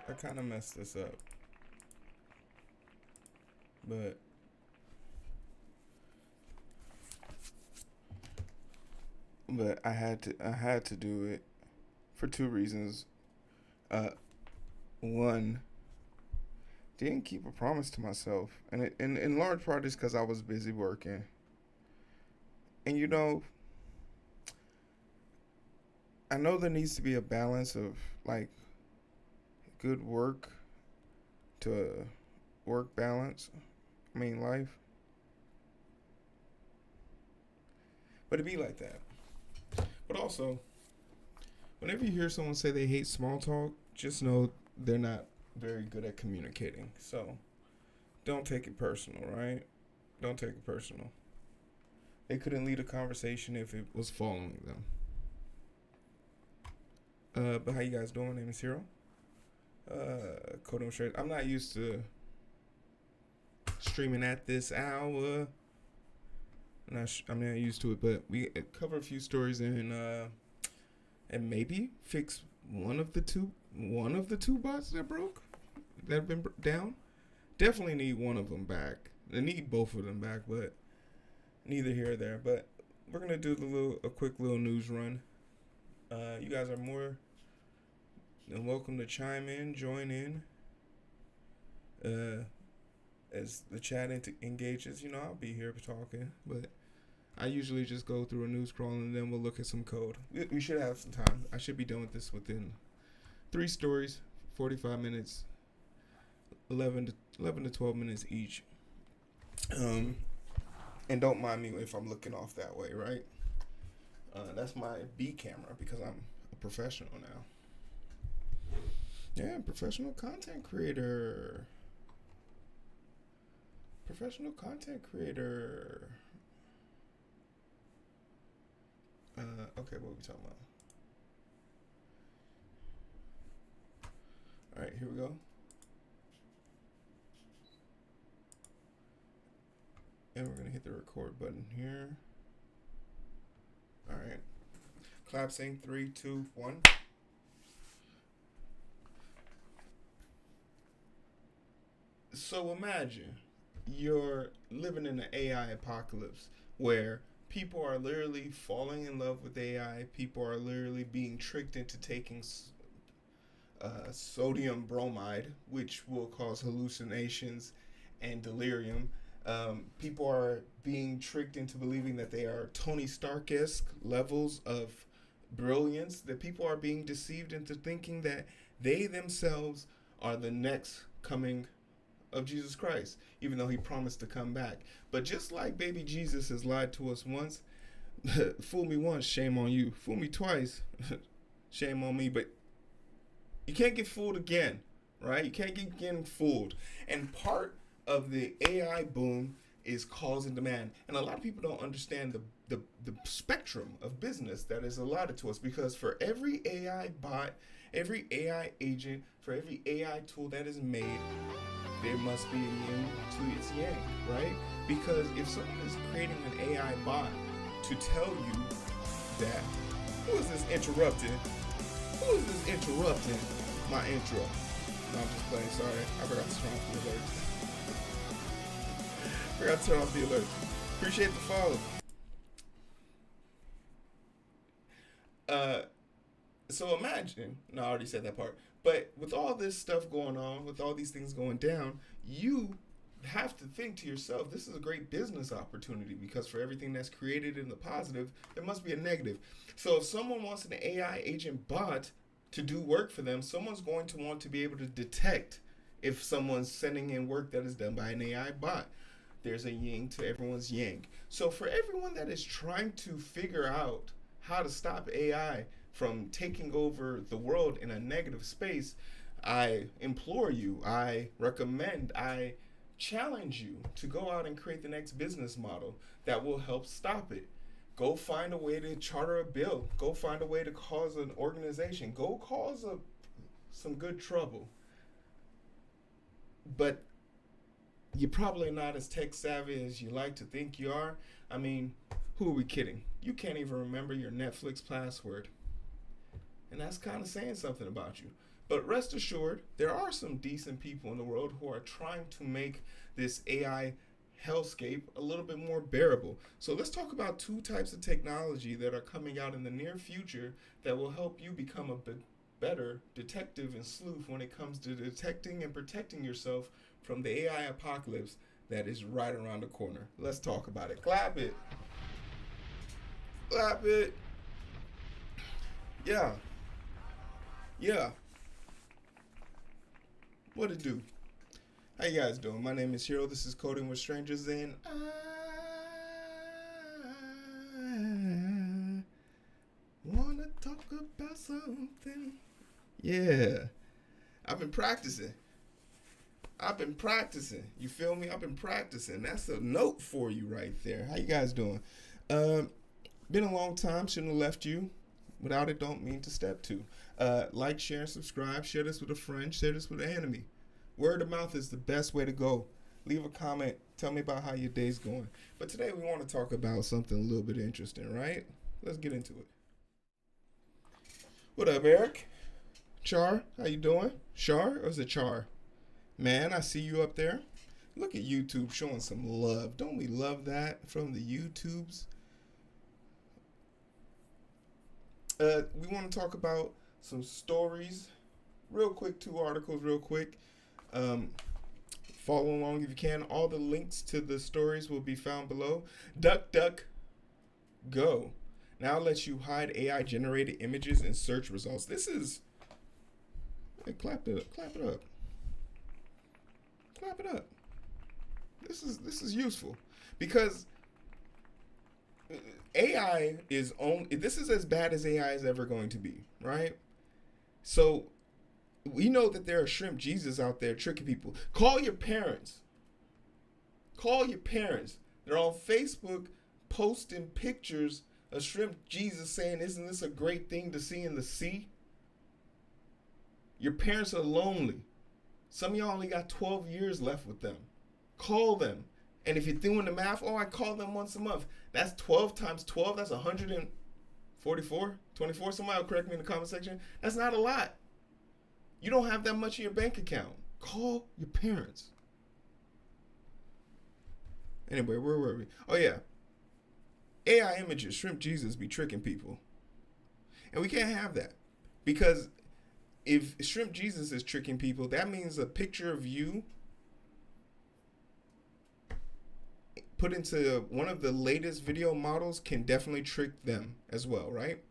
I kind of messed this up, but I had to do it for two reasons. Uh, One, didn't keep a promise to myself, and in large part is because I was busy working. And I know there needs to be a balance of like good work to work balance. I mean life, but it be like that. But also, whenever you hear someone say they hate small talk, just know they're not very good at communicating. So don't take it personal, right? Don't take it personal. They couldn't lead a conversation if it was following them. But how you guys doing? My name is Hero. Code Straight. I'm not used to streaming at this hour. I'm not used to it, but we cover a few stories and maybe fix one of the two bots that broke that have been down. Definitely need one of them back. I need both of them back, but neither here or there. But we're gonna do a quick little news run. You guys are more than welcome to chime in, join in. As the chat engages, I'll be here talking, but I usually just go through a news crawl and then we'll look at some code. We should have some time. I should be done with this within 3 stories, 45 minutes, 11 to 12 minutes each. And don't mind me if I'm looking off that way, right? That's my B camera because I'm a professional now. Yeah, professional content creator. Professional content creator. Okay, what are we talking about? All right, here we go. And we're gonna hit the record button here. All right. Clap, sing, 3, 2, 1. So imagine you're living in an AI apocalypse where people are literally falling in love with AI. People are literally being tricked into taking sodium bromide, which will cause hallucinations and delirium. People are being tricked into believing that they are Tony Stark-esque levels of brilliance, that people are being deceived into thinking that they themselves are the next coming of Jesus Christ, even though he promised to come back. But just like baby Jesus has lied to us once, fool me once, shame on you. Fool me twice, shame on me. But you can't get fooled again, right? You can't get getting fooled. And part of the AI boom is cause and demand. And a lot of people don't understand the spectrum of business that is allotted to us, because for every AI bot, every AI agent, for every AI tool that is made, there must be a yin to its yang, right? Because if someone is creating an AI bot to tell you that, who is this interrupting? Who is this interrupting my intro? No, I'm just playing, sorry. I forgot to turn off the alert. Forgot to turn off the alert. Appreciate the follow. So imagine, no, I already said that part, but with all this stuff going on, with all these things going down, you have to think to yourself, this is a great business opportunity, because for everything that's created in the positive, there must be a negative. So if someone wants an AI agent bot to do work for them, someone's going to want to be able to detect if someone's sending in work that is done by an AI bot. There's a yin to everyone's yang. So for everyone that is trying to figure out how to stop AI from taking over the world in a negative space, I implore you, I recommend, I challenge you to go out and create the next business model that will help stop it. Go find a way to charter a bill. Go find a way to cause an organization. Go cause some good trouble. But you're probably not as tech savvy as you like to think you are. I mean, who are we kidding? You can't even remember your Netflix password. And that's kind of saying something about you. But rest assured, there are some decent people in the world who are trying to make this AI hellscape a little bit more bearable. So let's talk about two types of technology that are coming out in the near future that will help you become a better detective and sleuth when it comes to detecting and protecting yourself from the AI apocalypse that is right around the corner. Let's talk about it. Clap it. Clap it. Yeah. Yeah. What it do? How you guys doing? My name is Hero. This is Coding with Strangers, and I wanna talk about something. Yeah. I've been practicing. You feel me? I've been practicing. That's a note for you right there. How you guys doing? Been a long time. Shouldn't have left you. Without it, don't mean to step to. Like, share, and subscribe. Share this with a friend. Share this with an enemy. Word of mouth is the best way to go. Leave a comment. Tell me about how your day's going. But today we want to talk about something a little bit interesting, right? Let's get into it. What up, Eric? Char, how you doing? Char, or is it Char? Man, I see you up there. Look at YouTube showing some love. Don't we love that from the YouTubes? We want to talk about some stories. Real quick, 2 articles real quick. Follow along if you can. All the links to the stories will be found below. DuckDuckGo now lets you hide AI generated images in search results. This is... Hey, clap it up. Clap it up. Clap it up. This is useful because AI is this is as bad as AI is ever going to be, right? So we know that there are shrimp Jesus out there tricking people. Call your parents. Call your parents. They're on Facebook posting pictures of shrimp Jesus saying, "Isn't this a great thing to see in the sea?" Your parents are lonely. Some of y'all only got 12 years left with them. Call them. And if you're doing the math, I call them once a month. That's 12 times 12. That's 144, 24. Somebody will correct me in the comment section. That's not a lot. You don't have that much in your bank account. Call your parents. Anyway, where were we? Oh, yeah. AI images, Shrimp Jesus be tricking people. And we can't have that. Because if Shrimp Jesus is tricking people, that means a picture of you put into one of the latest video models can definitely trick them as well, right?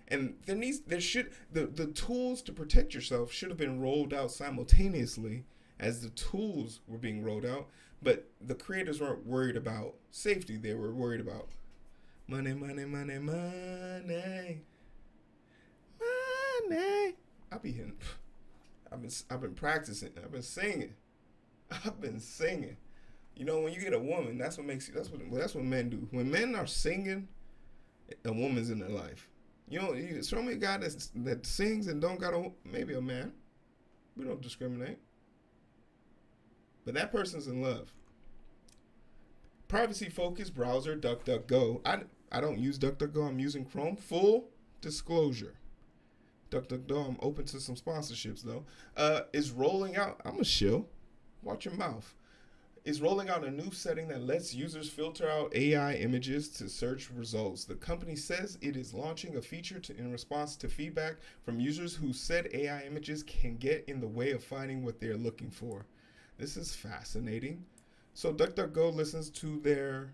And the tools to protect yourself should have been rolled out simultaneously as the tools were being rolled out, but the creators weren't worried about safety. They were worried about money, money, money, money, money. I've been practicing. I've been singing. You know, when you get a woman, that's what men do. When men are singing, a woman's in their life. You know, you show me a guy that sings and don't got maybe a man. We don't discriminate. But that person's in love. Privacy-focused browser DuckDuckGo. I don't use DuckDuckGo. I'm using Chrome. Full disclosure. DuckDuckGo, I'm open to some sponsorships, though. Is rolling out. I'm a shill. Watch your mouth. Is rolling out a new setting that lets users filter out AI images to search results. The company says it is launching a feature in response to feedback from users who said AI images can get in the way of finding what they're looking for. This is fascinating. So DuckDuckGo listens to their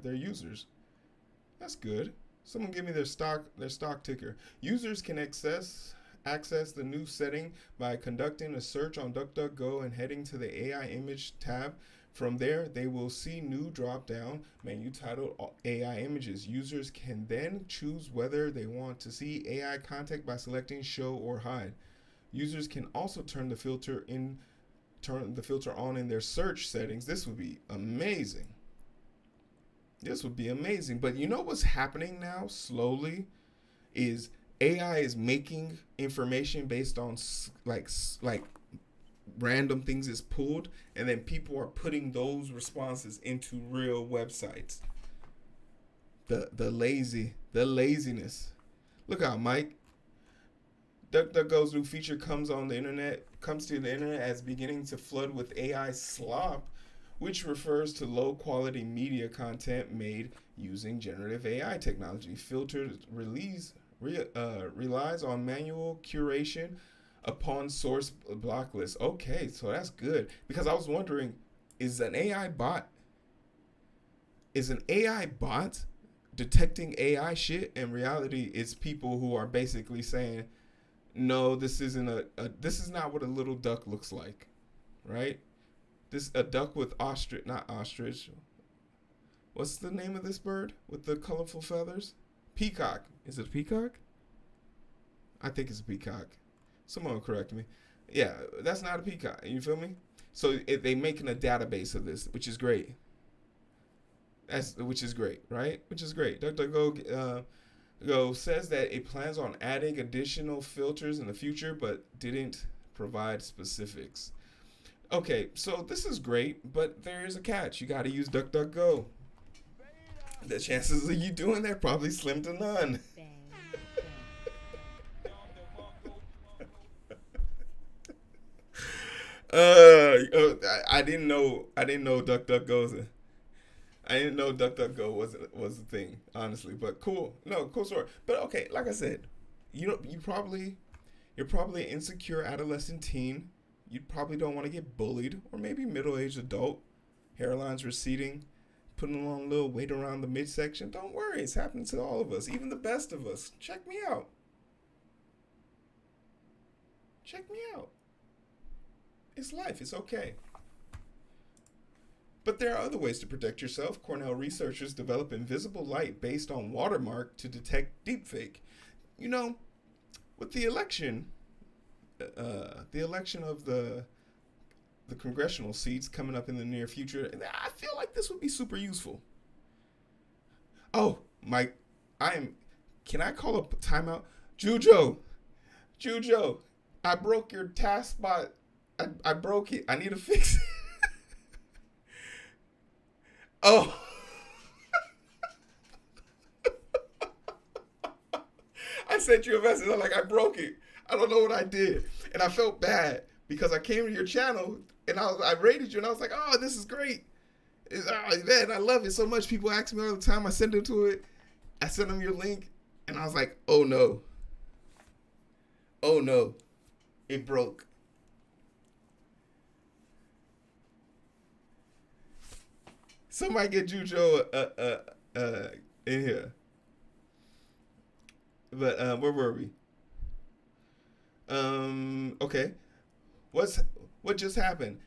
users. That's good. Someone give me their stock ticker. Users can access the new setting by conducting a search on DuckDuckGo and heading to the AI image tab. From there, they will see new drop-down menu titled AI images. Users can then choose whether they want to see AI content by selecting show or hide. Users can also turn the filter on in their search settings. This would be amazing. But you know what's happening now slowly is AI is making information based on like random things is pulled, and then people are putting those responses into real websites. The laziness. Look out, Mike. DuckDuckGo's new feature comes to the internet as beginning to flood with AI slop, which refers to low quality media content made using generative AI technology. Relies on manual curation upon source block list. Okay, so that's good, because I was wondering, is an AI bot detecting AI shit? In reality, it's people who are basically saying, no, this isn't this is not what a little duck looks like, right? This a duck with ostrich, not ostrich. What's the name of this bird with the colorful feathers? Peacock. Is it a peacock? I think it's a peacock. Someone will correct me. Yeah, that's not a peacock. You feel me? So they making a database of this, which is great. Which is great, right? Which is great. DuckDuckGo says that it plans on adding additional filters in the future, but didn't provide specifics. Okay, so this is great, but there is a catch. You got to use DuckDuckGo. The chances of you doing that probably slim to none. I didn't know. I didn't know DuckDuckGo. I didn't know DuckDuckGo was a thing, honestly. But cool. No, cool story. But okay, like I said, you're probably an insecure adolescent teen. You probably don't want to get bullied, or maybe middle-aged adult. Hairlines receding, putting on a little weight around the midsection. Don't worry, it's happening to all of us, even the best of us. Check me out. Check me out. It's life. It's okay. But there are other ways to protect yourself. Cornell researchers develop invisible light based on watermark to detect deepfake. You know, with the election of the congressional seats coming up in the near future, I feel like this would be super useful. Oh, Mike, can I call a timeout? Jujo, I broke your taskbot. I broke it. I need to fix it. Oh. I sent you a message. I'm like, I broke it. I don't know what I did. And I felt bad because I came to your channel and I rated you and I was like, oh, this is great. Man, I love it so much. People ask me all the time. I send them to it. I send them your link and I was like, oh no. Oh no. It broke. Somebody get Jujo in here. But where were we? Okay. What just happened?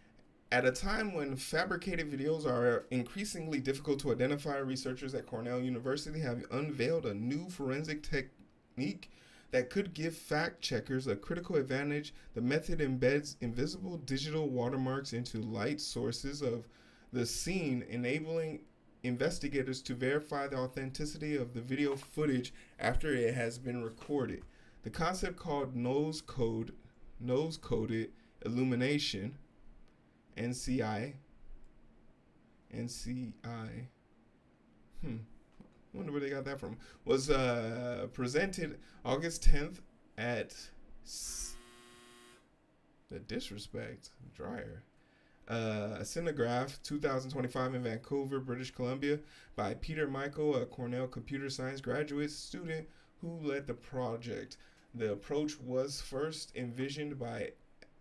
At a time when fabricated videos are increasingly difficult to identify, researchers at Cornell University have unveiled a new forensic technique that could give fact checkers a critical advantage. The method embeds invisible digital watermarks into light sources of the scene, enabling investigators to verify the authenticity of the video footage after it has been recorded. The concept, called nose-coded illumination, NCI, wonder where they got that from, was presented August 10th at the Disrespect Dryer. Cinegraph 2025 in Vancouver, British Columbia, by Peter Michael, a Cornell computer science graduate student who led the project. The approach was first envisioned by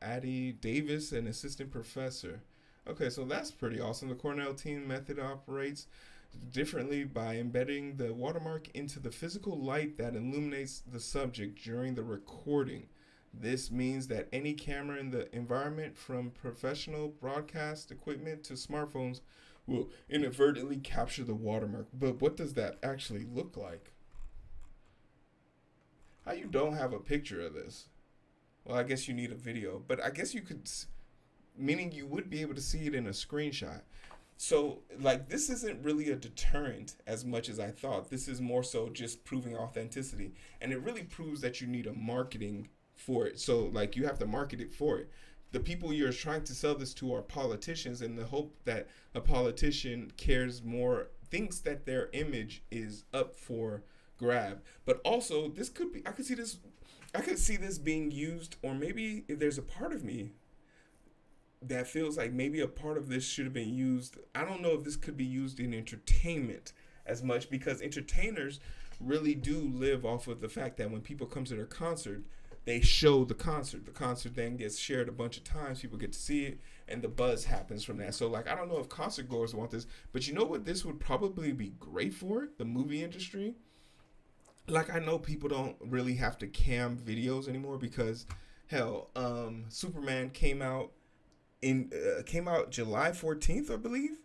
Addie Davis, an assistant professor. Okay, so that's pretty awesome. The Cornell team method operates differently by embedding the watermark into the physical light that illuminates the subject during the recording. This means that any camera in the environment, from professional broadcast equipment to smartphones, will inadvertently capture the watermark. But what does that actually look like? How you don't have a picture of this? Well, I guess you need a video, but I guess you could, meaning you would be able to see it in a screenshot. So, like, this isn't really a deterrent as much as I thought. This is more so just proving authenticity. And it really proves that you need a marketing for it. So, like, you have to market it for it. The people you're trying to sell this to are politicians, in the hope that a politician cares more, thinks that their image is up for grab. But also, this could be, I could see this I could see this being used, or maybe if there's a part of me that feels like maybe a part of this should have been used. I don't know if this could be used in entertainment as much, because entertainers really do live off of the fact that when people come to their concert, they show the concert. The concert then gets shared a bunch of times. People get to see it, and the buzz happens from that. So, like, I don't know if concert goers want this, but you know what? This would probably be great for the movie industry. Like, I know people don't really have to cam videos anymore because, hell, Superman came out July 14th, I believe,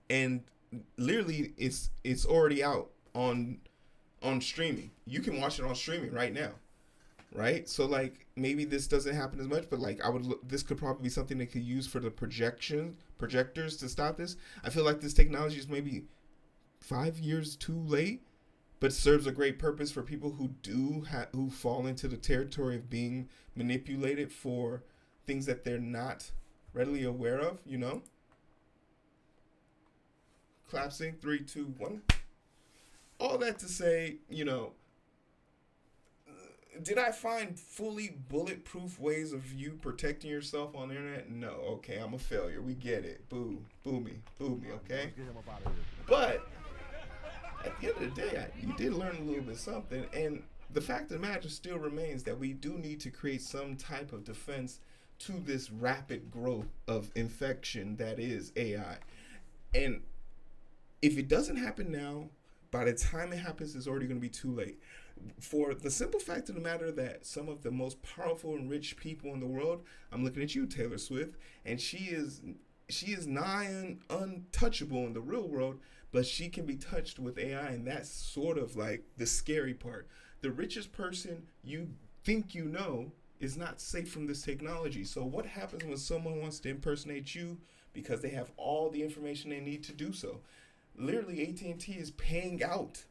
and literally it's already out on streaming. You can watch it on streaming right now, right? So like maybe this doesn't happen as much, but like this could probably be something they could use for the projectors to stop this. I feel like this technology is maybe 5 years too late, but serves a great purpose for people who who fall into the territory of being manipulated for things that they're not readily aware of, you know? Clap sync, 3, 2, 1. All that to say, you know, did I find fully bulletproof ways of you protecting yourself on the internet? No. Okay, I'm a failure. We get it. Boo. Boo me, okay? But at the end of the day, you did learn a little bit something, and the fact of the matter still remains that we do need to create some type of defense to this rapid growth of infection that is AI. And if it doesn't happen now, by the time it happens, it's already going to be too late. For the simple fact of the matter that some of the most powerful and rich people in the world, I'm looking at you, Taylor Swift, and she is nigh untouchable in the real world, but she can be touched with AI, and that's sort of like the scary part. The richest person you think you know is not safe from this technology. So what happens when someone wants to impersonate you because they have all the information they need to do so? Literally, AT&T is paying out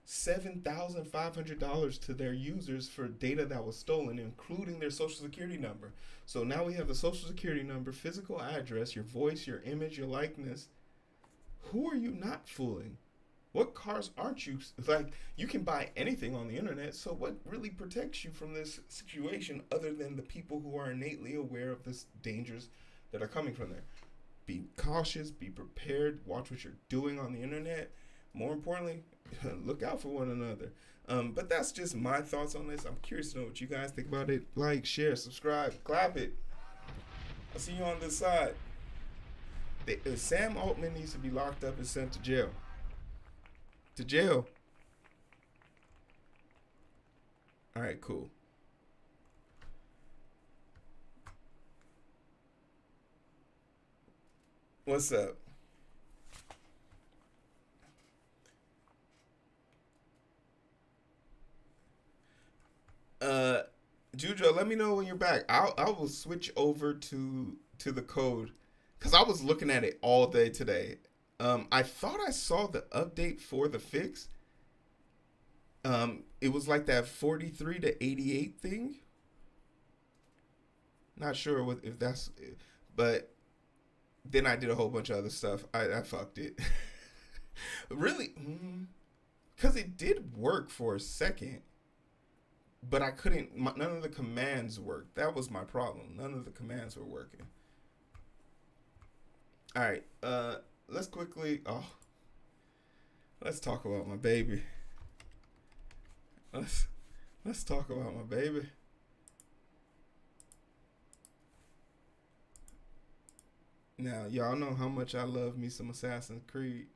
$7,500 to their users for data that was stolen, including their social security number. So now we have the social security number, physical address, your voice, your image, your likeness. Who are you not fooling? What cars aren't you? Like, you can buy anything on the internet, so what really protects you from this situation other than the people who are innately aware of the dangers that are coming from there? Be cautious, be prepared, watch what you're doing on the internet. More importantly, look out for one another. But that's just my thoughts on this. I'm curious to know what you guys think about it. Like, share, subscribe, clap it. I'll see you on this side. Sam Altman needs to be locked up and sent to jail. To jail. All right, cool. What's up? Jujo, let me know when you're back. I will switch over to the code because I was looking at it all day today. I thought I saw the update for the fix. It was like that 43 to 88 thing. Not sure if that's, but then I did a whole bunch of other stuff. I fucked it. Really, because it did work for a second, but I couldn't. None of the commands worked. That was my problem. None of the commands were working. All right. Let's quickly. Oh, let's talk about my baby. Let's talk about my baby. Now, y'all know how much I love me some Assassin's Creed.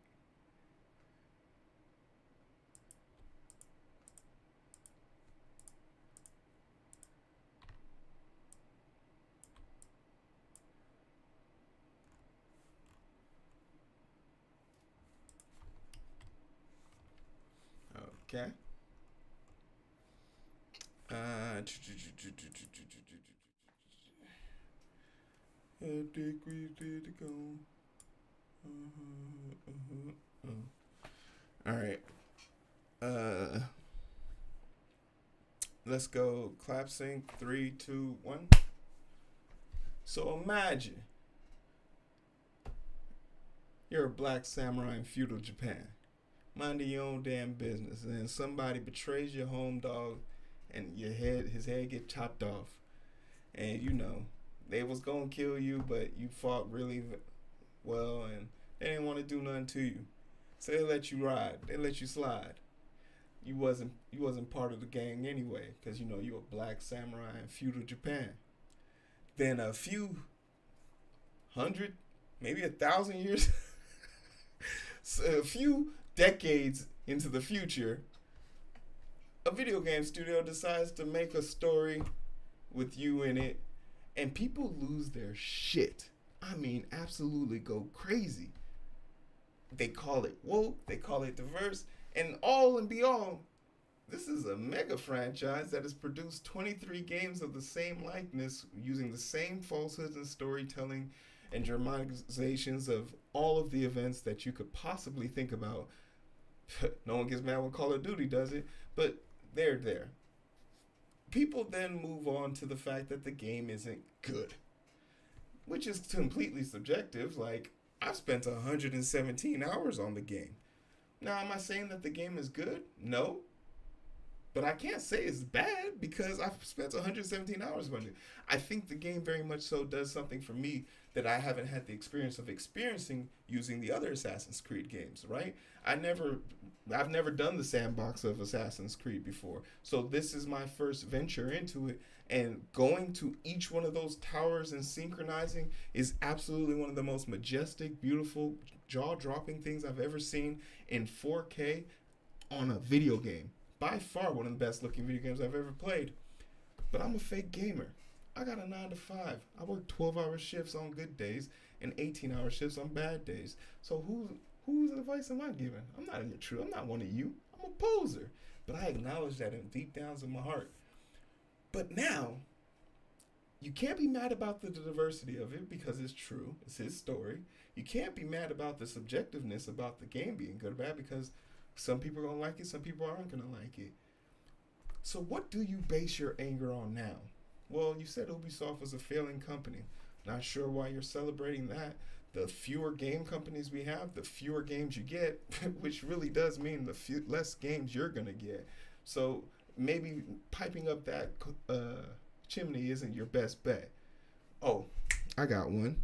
Okay. Uh, All right. Let's go. Clap sync. 3, 2, 1. So imagine you're a black samurai in feudal Japan, minding your own damn business, and then somebody betrays your home dog and his head get chopped off, and they was gonna kill you, but you fought really well, and they didn't want to do nothing to you, so they let you ride, they let you slide. You wasn't part of the gang anyway, because you a black samurai in feudal Japan. Then a few hundred, maybe 1,000 years, so a few decades into the future, a video game studio decides to make a story with you in it, and people lose their shit. I mean, absolutely go crazy. They call it woke, they call it diverse, and all and be all, this is a mega franchise that has produced 23 games of the same likeness using the same falsehoods and storytelling and dramatizations of all of the events that you could possibly think about. No one gets mad when Call of Duty does it, but they're there. People then move on to the fact that the game isn't good, which is completely subjective. Like, I've spent 117 hours on the game. Now, am I saying that the game is good? No. But I can't say it's bad because I've spent 117 hours on it. I think the game very much so does something for me that I haven't had the experience of experiencing using the other Assassin's Creed games, right? I've never done the sandbox of Assassin's Creed before. So this is my first venture into it, and going to each one of those towers and synchronizing is absolutely one of the most majestic, beautiful, jaw-dropping things I've ever seen in 4K on a video game. By far one of the best looking video games I've ever played. But I'm a fake gamer. I got a 9 to 5. I work 12-hour shifts on good days and 18-hour shifts on bad days. So whose advice am I giving? I'm not in the truth. I'm not one of you. I'm a poser. But I acknowledge that in deep downs in my heart. But now, you can't be mad about the diversity of it because it's true. It's his story. You can't be mad about the subjectiveness about the game being good or bad because some people are going to like it, some people aren't going to like it. So what do you base your anger on now? Well, you said Ubisoft was a failing company. Not sure why you're celebrating that. The fewer game companies we have, the fewer games you get, which really does mean the less games you're going to get. So maybe piping up that chimney isn't your best bet. Oh, I got one.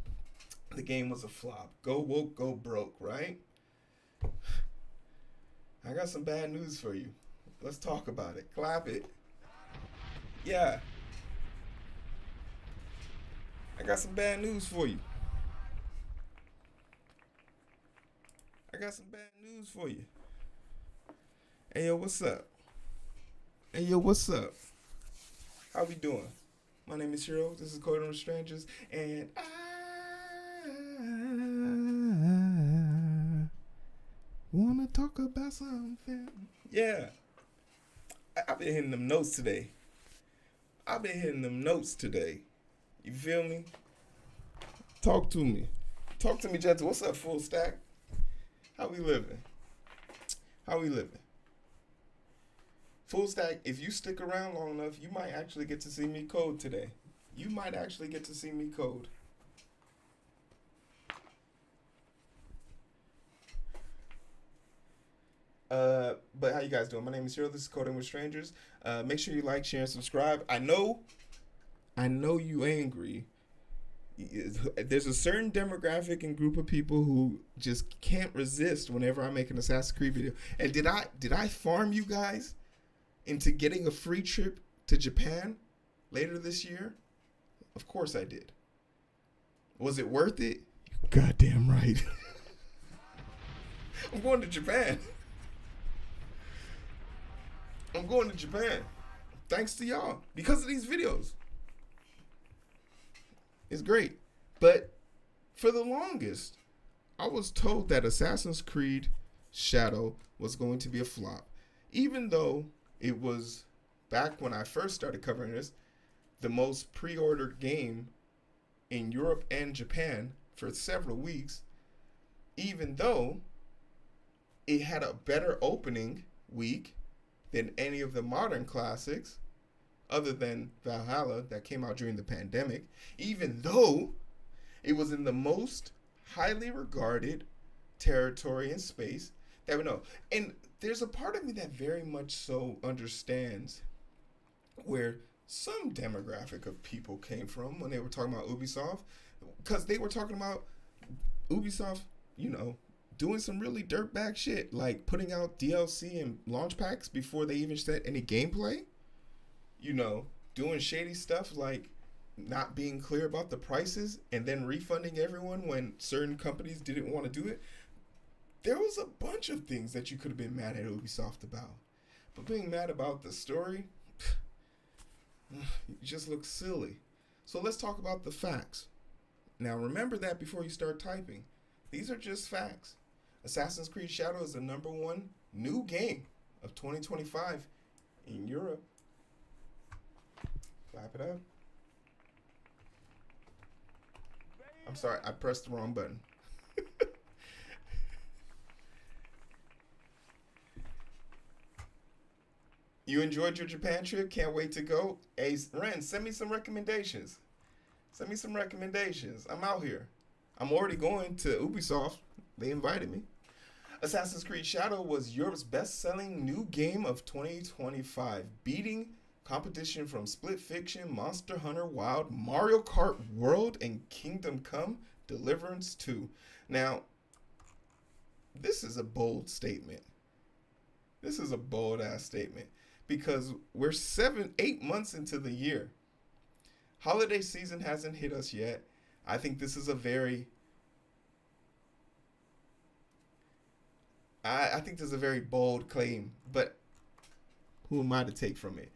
The game was a flop. Go woke, go broke, right? I got some bad news for you. Let's talk about it. Clap it. Yeah. I got some bad news for you. Hey, yo, what's up? How we doing? My name is Hero. This is Coding with Strangers. And I wanna talk about something. Yeah. I've been hitting them notes today. You feel me? Talk to me, gentle. What's up, Full Stack? How we living? Full Stack, if you stick around long enough, you might actually get to see me code today. But how you guys doing? My name is Hero. This is Coding with Strangers. Make sure you like, share, and subscribe. I know you angry. There's a certain demographic and group of people who just can't resist whenever I make an Assassin's Creed video. And did I farm you guys into getting a free trip to Japan later this year? Of course I did. Was it worth it? Goddamn right. I'm going to Japan. Thanks to y'all. Because of these videos. It's great. But for the longest, I was told that Assassin's Creed Shadow was going to be a flop. Even though it was, back when I first started covering this, the most pre-ordered game in Europe and Japan for several weeks. Even though it had a better opening week than any of the modern classics, other than Valhalla that came out during the pandemic, even though it was in the most highly regarded territory in space that we know. And there's a part of me that very much so understands where some demographic of people came from when they were talking about Ubisoft, because they were talking about Ubisoft, you know, doing some really dirtbag shit, like putting out DLC and launch packs before they even set any gameplay. You know, doing shady stuff like not being clear about the prices and then refunding everyone when certain companies didn't want to do it. There was a bunch of things that you could have been mad at Ubisoft about. But being mad about the story, it just looks silly. So let's talk about the facts. Now remember that before you start typing. These are just facts. Assassin's Creed Shadow is the number one new game of 2025 in Europe. Clap it up. I'm sorry, I pressed the wrong button. You enjoyed your Japan trip? Can't wait to go? Hey, Ren, send me some recommendations. Send me some recommendations. I'm out here. I'm already going to Ubisoft. They invited me. Assassin's Creed Shadow was Europe's best-selling new game of 2025, beating competition from Split Fiction, Monster Hunter Wild, Mario Kart World, and Kingdom Come Deliverance 2. Now, this is a bold statement. This is a bold-ass statement because we're 8 months into the year. Holiday season hasn't hit us yet. I think this is a very I think this is a very bold claim, but who am I to take from it?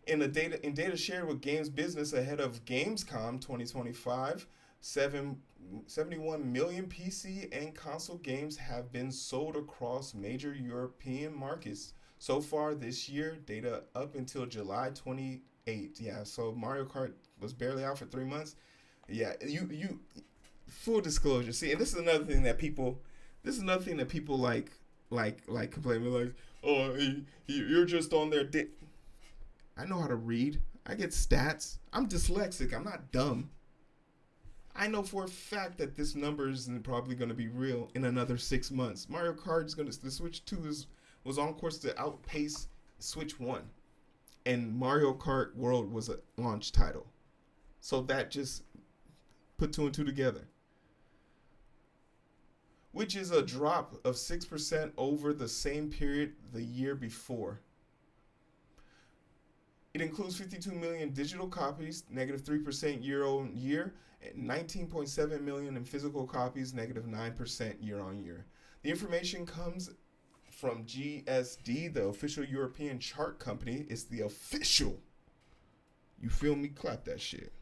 In data shared with Games Business ahead of Gamescom 2025, 71 million PC and console games have been sold across major European markets so far this year. Data up until July 28th. Yeah, so Mario Kart was barely out for 3 months. Yeah, you full disclosure. See, and this is another thing that people like complain like, oh, you're just on their dick. I know how to read. I get stats. I'm dyslexic. I'm not dumb. I know for a fact that this number isn't probably going to be real in another 6 months. Mario Kart is going to, the Switch 2 was on course to outpace Switch 1. And Mario Kart World was a launch title. So that just put two and two together. Which is a drop of 6% over the same period the year before. It includes 52 million digital copies, negative 3% year on year, and 19.7 million in physical copies, negative 9% year on year. The information comes from GSD, the official European chart company. It's the official. You feel me? Clap that shit.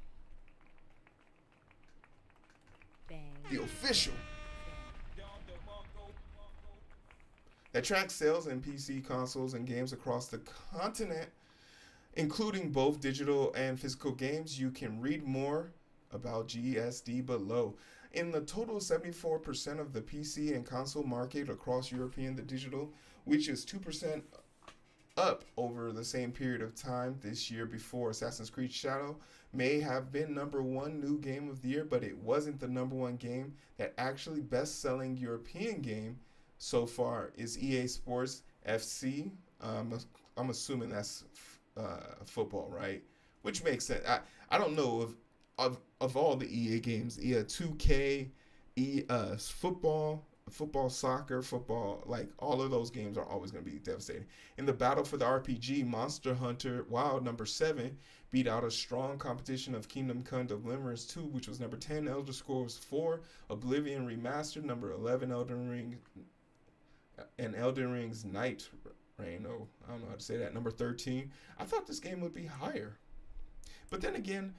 Bang. The official. That tracks sales in PC, consoles, and games across the continent, including both digital and physical games. You can read more about GSD below. In the total, 74% of the PC and console market across European, the digital, which is 2% up over the same period of time this year before. Assassin's Creed Shadow may have been number one new game of the year, but it wasn't the number one game. That actually best-selling European game so far is EA Sports FC. I'm assuming that's football, right? Which makes sense. I don't know of all the EA games, 2K, football, soccer, football, like all of those games are always going to be devastating. In the battle for the RPG, Monster Hunter Wild number 7 beat out a strong competition of Kingdom Come Deliverance 2, which was number 10, Elder Scrolls 4, Oblivion Remastered number 11, Elden Ring, and Elden Ring's Night Reign. Oh, I don't know how to say that. Number 13. I thought this game would be higher, but then again,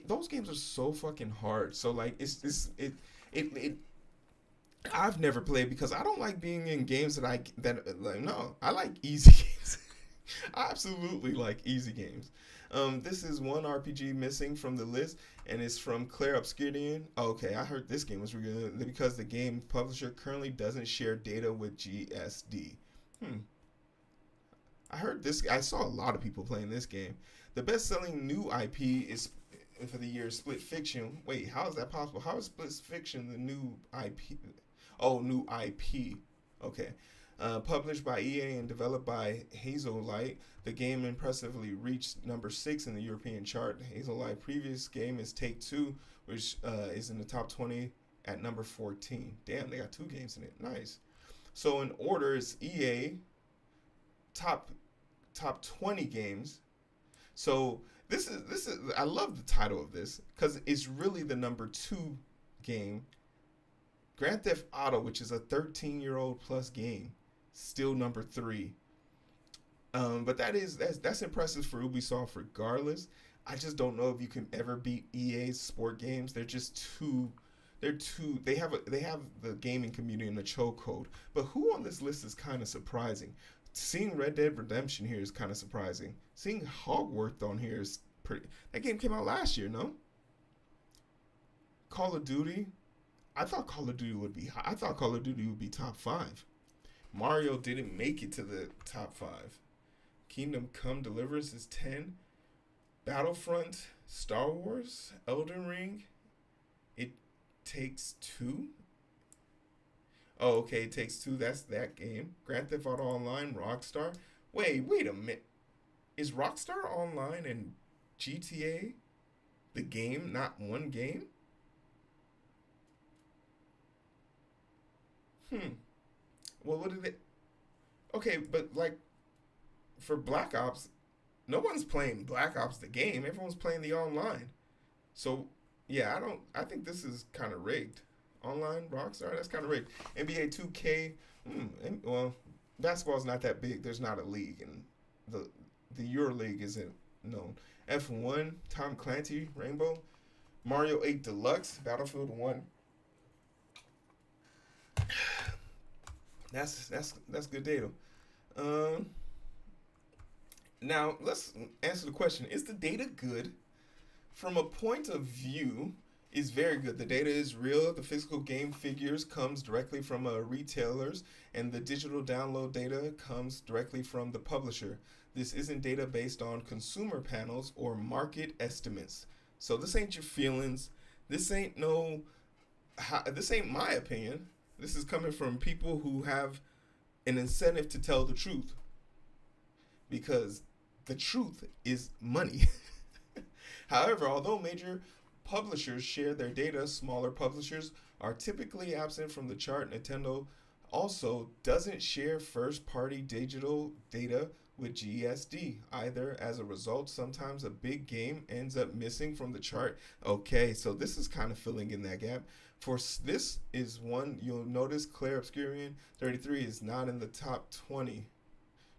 those games are so fucking hard. So like, it I've never played because I don't like being in games no, I like easy games. I absolutely like easy games. This is one RPG missing from the list, and it's from Claire Obscurian. Okay, I heard this game was really good because the game publisher currently doesn't share data with GSD. I heard this. I saw a lot of people playing this game. The best-selling new IP is for the year Split Fiction. Wait, how is that possible? How is Split Fiction the new IP? Oh, new IP. Okay. Published by EA and developed by Hazelight, the game impressively reached number 6 in the European chart. Hazelight's previous game is Take Two, which is in the top 20 at number 14. Damn, they got 2 games in it. Nice. So in order, it's EA top top 20 games. So this is I love the title of this because it's really the number 2 game. Grand Theft Auto, which is a 13-year-old plus game, still number 3. But that's impressive for Ubisoft regardless. I just don't know if you can ever beat EA's sport games. They're just too. They have the gaming community in the chokehold. But who on this list is kind of surprising? Seeing Red Dead Redemption here is kind of surprising. Seeing Hogwarts on here is pretty. That game came out last year, no? Call of Duty. I thought Call of Duty would be high. I thought Call of Duty would be top 5. Mario didn't make it to the top 5. Kingdom Come Deliverance is 10. Battlefront, Star Wars, Elden Ring, It Takes Two. Oh, okay, It Takes Two, that's that game. Grand Theft Auto Online, Rockstar. Wait a minute. Is Rockstar Online and GTA the game, not one game? Well, what did they... Okay, but like, for Black Ops, no one's playing Black Ops the game. Everyone's playing the online. So, yeah, I think this is kind of rigged. Online, Rockstar, that's kind of rigged. NBA 2K, well, basketball's not that big. There's not a league, and the Euro League isn't known. F1, Tom Clancy, Rainbow, Mario 8 Deluxe, Battlefield 1. That's good data. Now let's answer the question: is the data good? From a point of view, is very good. The data is real. The physical game figures comes directly from retailers, and the digital download data comes directly from the publisher. This isn't data based on consumer panels or market estimates. So this ain't your feelings. This ain't this ain't my opinion. This is coming from people who have an incentive to tell the truth, because the truth is money. However, although major publishers share their data, smaller publishers are typically absent from the chart. Nintendo also doesn't share first-party digital data with GSD either. As a result, sometimes a big game ends up missing from the chart. Okay, so this is kind of filling in that gap. This is one you'll notice Claire Obscurian 33 is not in the top 20,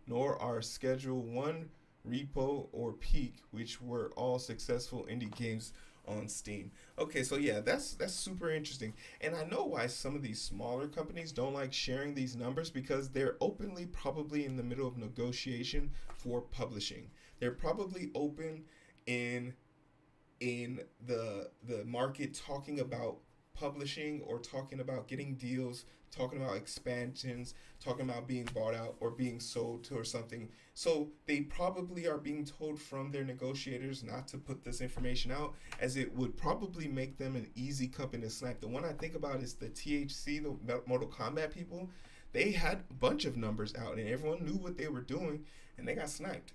nor are Schedule 1, Repo, or Peak, which were all successful indie games on Steam. Okay, so yeah, that's super interesting. And I know why some of these smaller companies don't like sharing these numbers, because they're openly probably in the middle of negotiation for publishing. They're probably open in the market talking about publishing, or talking about getting deals, talking about expansions, talking about being bought out or being sold to or something. So they probably are being told from their negotiators not to put this information out, as it would probably make them an easy company to snipe. The one I think about is the THC, the Mortal Kombat people. They had a bunch of numbers out and everyone knew what they were doing, and they got sniped.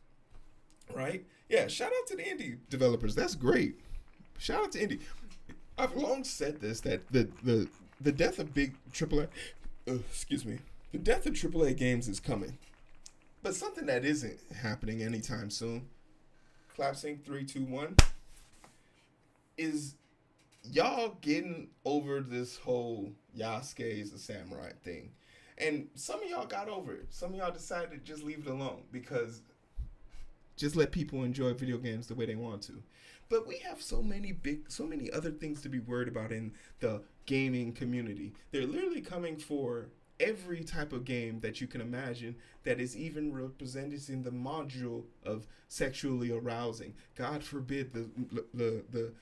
Right? Yeah, shout out to the indie developers. That's great. Shout out to indie. I've long said this, that the death of big AAA, the death of AAA games is coming. But something that isn't happening anytime soon, clap sync 3, 2, 1, is y'all getting over this whole Yasuke is a samurai thing. And some of y'all got over it. Some of y'all decided to just leave it alone, because just let people enjoy video games the way they want to. But we have so many other things to be worried about in the gaming community. They're literally coming for every type of game that you can imagine that is even represented in the module of sexually arousing. God forbid the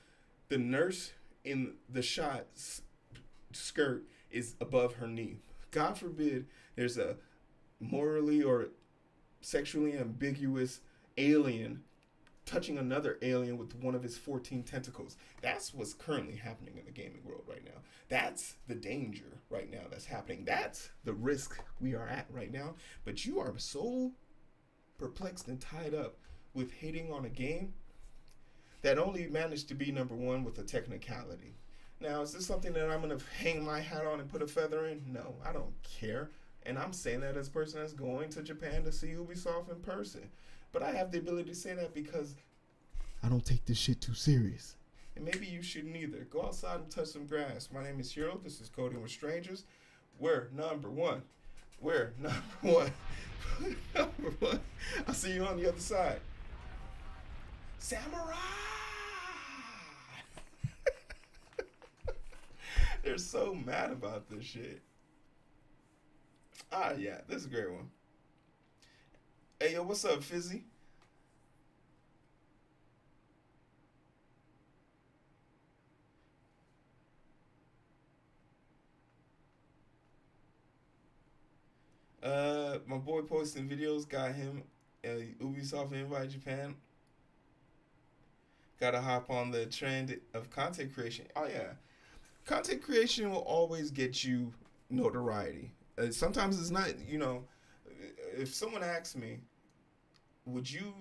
nurse in the shot skirt is above her knee. God forbid there's a morally or sexually ambiguous alien touching another alien with one of his 14 tentacles. That's what's currently happening in the gaming world right now. That's the danger right now that's happening. That's the risk we are at right now. But you are so perplexed and tied up with hating on a game that only managed to be number one with a technicality. Now, is this something that I'm going to hang my hat on and put a feather in? No, I don't care. And I'm saying that as a person that's going to Japan to see Ubisoft in person. But I have the ability to say that because I don't take this shit too serious. And maybe you shouldn't either. Go outside and touch some grass. My name is Hero. This is Coding with Strangers. We're number one. We're number one. Number one. I'll see you on the other side. Samurai! They're so mad about this shit. Ah, yeah, this is a great one. Hey, yo, what's up, Fizzy? My boy posting videos got him Ubisoft invite Japan. Gotta hop on the trend of content creation. Oh yeah, content creation will always get you notoriety. Sometimes it's not. You know, if someone asks me, would you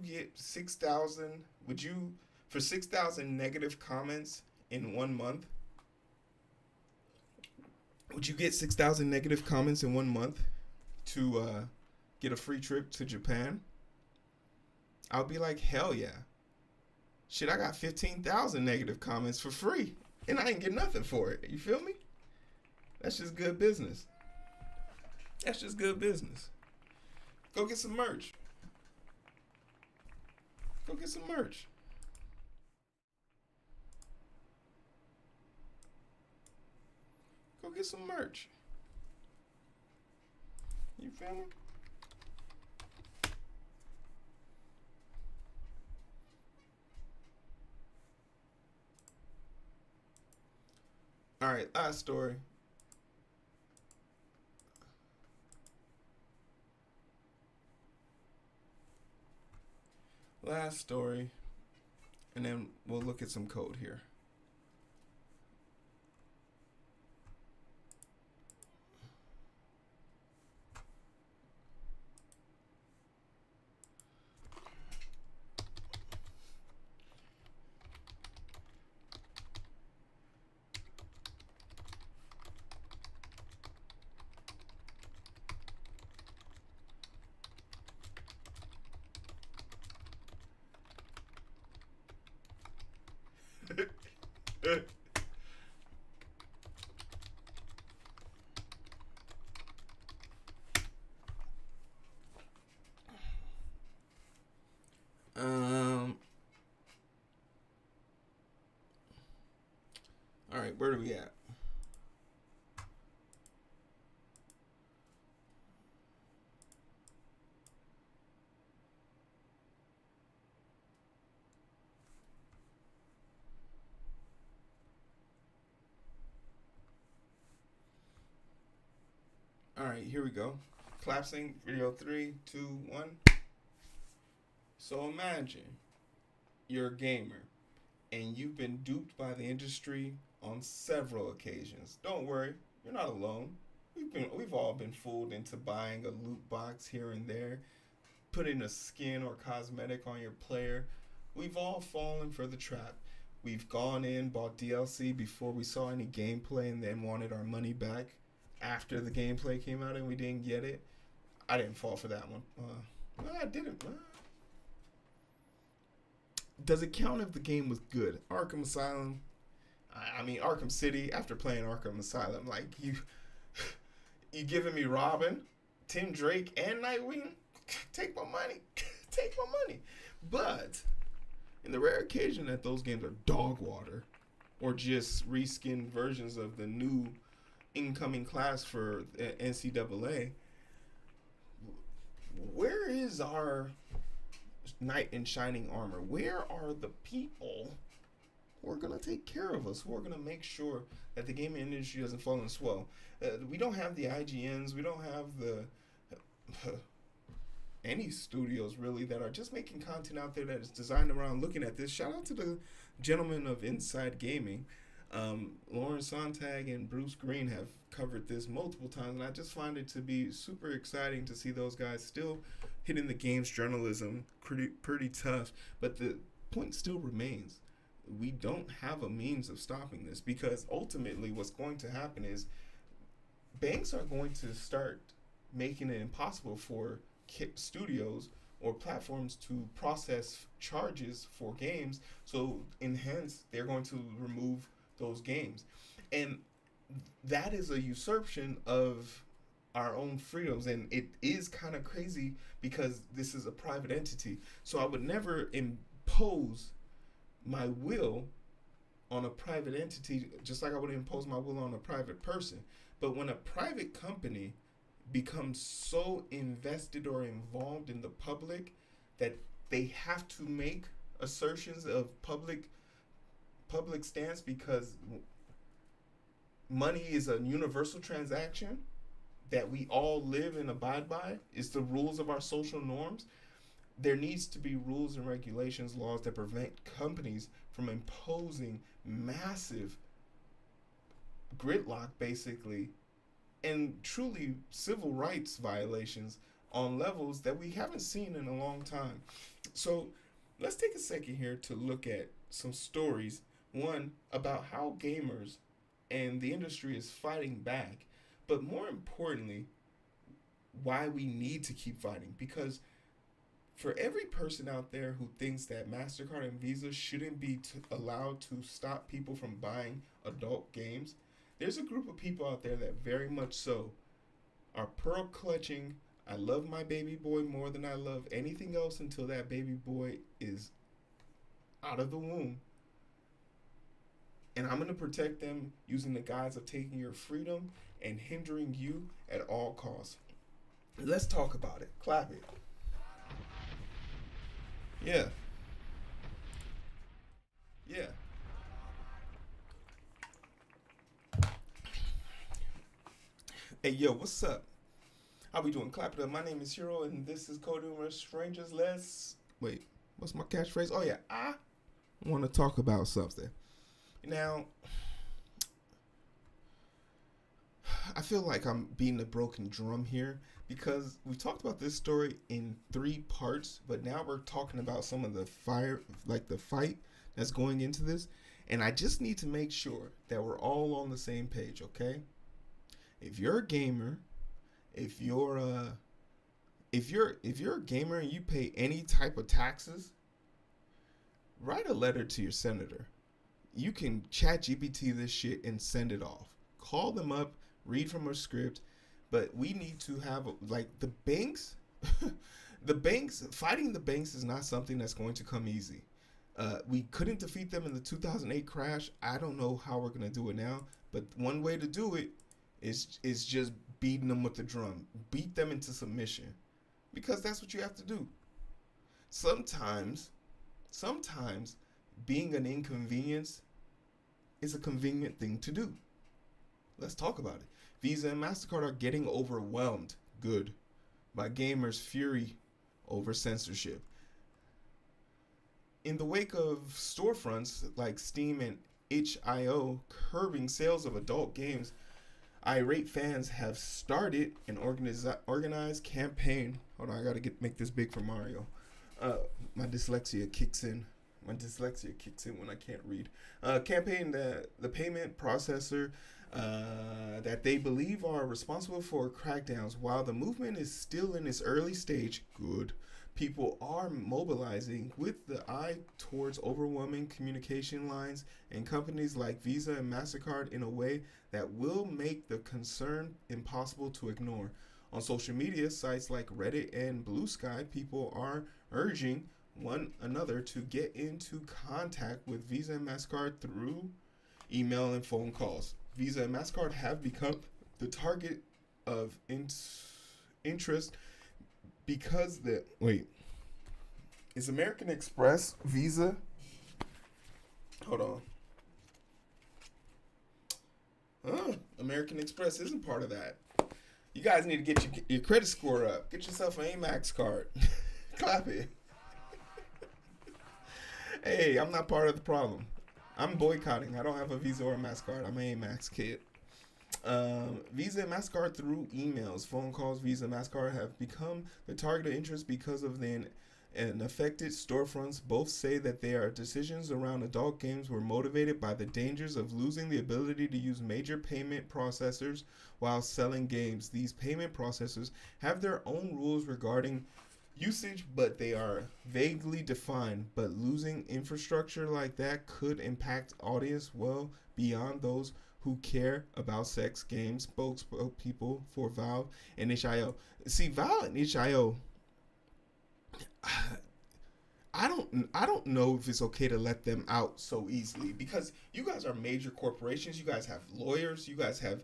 get 6,000? Would you for 6,000 negative comments in 1 month? Would you get 6,000 negative comments in 1 month to get a free trip to Japan? I'll be like, hell yeah. Shit, I got 15,000 negative comments for free, and I ain't get nothing for it. You feel me? That's just good business. That's just good business. Go get some merch. Go get some merch. Go get some merch. You feel me? All right, last story. Last story, and then we'll look at some code here. um. All right, where do we at? All right, here we go. Collapsing video 3, 2, 1. So imagine you're a gamer and you've been duped by the industry on several occasions. Don't worry, you're not alone. We've all been fooled into buying a loot box here and there, putting a skin or cosmetic on your player. We've all fallen for the trap. We've gone in, bought DLC before we saw any gameplay, and then wanted our money back after the gameplay came out and we didn't get it. I didn't fall for that one. I didn't. Does it count if the game was good? Arkham Asylum. I mean Arkham City. After playing Arkham Asylum, like you giving me Robin, Tim Drake, and Nightwing? Take my money. Take my money. But in the rare occasion that those games are dog water, or just reskinned versions of the new incoming class for NCAA, where is our knight in shining armor? Where are the people who are going to take care of us, who are going to make sure that the gaming industry doesn't fall in swell? We don't have the IGNs. We don't have the any studios really that are just making content out there that is designed around looking at this. Shout out to the gentlemen of Inside Gaming. Lauren Sontag and Bruce Green have covered this multiple times, and I just find it to be super exciting to see those guys still hitting the games journalism pretty tough. But the point still remains. We don't have a means of stopping this, because ultimately what's going to happen is banks are going to start making it impossible for studios or platforms to process charges for games. So, in hence, they're going to remove those games. And that is a usurpation of our own freedoms. And it is kind of crazy because this is a private entity. So, I would never impose my will on a private entity, just like I would impose my will on a private person. But when a private company becomes so invested or involved in the public that they have to make assertions of public stance, because money is a universal transaction that we all live and abide by, it's the rules of our social norms. There needs to be rules and regulations, laws that prevent companies from imposing massive gridlock, basically, and truly civil rights violations on levels that we haven't seen in a long time. So let's take a second here to look at some stories. One, about how gamers and the industry is fighting back, but more importantly, why we need to keep fighting. Because for every person out there who thinks that MasterCard and Visa shouldn't be allowed to stop people from buying adult games, there's a group of people out there that very much so are pearl clutching. I love my baby boy more than I love anything else until that baby boy is out of the womb. And I'm going to protect them using the guise of taking your freedom and hindering you at all costs. Let's talk about it. Clap it. Yeah. Yeah. Hey, yo, what's up? How we doing? Clap it up. My name is Hero, and this is Code Numerous Strangers. Wait, what's my catchphrase? Oh, yeah. I want to talk about something. Now, I feel like I'm beating a broken drum here, because we talked about this story in 3 parts, but now we're talking about some of the fight that's going into this, and I just need to make sure that we're all on the same page, okay? If you're a gamer, if you're a gamer and you pay any type of taxes, write a letter to your senator. You can chat GPT this shit and send it off. Call them up, read from a script, but we need to have the banks. Fighting the banks is not something that's going to come easy. We couldn't defeat them in the 2008 crash. I don't know how we're gonna do it now, but one way to do it is just beating them with the drum. Beat them into submission, because that's what you have to do. Sometimes being an inconvenience is a convenient thing to do. Let's talk about it. Visa and MasterCard are getting overwhelmed, good, by gamers' fury over censorship. In the wake of storefronts like Steam and itch.io curbing sales of adult games, irate fans have started an organized campaign. Hold on, I gotta make this big for Mario. My dyslexia kicks in when I can't read. Campaign that the payment processor that they believe are responsible for crackdowns. While the movement is still in its early stage, good, people are mobilizing with the eye towards overwhelming communication lines and companies like Visa and MasterCard in a way that will make the concern impossible to ignore. On social media sites like Reddit and Blue Sky, people are urging one another to get into contact with Visa and MasterCard through email and phone calls. Visa and MasterCard have become the target of interest because is American Express Visa? Hold on. American Express isn't part of that. You guys need to get your credit score up. Get yourself an Amex card. Clap it. Hey, I'm not part of the problem. I'm boycotting. I don't have a Visa or a MasterCard. I'm an Amex kid. Visa and MasterCard through emails, phone calls, Visa and MasterCard have become the target of interest because of and affected storefronts both say that their decisions around adult games were motivated by the dangers of losing the ability to use major payment processors while selling games. These payment processors have their own rules regarding usage, but they are vaguely defined. But losing infrastructure like that could impact audience well beyond those who care about sex games. Spokespeople for Valve and HIO. See, Valve and HIO, I don't know if it's okay to let them out so easily because you guys are major corporations. You guys have lawyers. You guys have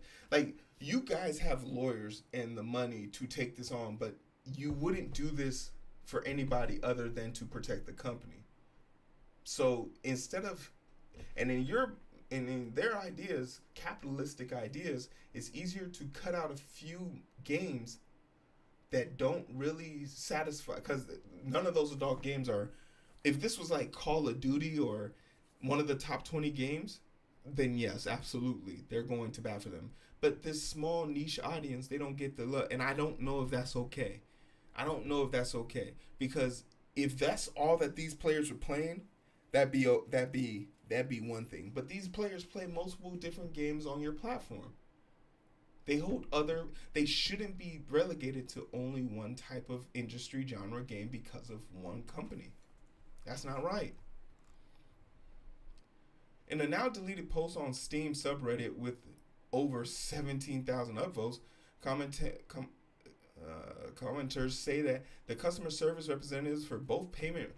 lawyers and the money to take this on, but you wouldn't do this for anybody other than to protect the company. So instead of, and in their ideas, capitalistic ideas, it's easier to cut out a few games that don't really satisfy, because none of those adult games are. If this was like Call of Duty or one of the top 20 games, then yes, absolutely, they're going to bat for them. But this small niche audience, they don't get the love, and I don't know if that's okay. I don't know if that's okay because if that's all that these players are playing, that'd be one thing. But these players play multiple different games on your platform. They shouldn't be relegated to only one type of industry genre game because of one company. That's not right. In a now deleted post on Steam subreddit with over 17,000 upvotes, commenters say that the customer service representatives for both payment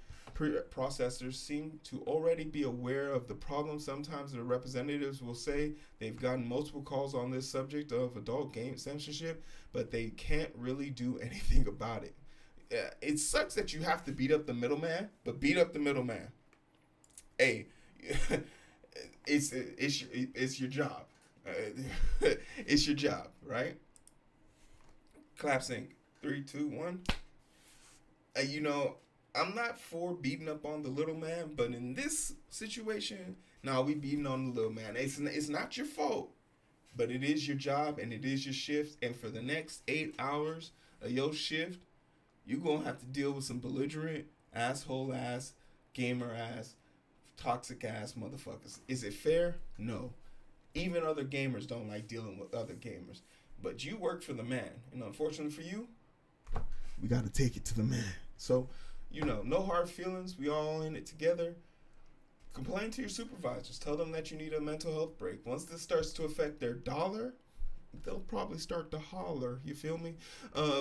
processors seem to already be aware of the problem. Sometimes the representatives will say they've gotten multiple calls on this subject of adult game censorship, but they can't really do anything about it. It sucks that you have to beat up the middleman, but beat up the middleman. Hey, it's your job. It's your job, right? Clap sync. 3, 2, 1. I'm not for beating up on the little man, but in this situation, we beating on the little man. It's not your fault, but it is your job and it is your shift. And for the next 8 hours of your shift, you're going to have to deal with some belligerent, asshole ass, gamer ass, toxic ass motherfuckers. Is it fair? No. Even other gamers don't like dealing with other gamers. But you work for the man. And unfortunately for you, we got to take it to the man. So, no hard feelings. We all in it together. Complain to your supervisors. Tell them that you need a mental health break. Once this starts to affect their dollar, they'll probably start to holler. You feel me?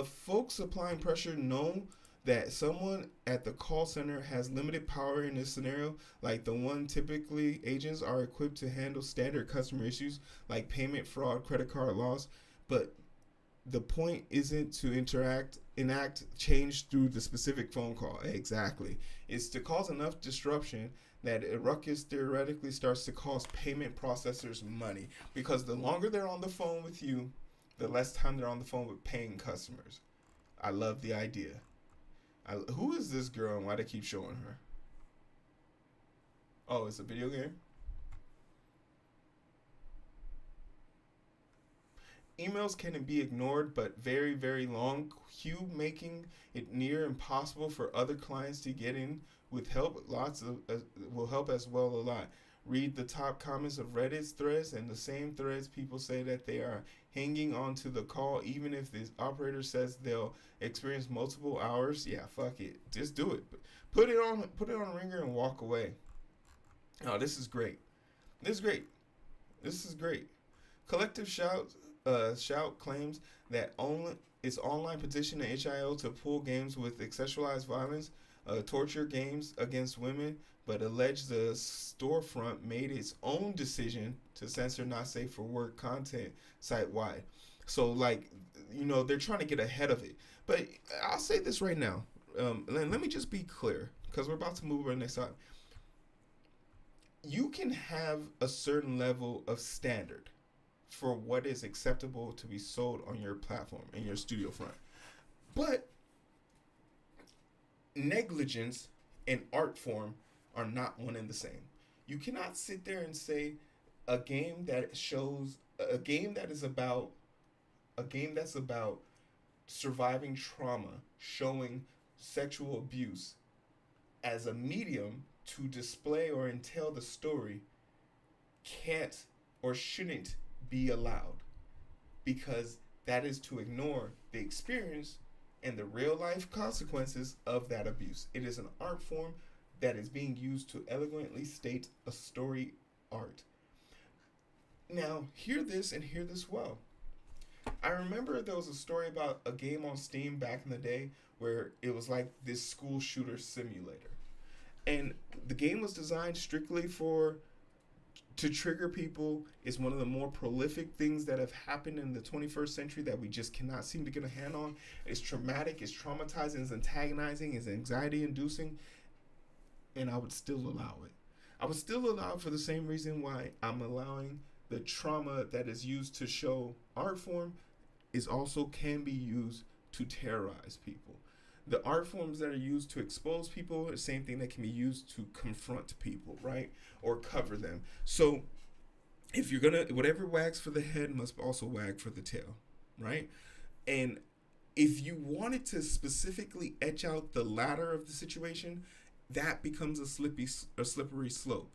Folks applying pressure know that someone at the call center has limited power in this scenario. Like the one, typically agents are equipped to handle standard customer issues like payment fraud, credit card loss. But the point isn't to enact change through the specific phone call. Exactly. It's to cause enough disruption that a ruckus theoretically starts to cost payment processors money. Because the longer they're on the phone with you, the less time they're on the phone with paying customers. I love the idea. Who is this girl and why they keep showing her? Oh, it's a video game? Emails can be ignored, but very, very long queue, making it near impossible for other clients to get in with help. Will help as well a lot. Read the top comments of Reddit's threads, and the same threads people say that they are hanging on to the call, even if the operator says they'll experience multiple hours. Yeah, fuck it, just do it. Put it on ringer and walk away. Oh, this is great. This is great. Collective Shout claims that its online petition to HIO to pull games with sexualized violence, torture games against women, but alleged the storefront made its own decision to censor not safe for work content site-wide. So, they're trying to get ahead of it. But I'll say this right now. Let me just be clear, because we're about to move over to the next slide. You can have a certain level of standard. for what is acceptable to be sold on your platform in your studio front. But negligence and art form are not one and the same. You cannot sit there and say a game that shows a game that is about a game that's about surviving trauma, showing sexual abuse as a medium to display or entail the story can't or shouldn't be allowed, because that is to ignore the experience and the real life consequences of that abuse. It is an art form that is being used to elegantly state a story art. Now, hear this and hear this well. I remember there was a story about a game on Steam back in the day where it was like this school shooter simulator. And the game was designed strictly for to trigger people. Is one of the more prolific things that have happened in the 21st century that we just cannot seem to get a hand on. It's traumatic, it's traumatizing, it's antagonizing, it's anxiety inducing, and I would still allow it. I would still allow it for the same reason why I'm allowing the trauma that is used to show art form is also can be used to terrorize people. The art forms that are used to expose people are the same thing that can be used to confront people, right? Or cover them. So if you're gonna, whatever wags for the head must also wag for the tail, right? And if you wanted to specifically etch out the latter of the situation, that becomes a slippery slope.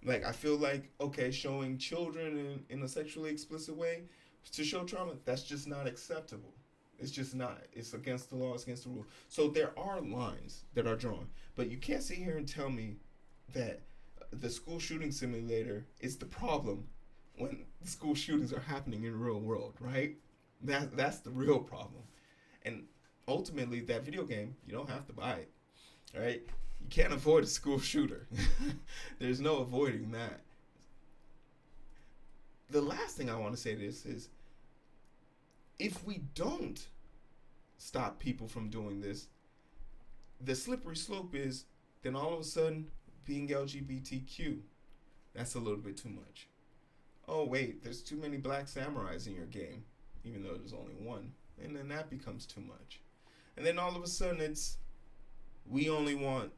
Like, I feel like, okay, showing children in a sexually explicit way to show trauma, that's just not acceptable. It's just not. It's against the law. It's against the rule. So there are lines that are drawn. But you can't sit here and tell me that the school shooting simulator is the problem when school shootings are happening in the real world, right? That's the real problem. And ultimately, that video game, you don't have to buy it, right? You can't avoid a school shooter. There's no avoiding that. The last thing I want to say to this is, if we don't stop people from doing this, the slippery slope is then all of a sudden being LGBTQ, that's a little bit too much. Oh wait, there's too many black samurais in your game, even though there's only one. And then that becomes too much. And then all of a sudden it's, we only want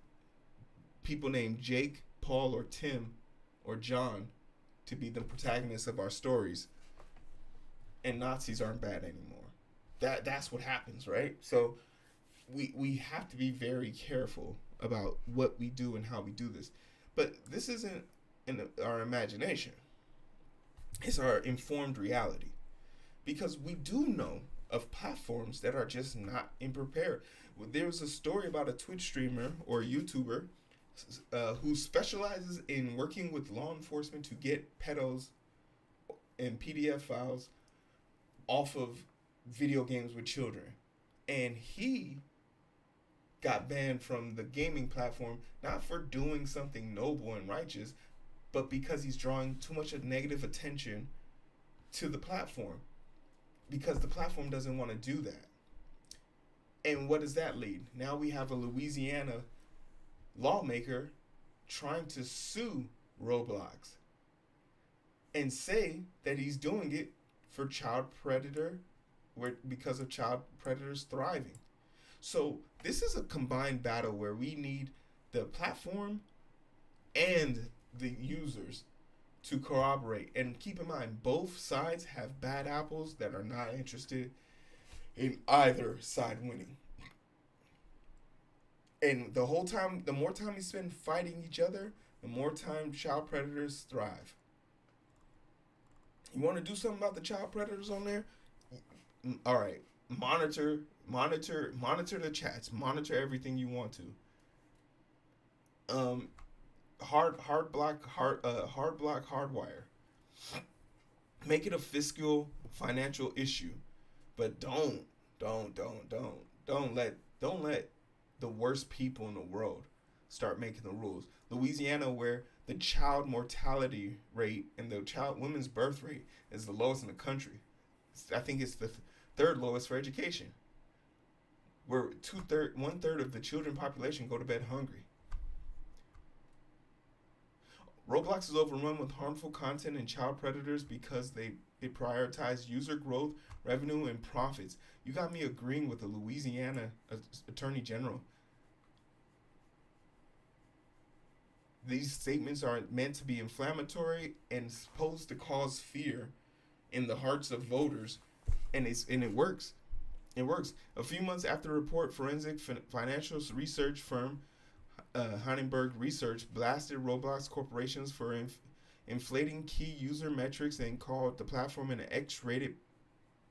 people named Jake, Paul, or Tim, or John to be the protagonists of our stories. And Nazis aren't bad anymore. That's what happens, right? So we have to be very careful about what we do and how we do this. But this isn't in our imagination. It's our informed reality. Because we do know of platforms that are just not in prepared. There was a story about a Twitch streamer or YouTuber who specializes in working with law enforcement to get pedos and PDF files off of video games with children. And he got banned from the gaming platform, not for doing something noble and righteous, but because he's drawing too much of negative attention to the platform, because the platform doesn't want to do that. And what does that lead? Now we have a Louisiana lawmaker trying to sue Roblox and say that he's doing it for child predator, because of child predators thriving. So this is a combined battle where we need the platform and the users to corroborate. And keep in mind, both sides have bad apples that are not interested in either side winning. And the whole time, the more time we spend fighting each other, the more time child predators thrive. You want to do something about the child predators on there? All right, monitor the chats, monitor everything you want to. Hard block hardwire. Make it a fiscal financial issue, but don't let the worst people in the world start making the rules. Louisiana, where the child mortality rate and the women's birth rate is the lowest in the country. I think it's the third lowest for education. Where 1/3 of the children population go to bed hungry. Roblox is overrun with harmful content and child predators because It prioritized user growth, revenue, and profits. You got me agreeing with the Louisiana Attorney General. These statements are meant to be inflammatory and supposed to cause fear in the hearts of voters, and it works. It works. A few months after the report, forensic financial research firm Heidenberg Research blasted Roblox corporations for inflating key user metrics and called the platform an X-rated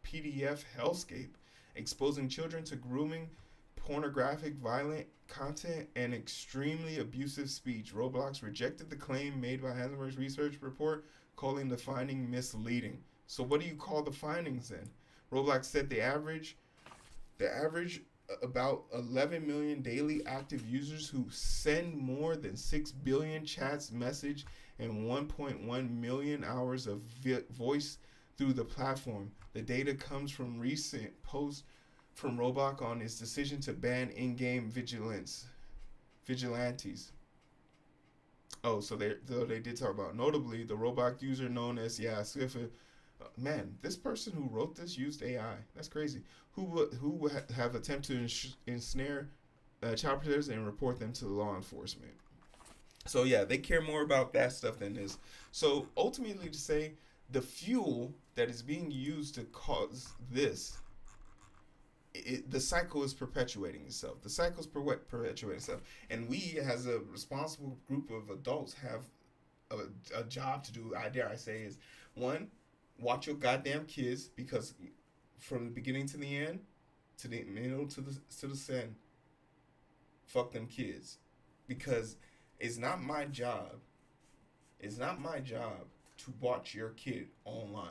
PDF hellscape, exposing children to grooming, pornographic, violent content, and extremely abusive speech. Roblox rejected the claim made by Heidenberg's research report, calling the finding misleading. So what do you call the findings then? Roblox said the average about 11 million daily active users who send more than 6 billion chats, message, and 1.1 million hours of voice through the platform. The data comes from recent posts from Roblox on its decision to ban in-game vigilantes. Oh, so they did talk about notably the Roblox user known as Swift. Man, this person who wrote this used AI. That's crazy. Who would have attempted to ensnare child predators and report them to the law enforcement. So yeah, they care more about that stuff than this. So ultimately, to say the fuel that is being used to cause this, the cycle is perpetuating itself. The cycle is perpetuating itself, and we, as a responsible group of adults, have a job to do. I dare I say is one. Watch your goddamn kids, because from the beginning to the end, to the middle to the end, fuck them kids, because it's not my job. It's not my job to watch your kid online.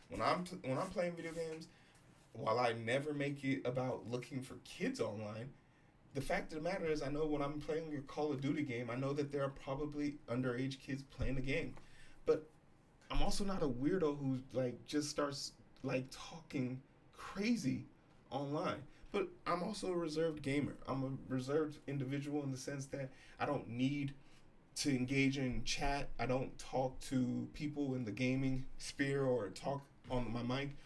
When I'm playing video games, while I never make it about looking for kids online, the fact of the matter is, I know when I'm playing a Call of Duty game, I know that there are probably underage kids playing the game, but I'm also not a weirdo who just starts talking crazy online. But I'm also a reserved gamer. I'm a reserved individual in the sense that I don't need to engage in chat. I don't talk to people in the gaming sphere or talk on my mic.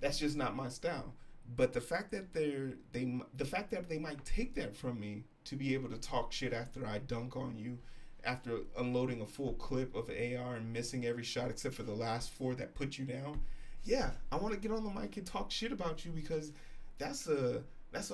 That's just not my style. But the fact that they might take that from me to be able to talk shit after I dunk on you, after unloading a full clip of AR and missing every shot except for the last 4 that put you down. Yeah, I want to get on the mic and talk shit about you, because that's a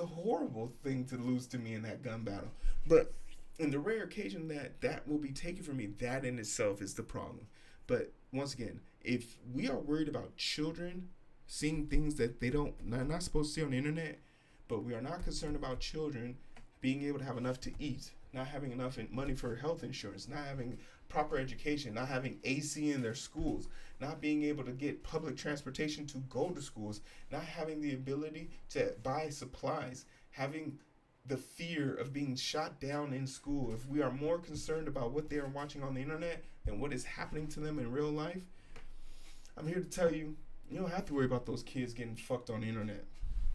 horrible thing to lose to me in that gun battle. But in the rare occasion that will be taken from me, that in itself is the problem. But once again, if we are worried about children seeing things that they're not supposed to see on the internet, but we are not concerned about children being able to have enough to eat, not having enough money for health insurance, not having proper education, not having AC in their schools, not being able to get public transportation to go to schools, not having the ability to buy supplies, having the fear of being shot down in school. If we are more concerned about what they are watching on the internet than what is happening to them in real life, I'm here to tell you, you don't have to worry about those kids getting fucked on the internet,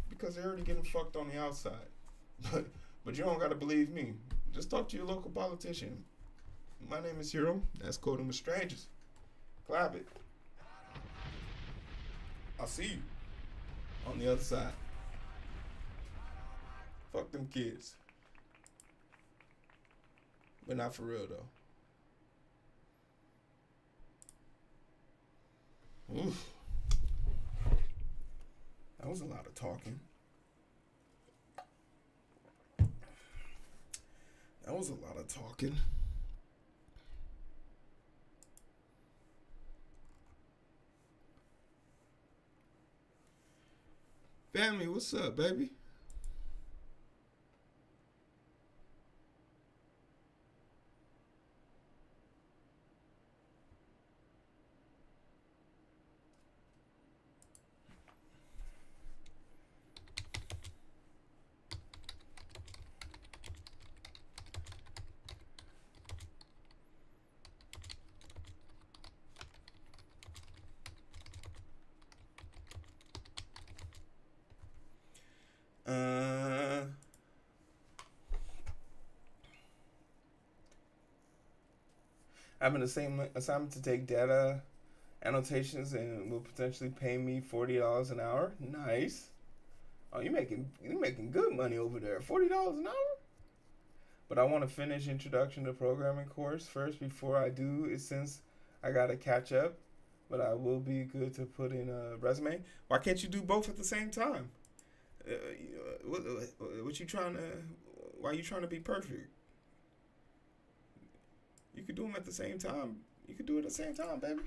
because they're already getting fucked on the outside. But you don't gotta believe me. Just talk to your local politician. My name is Hero. That's Coding with Strangers. Clap it. I'll see you on the other side. Fuck them kids. But not for real, though. Oof. That was a lot of talking. That was a lot of talking. Family, what's up, baby? Having the same assignment to take data annotations and will potentially pay me $40 an hour. Nice. Oh, you making good money over there. $40 an hour. But I want to finish Introduction to Programming course first before I do it, since I gotta catch up. But I will be good to put in a resume. Why can't you do both at the same time? Uh, what you trying to? Why you trying to be perfect? You could do them at the same time. You could do it at the same time, baby.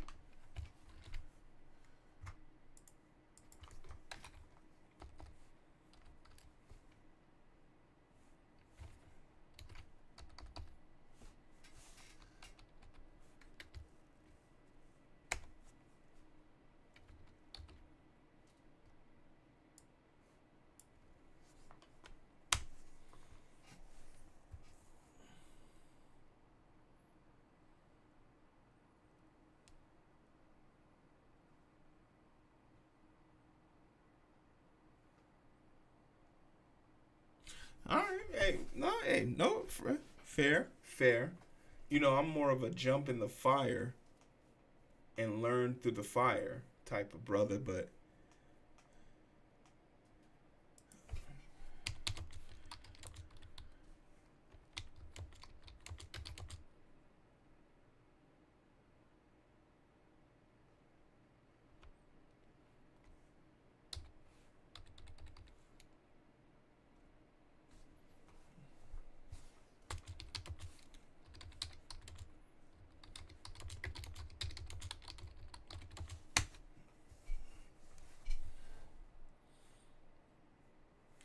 All right, hey, no, fair. You know, I'm more of a jump in the fire and learn through the fire type of brother, but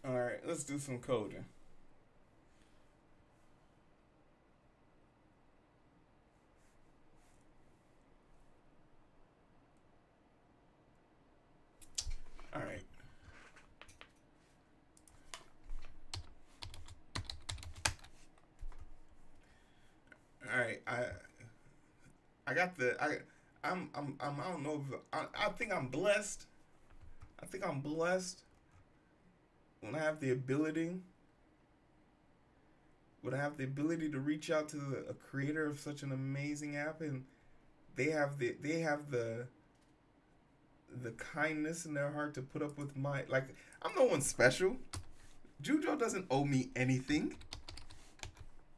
all right, let's do some coding. All right, all right. I got the I don't know if I think I'm blessed. I think I'm blessed when I have the ability to reach out to a creator of such an amazing app, and they have the kindness in their heart to put up with my, like, I'm no one special. Jujo doesn't owe me anything.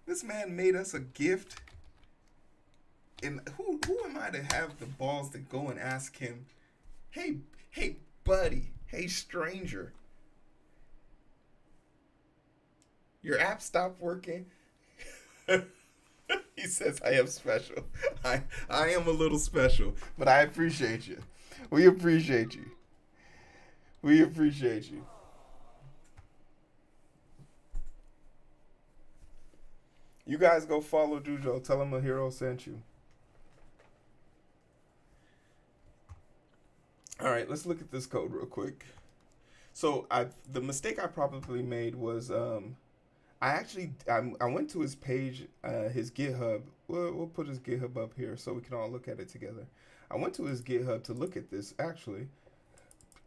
This man made us a gift, and who am I to have the balls to go and ask him, hey hey buddy, hey stranger, your app stopped working? He says I am special. I am a little special, but I appreciate you. We appreciate you. We appreciate you. You guys go follow Jujo. Tell him a hero sent you. All right, let's look at this code real quick. So the mistake I probably made was I went to his page, his GitHub. We'll put his GitHub up here so we can all look at it together. I went to his GitHub to look at this actually,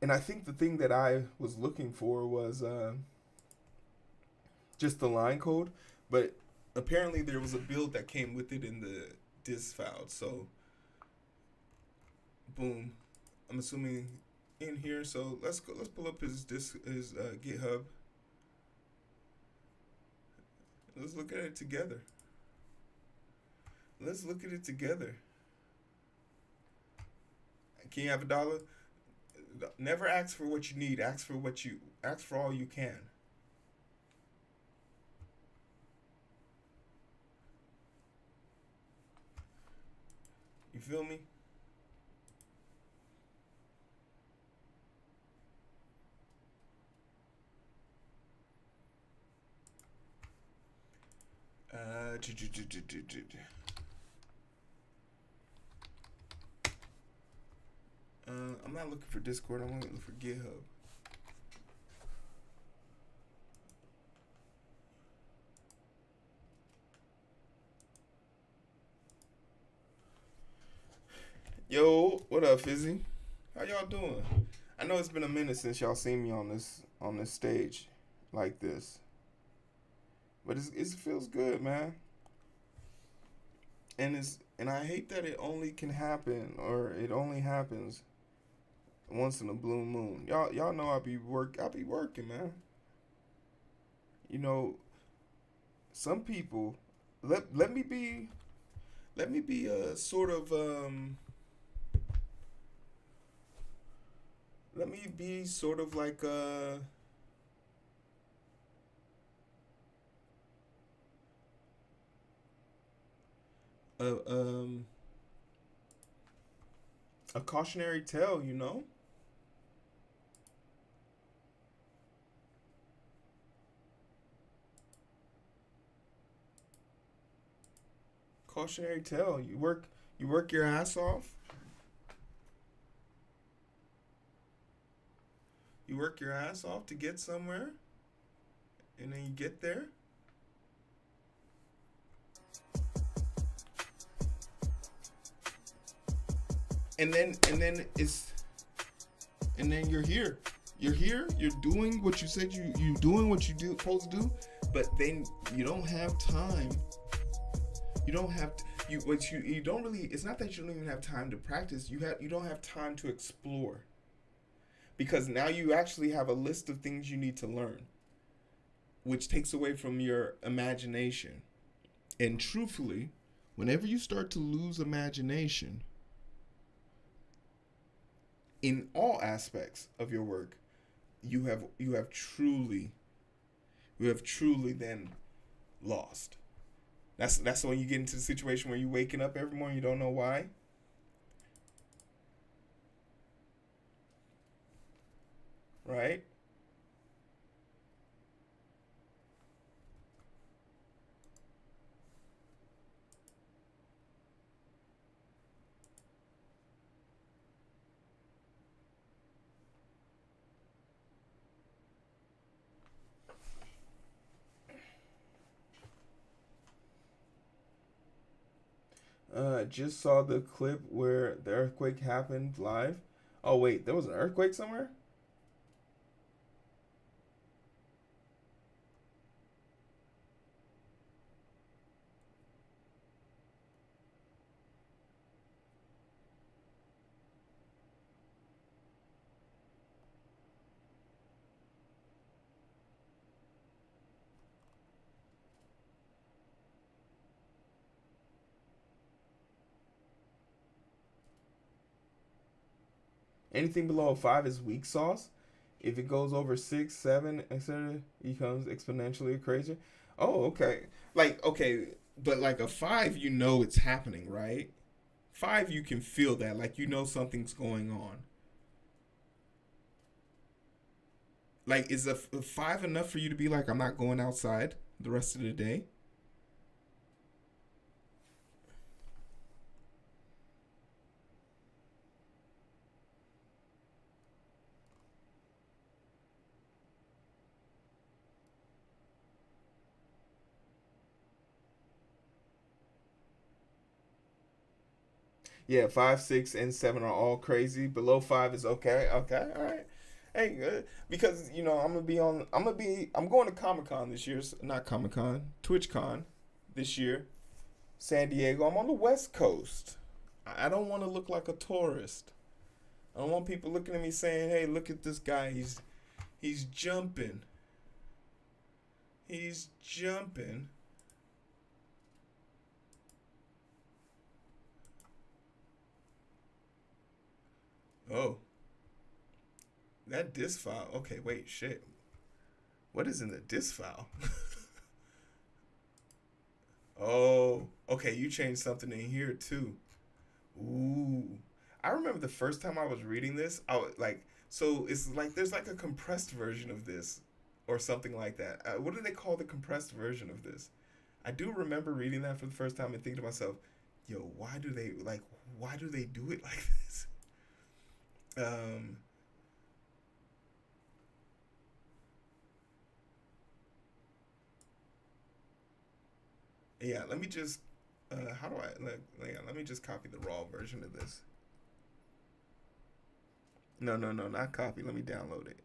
and I think the thing that I was looking for was just the line code, but apparently there was a build that came with it in the dis file. So boom, I'm assuming in here. So let's go. Let's pull up his GitHub. Let's look at it together. Let's look at it together. Can you have $1? Never ask for what you need. Ask for all you can. You feel me? Uh, I'm not looking for Discord. I'm looking for GitHub. Yo, what up, Fizzy? How y'all doing? I know it's been a minute since y'all seen me on this stage like this, but it feels good, man. And And I hate that it only can happen, or it only happens once in a blue moon. Y'all know I be working, man. You know, some people let me be a sort of let me be sort of like a um a cautionary tale, you know? Cautionary tale. You work your ass off. You work your ass off to get somewhere, and then you get there, and then it's and then you're here. You're here. You're doing what you said you doing what you do supposed to do, but then you don't have time. You don't have to, you don't really. It's not that you don't even have time to practice. You don't have time to explore, because now you actually have a list of things you need to learn, which takes away from your imagination. And truthfully, whenever you start to lose imagination in all aspects of your work, you have truly then lost. That's when you get into the situation where you're waking up every morning, you don't know why. Right? Just saw the clip where the earthquake happened live. Oh wait, there was an earthquake somewhere? Anything below a 5 is weak sauce. If it goes over 6, 7, etc., it becomes exponentially crazier. Oh, okay. Like, okay, but like a 5, you know it's happening, right? 5, you can feel that. Like, you know something's going on. Like, is a 5 enough for you to be like, I'm not going outside the rest of the day? Yeah, 5, 6, and 7 are all crazy. Below 5 is okay. Okay, all right. Hey, because you know I'm going to Comic Con this year. Not Comic Con, TwitchCon this year. San Diego. I'm on the West Coast. I don't want to look like a tourist. I don't want people looking at me saying, "Hey, look at this guy. He's jumping. He's jumping." Oh, that disk file. Okay, wait, shit. What is in the disk file? Oh, okay. You changed something in here too. Ooh, I remember the first time I was reading this. I was like, so it's like there's like a compressed version of this, or something like that. What do they call the compressed version of this? I do remember reading that for the first time and thinking to myself, "Yo, why do they do it like this?" Um, yeah. Let me just. How do I? Yeah, let me just copy the raw version of this. No, no, no, not copy. Let me download it.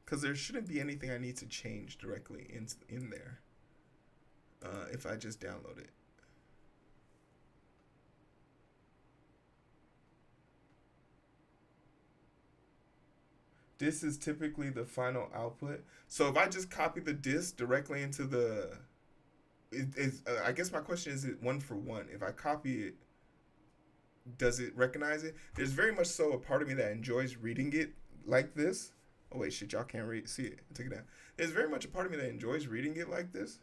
Because there shouldn't be anything I need to change directly in there. if I just download it. This is typically the final output. So if I just copy the disk directly into the, I guess my question is, it one for one? If I copy it, does it recognize it? There's very much so a part of me that enjoys reading it like this. Oh wait, shit, y'all can't read see it. Take it down. There's very much a part of me that enjoys reading it like this.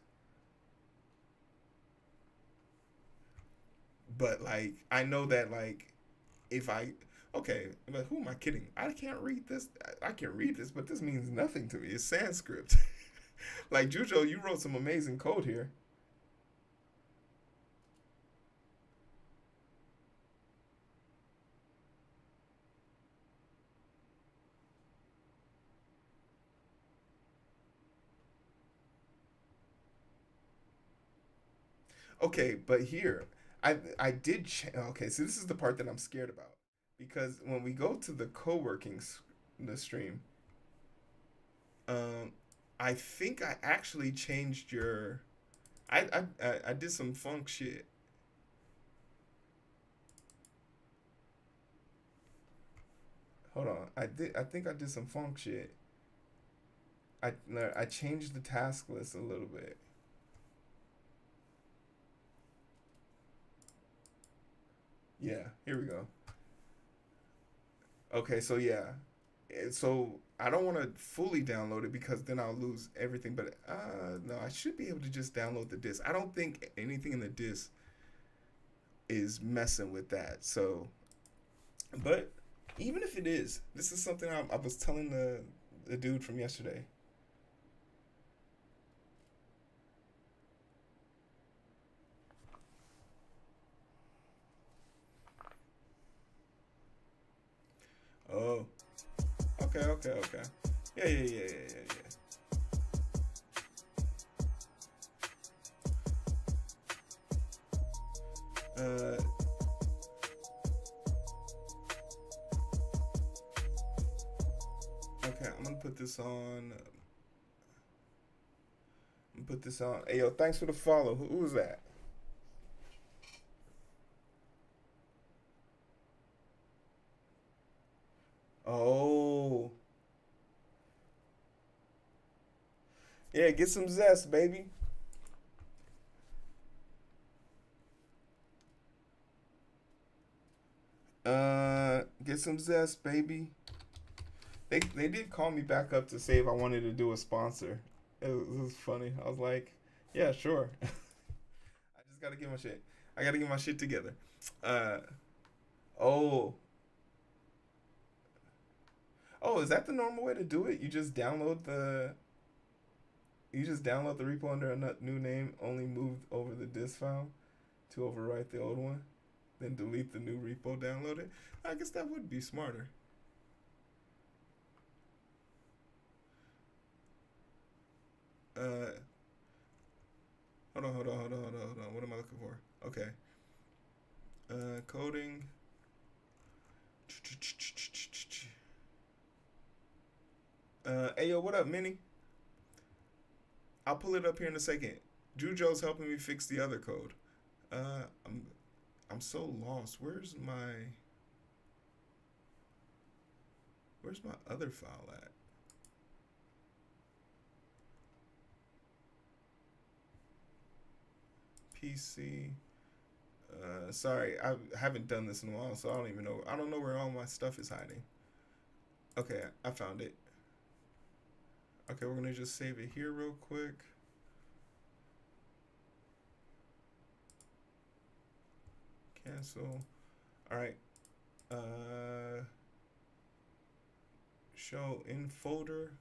But like I know that like if I okay, but who am I kidding? I can't read this. I can read this, but this means nothing to me. It's Sanskrit. Like Jujo, you wrote some amazing code here. Okay, but here I did okay, so this is the part that I'm scared about because when we go to the co-working the stream, um I think I actually changed your I did some funk shit. Hold on. I think I did some funk shit. I no, I changed the task list a little bit. Yeah, here we go. Okay, so yeah. So I don't want to fully download it because then I'll lose everything, but no, I should be able to just download the disk. I don't think anything in the disk is messing with that. So, but even if it is, this is something I was telling the dude from yesterday. Oh, okay, okay, okay. Yeah, yeah, yeah, yeah, yeah, yeah. Okay, I'm gonna put this on. I'm gonna put this on. Hey, yo, thanks for the follow. Who was that? Oh, yeah, get some zest, baby. Get some zest, baby. They did call me back up to say if I wanted to do a sponsor. It was funny. I was like, yeah, sure. I just gotta get my shit. I gotta get my shit together. Uh oh. Oh, is that the normal way to do it? You just download the repo under a new name, only move over the disk file to overwrite the old one, then delete the new repo, download it. I guess that would be smarter. Uh hold on. What am I looking for? Okay. Coding. Hey yo, what up, Minnie? I'll pull it up here in a second. Jujo's helping me fix the other code. Uh, I'm I'm so lost. Where's my other file at? PC. Sorry, I haven't done this in a while, so I don't even know. I don't know where all my stuff is hiding. Okay, I found it. Okay, we're gonna just save it here real quick. Cancel. All right. Uh, show in folder.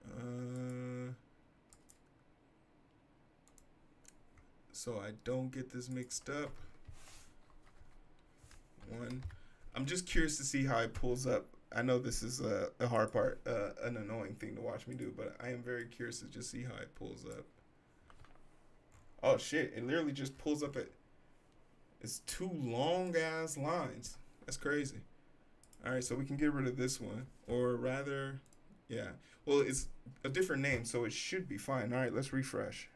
Uh, so I don't get this mixed up. One. I'm just curious to see how it pulls up. I know this is a hard part, an annoying thing to watch me do, but I am very curious to just see how it pulls up. Oh shit! It literally just pulls up. It's two long ass lines. That's crazy. All right, so we can get rid of this one, or rather, Yeah. Well, it's a different name, so it should be fine. All right, let's refresh.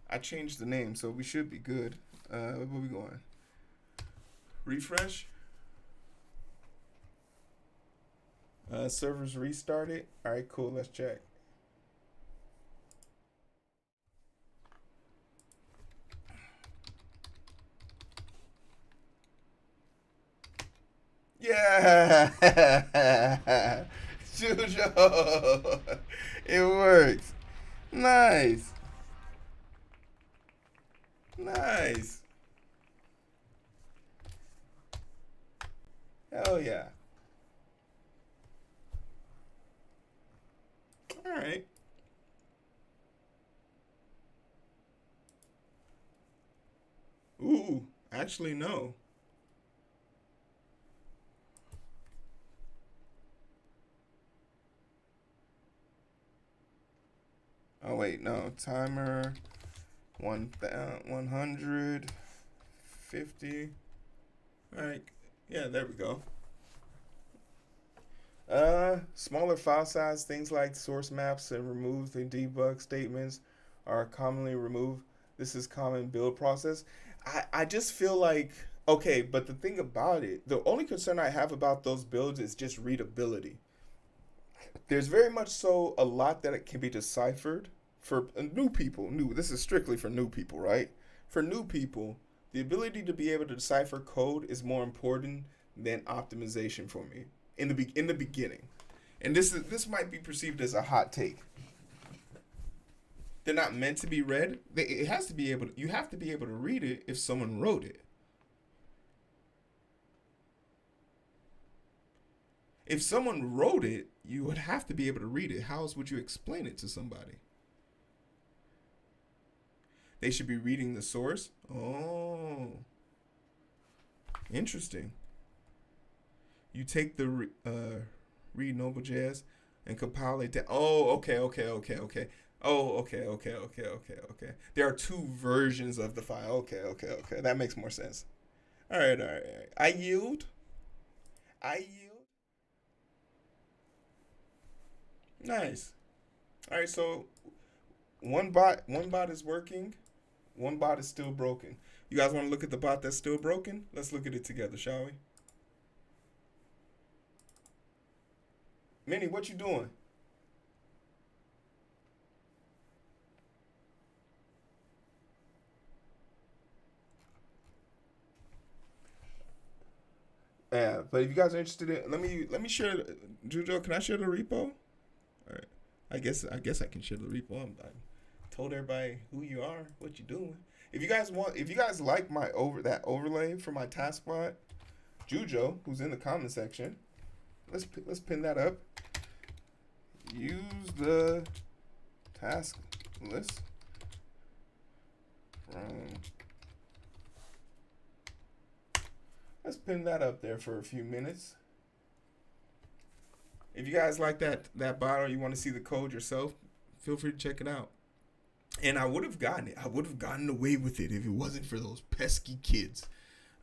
I changed the name, so we should be good. Where we going? Refresh. Servers restarted. All right, cool. Let's check. Yeah, Jujo, it works. Nice, nice. Hell yeah. All right. Ooh, actually no. Oh wait, no. Timer 150. All right. Yeah, there we go. Smaller file size, things like source maps and remove the debug statements are commonly removed. This is common build process. I just feel like okay, but the thing about it, the only concern I have about those builds is just readability. There's very much so a lot that it can be deciphered for new people. New, this is strictly for new people, right? For new people, the ability to be able to decipher code is more important than optimization for me in the beginning. And this might be perceived as a hot take. They're not meant to be read. It has to be able to, you have to be able to read it if someone wrote it. If someone wrote it, you would have to be able to read it. How else would you explain it to somebody? They should be reading the source. Oh, interesting. You take the read Node.js and compile it down. Oh, okay. Oh, okay. There are two versions of the file. Okay. That makes more sense. All right. I yield. I yield. Nice. All right, so one bot is working, one bot is still broken. You guys want to look at the bot that's still broken? Let's look at it together, shall we? Minnie, what you doing? Yeah, but if you guys are interested in, let me share. Jujo, can I share the repo? All right. I guess I can share the repo. I told everybody who you are, what you doing. If you guys like my overlay for my taskbot, Jujo, who's in the comment section, let's pin that up. Use the task list from. Let's pin that up there for a few minutes. If you guys like that bot or you want to see the code yourself, feel free to check it out. And I would have gotten it. I would have gotten away with it if it wasn't for those pesky kids.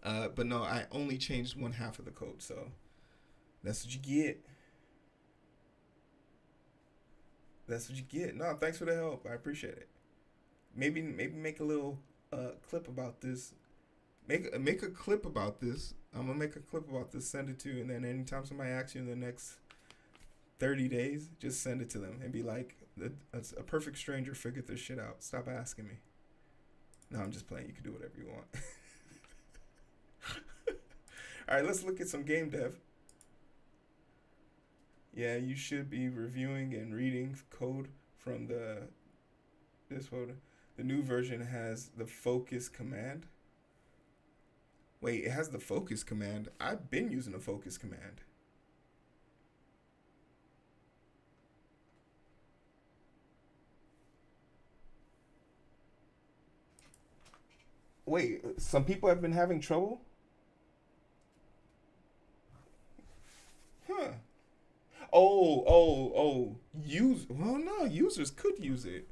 But no, I only changed one half of the code, so that's what you get. That's what you get. No, thanks for the help. I appreciate it. Maybe make a little clip about this. Make a clip about this. I'm gonna make a clip about this. Send it to you, and then anytime somebody asks you in the next 30 days, just send it to them and be like, a perfect stranger figured this shit out. Stop asking me. No, I'm just playing. You can do whatever you want. All right, let's look at some game dev. Yeah, you should be reviewing and reading code from this folder. The new version has the focus command. Wait, it has the focus command. I've been using the focus command. Wait, some people have been having trouble? Huh. Use well no, users could use it.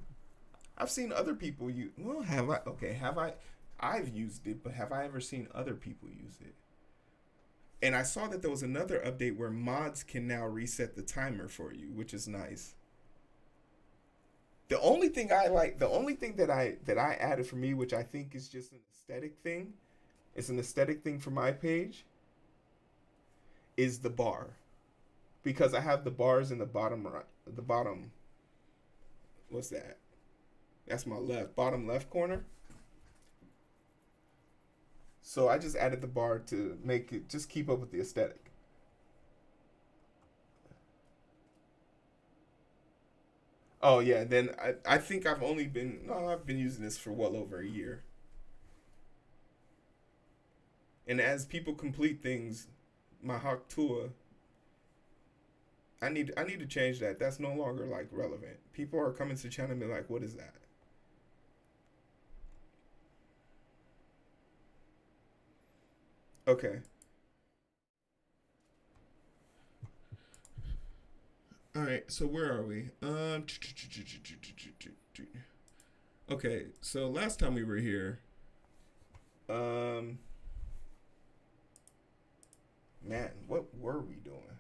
I've seen other people use well have I okay, have I I've used it, but have I ever seen other people use it? And I saw that there was another update where mods can now reset the timer for you, which is nice. The only thing I like, the only thing that I added for me, which I think is just an aesthetic thing, it's an aesthetic thing for my page, is the bar, because I have the bars in the bottom right, the bottom. What's that? That's my left bottom left corner. So I just added the bar to make it just keep up with the aesthetic. Oh yeah, then I think I've only been no, I've been using this for well over a year. And as people complete things, my Hawk Tua, I need to change that. That's no longer like relevant. People are coming to the channel and be like, what is that? Okay. All right. So where are we? Okay. So last time we were here, um, man, what were we doing?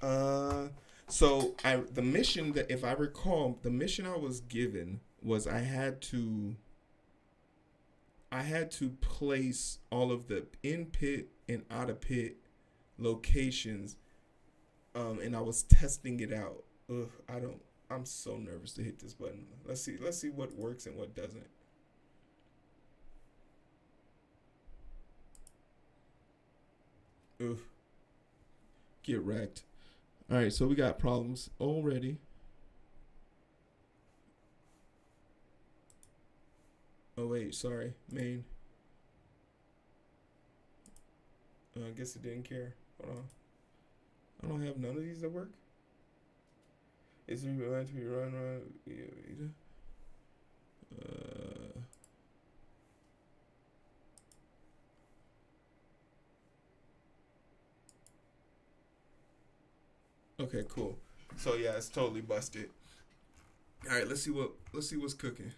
Uh, so I the mission that if I recall, the mission I was given was I had to place all of the in pit and out of pit locations, and I was testing it out. Ugh, I don't. I'm so nervous to hit this button. Let's see. Let's see what works and what doesn't. Ugh, get wrecked. All right, so we got problems already. Oh wait, sorry, main. I guess it didn't care. Hold on. I don't have none of these that work. Is it meant to be run? Uh, okay, cool. So yeah, it's totally busted. All right, let's see what's cooking.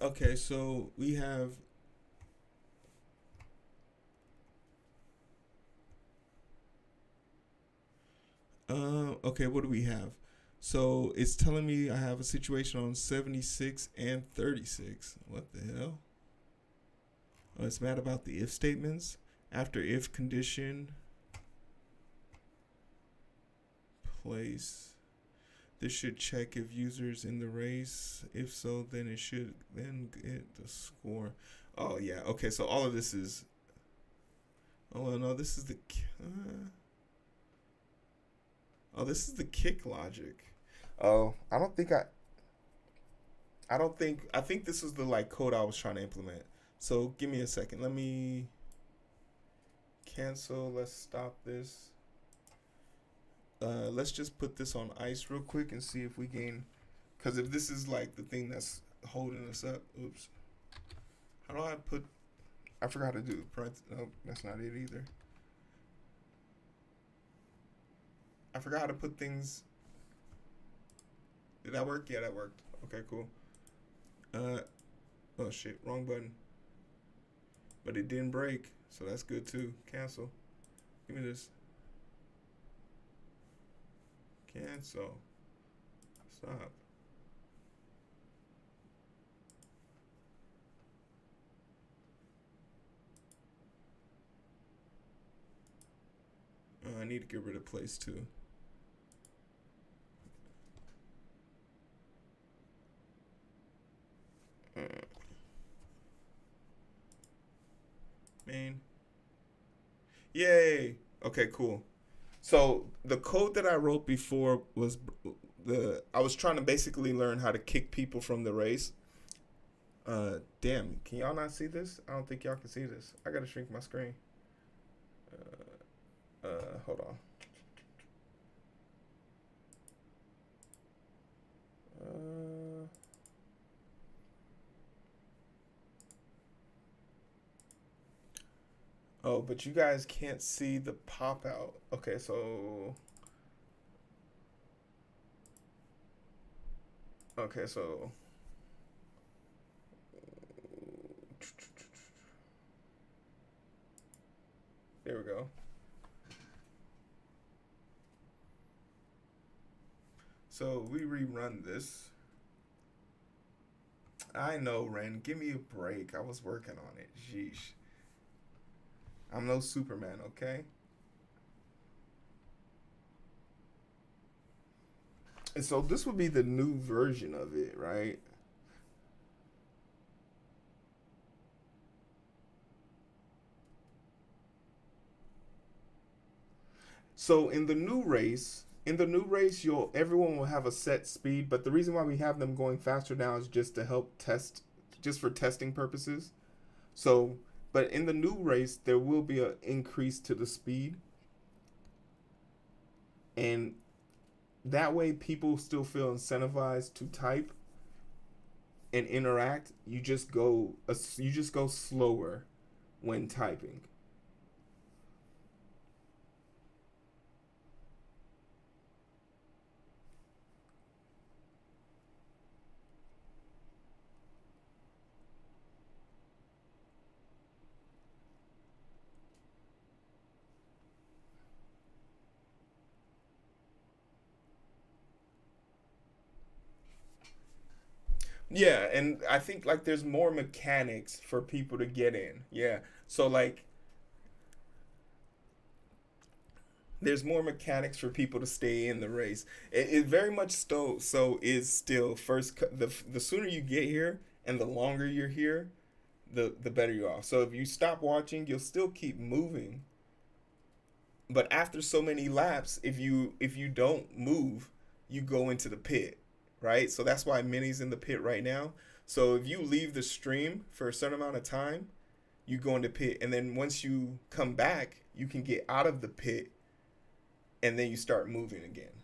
Okay, so we have okay, what do we have? So it's telling me I have a situation on 76 and 36. What the hell? Oh, it's mad about the if statements. After if condition, place. This should check if users in the race. If so, then it should then get the score. Oh yeah. Okay. So all of this is. Oh no, this is the. Oh, this is the kick logic. Oh, I don't think I. I don't think. I think this is the like code I was trying to implement. So give me a second. Let me cancel. Let's stop this. Let's just put this on ice real quick and see if we gain. Because if this is like the thing that's holding us up, oops. How do I put? I forgot how to do the no, that's not it either. I forgot how to put things. Did that work? Yeah, that worked. Okay, cool. Uh, oh shit, wrong button. But it didn't break, so that's good too. Cancel. Give me this. Cancel. Stop. I need to get rid of place too. Main. Yay. Okay, cool. So the code that I wrote before was the I was trying to basically learn how to kick people from the race. Damn, can y'all not see this? I don't think y'all can see this. I gotta shrink my screen. Hold on. Uh, oh, but you guys can't see the pop out. Okay, so okay, so there we go. So we rerun this. I know, Ren. Give me a break. I was working on it. Sheesh. I'm no Superman, okay? And so this would be the new version of it, right? So in the new race, you'll everyone will have a set speed, but the reason why we have them going faster now is just to help test, just for testing purposes. So, but in the new race, there will be an increase to the speed, and that way people still feel incentivized to type and interact. You just go slower when typing. Yeah, and I think like there's more mechanics for people to get in. Yeah. So like there's more mechanics for people to stay in the race. It very much so is still the sooner you get here and the longer you're here, the better you are. So if you stop watching, you'll still keep moving. But after so many laps, if you don't move, you go into the pit, right? So that's why Minnie's in the pit right now. So if you leave the stream for a certain amount of time, you go into pit, and then once you come back, you can get out of the pit, and then you start moving again.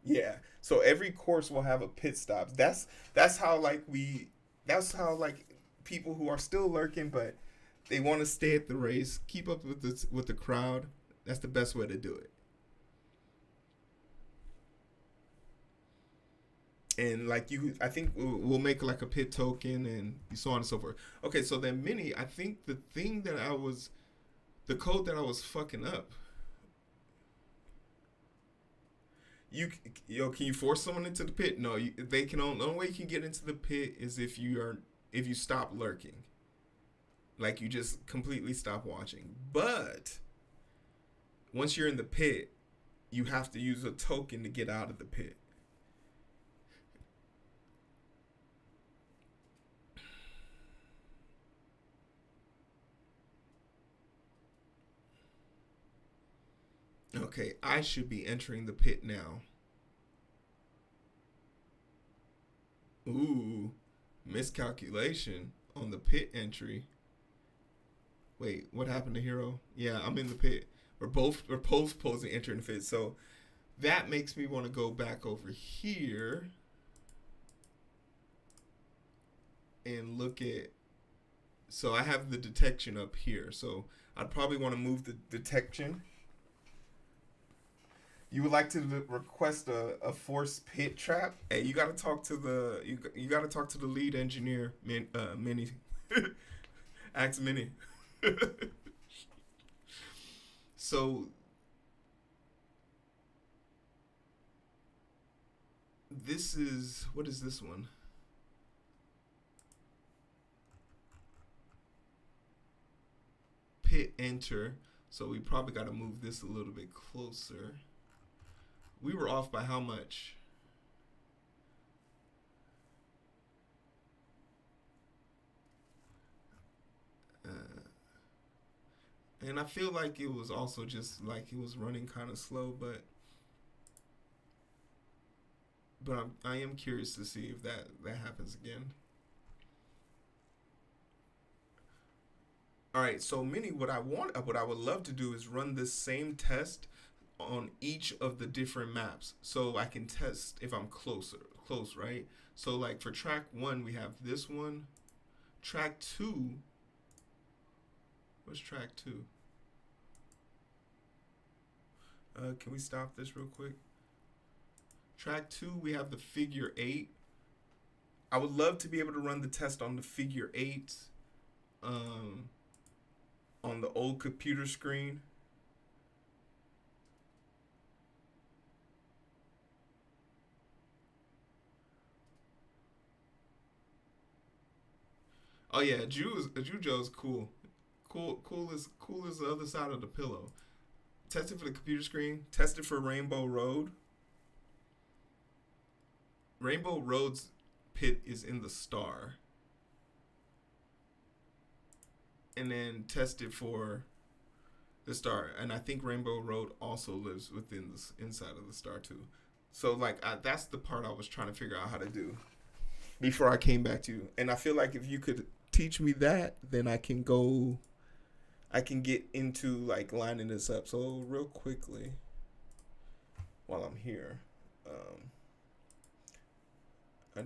Yeah. So every course will have a pit stop. That's how like we that's how like people who are still lurking but they want to stay at the race, keep up with the crowd. That's the best way to do it. And like I think we'll make like a pit token and so on and so forth. Okay, so then Mini, I think the code that I was fucking up. You can you force someone into the pit? No, they can only the only way you can get into the pit is if you stop lurking. Like you just completely stop watching. But once you're in the pit, you have to use a token to get out of the pit. Okay, I should be entering the pit now. Ooh, miscalculation on the pit entry. Wait, what happened to Hero? Yeah, I'm in the pit. We're both supposed to enter in the pit. So that makes me want to go back over here and look at. So I have the detection up here. So I'd probably want to move the detection. You would like to request a force pit trap? Hey, you got to talk to you got to talk to the lead engineer, Minnie. Ask Minnie. So this is what is this one? Pit enter. So we probably got to move this a little bit closer. We were off by how much? And I feel like it was also just like it was running kind of slow, but I am curious to see if that happens again. All right, so Mini, what I would love to do is run this same test on each of the different maps, so I can test if I'm close, right? So like for track one, we have this one. Track two, what's track two? Can we stop this real quick? Track two, we have the figure eight. I would love to be able to run the test on the figure eight, um, on the old computer screen. Oh yeah, Jujo's cool. Cool as the other side of the pillow. Tested for the computer screen. Tested for Rainbow Road. Rainbow Road's pit is in the star. And then tested for the star. And I think Rainbow Road also lives within the inside of the star too. So like that's the part I was trying to figure out how to do before I came back to you. And I feel like if you could teach me that, then I can get into like lining this up. So real quickly, while I'm here, um, I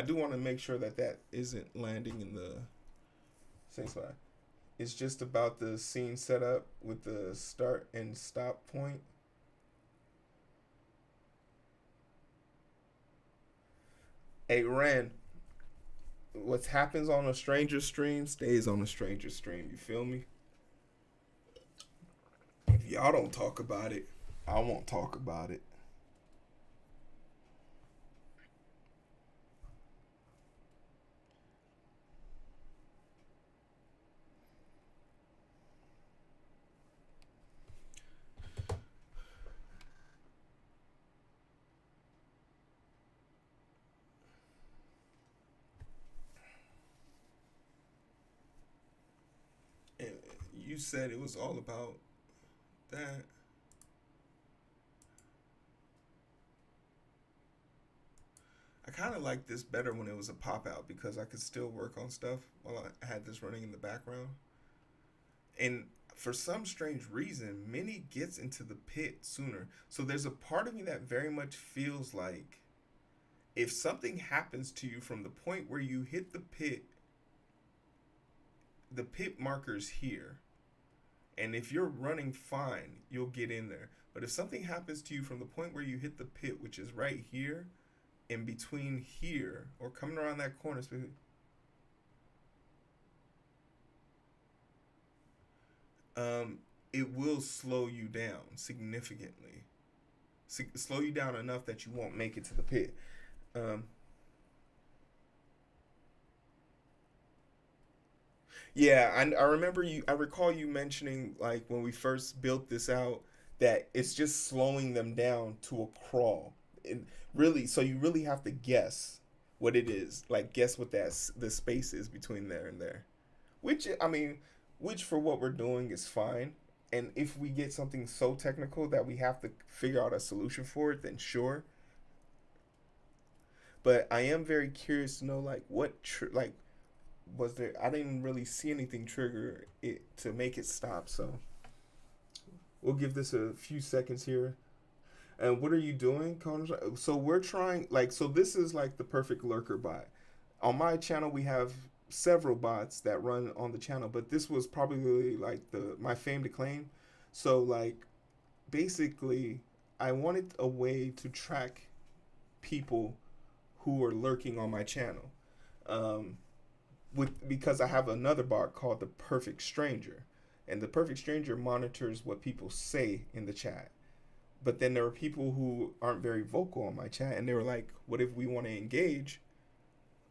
do wanna make sure that isn't landing in the same spot. It's just about the scene setup with the start and stop point. Hey Ren, what happens on a stranger stream stays on a stranger stream. You feel me? If y'all don't talk about it, I won't talk about it. And you said it was all about that. I kind of like this better when it was a pop out because I could still work on stuff while I had this running in the background. And for some strange reason, Minnie gets into the pit sooner. So there's a part of me that very much feels like if something happens to you from the point where you hit the pit marker's here. And if you're running fine, you'll get in there. But if something happens to you from the point where you hit the pit, which is right here, in between here, or coming around that corner, it will slow you down significantly. Slow you down enough that you won't make it to the pit. Um, Yeah, I remember you. I recall you mentioning like when we first built this out that it's just slowing them down to a crawl. And really, so you really have to guess what it is. Like guess what the space is between there and there. Which I mean, which for what we're doing is fine. And if we get something so technical that we have to figure out a solution for it, then sure. But I am very curious to know like like was there. I didn't really see anything trigger it to make it stop. So we'll give this a few seconds here. And what are you doing, Counter? So we're trying like so this is like the perfect lurker bot. On my channel we have several bots that run on the channel, but this was probably like the my fame to claim. So like basically I wanted a way to track people who are lurking on my channel. Um, because I have another bot called the Perfect Stranger, and the Perfect Stranger monitors what people say in the chat. But then there are people who aren't very vocal on my chat, and they were like, "What if we want to engage?"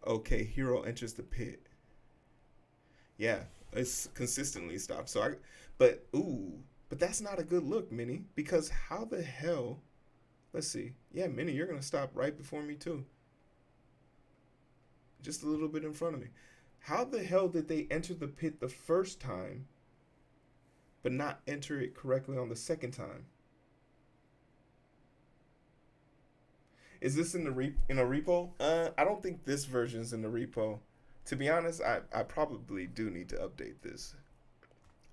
Okay, hero enters the pit. Yeah, it's consistently stopped. But that's not a good look, Minnie, because how the hell? Let's see. Yeah, Minnie, you're gonna stop right before me too, just a little bit in front of me. How the hell did they enter the pit the first time but not enter it correctly on the second time. Is this in in a repo? I don't think this version's in the repo. To be honest, I probably do need to update this.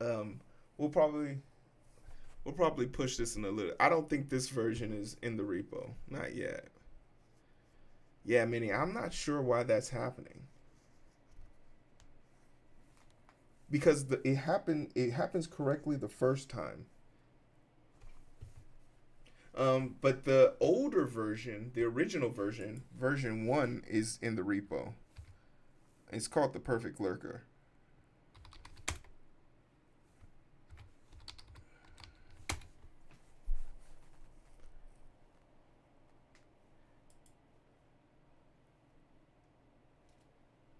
Um, we'll probably we'll probably push this in a little. I don't think this version is in the repo. Not yet. Yeah, Minnie, I'm not sure why that's happening. Because it happens correctly the first time. But the older version, the original version, version 1 is in the repo. It's called the Perfect Lurker.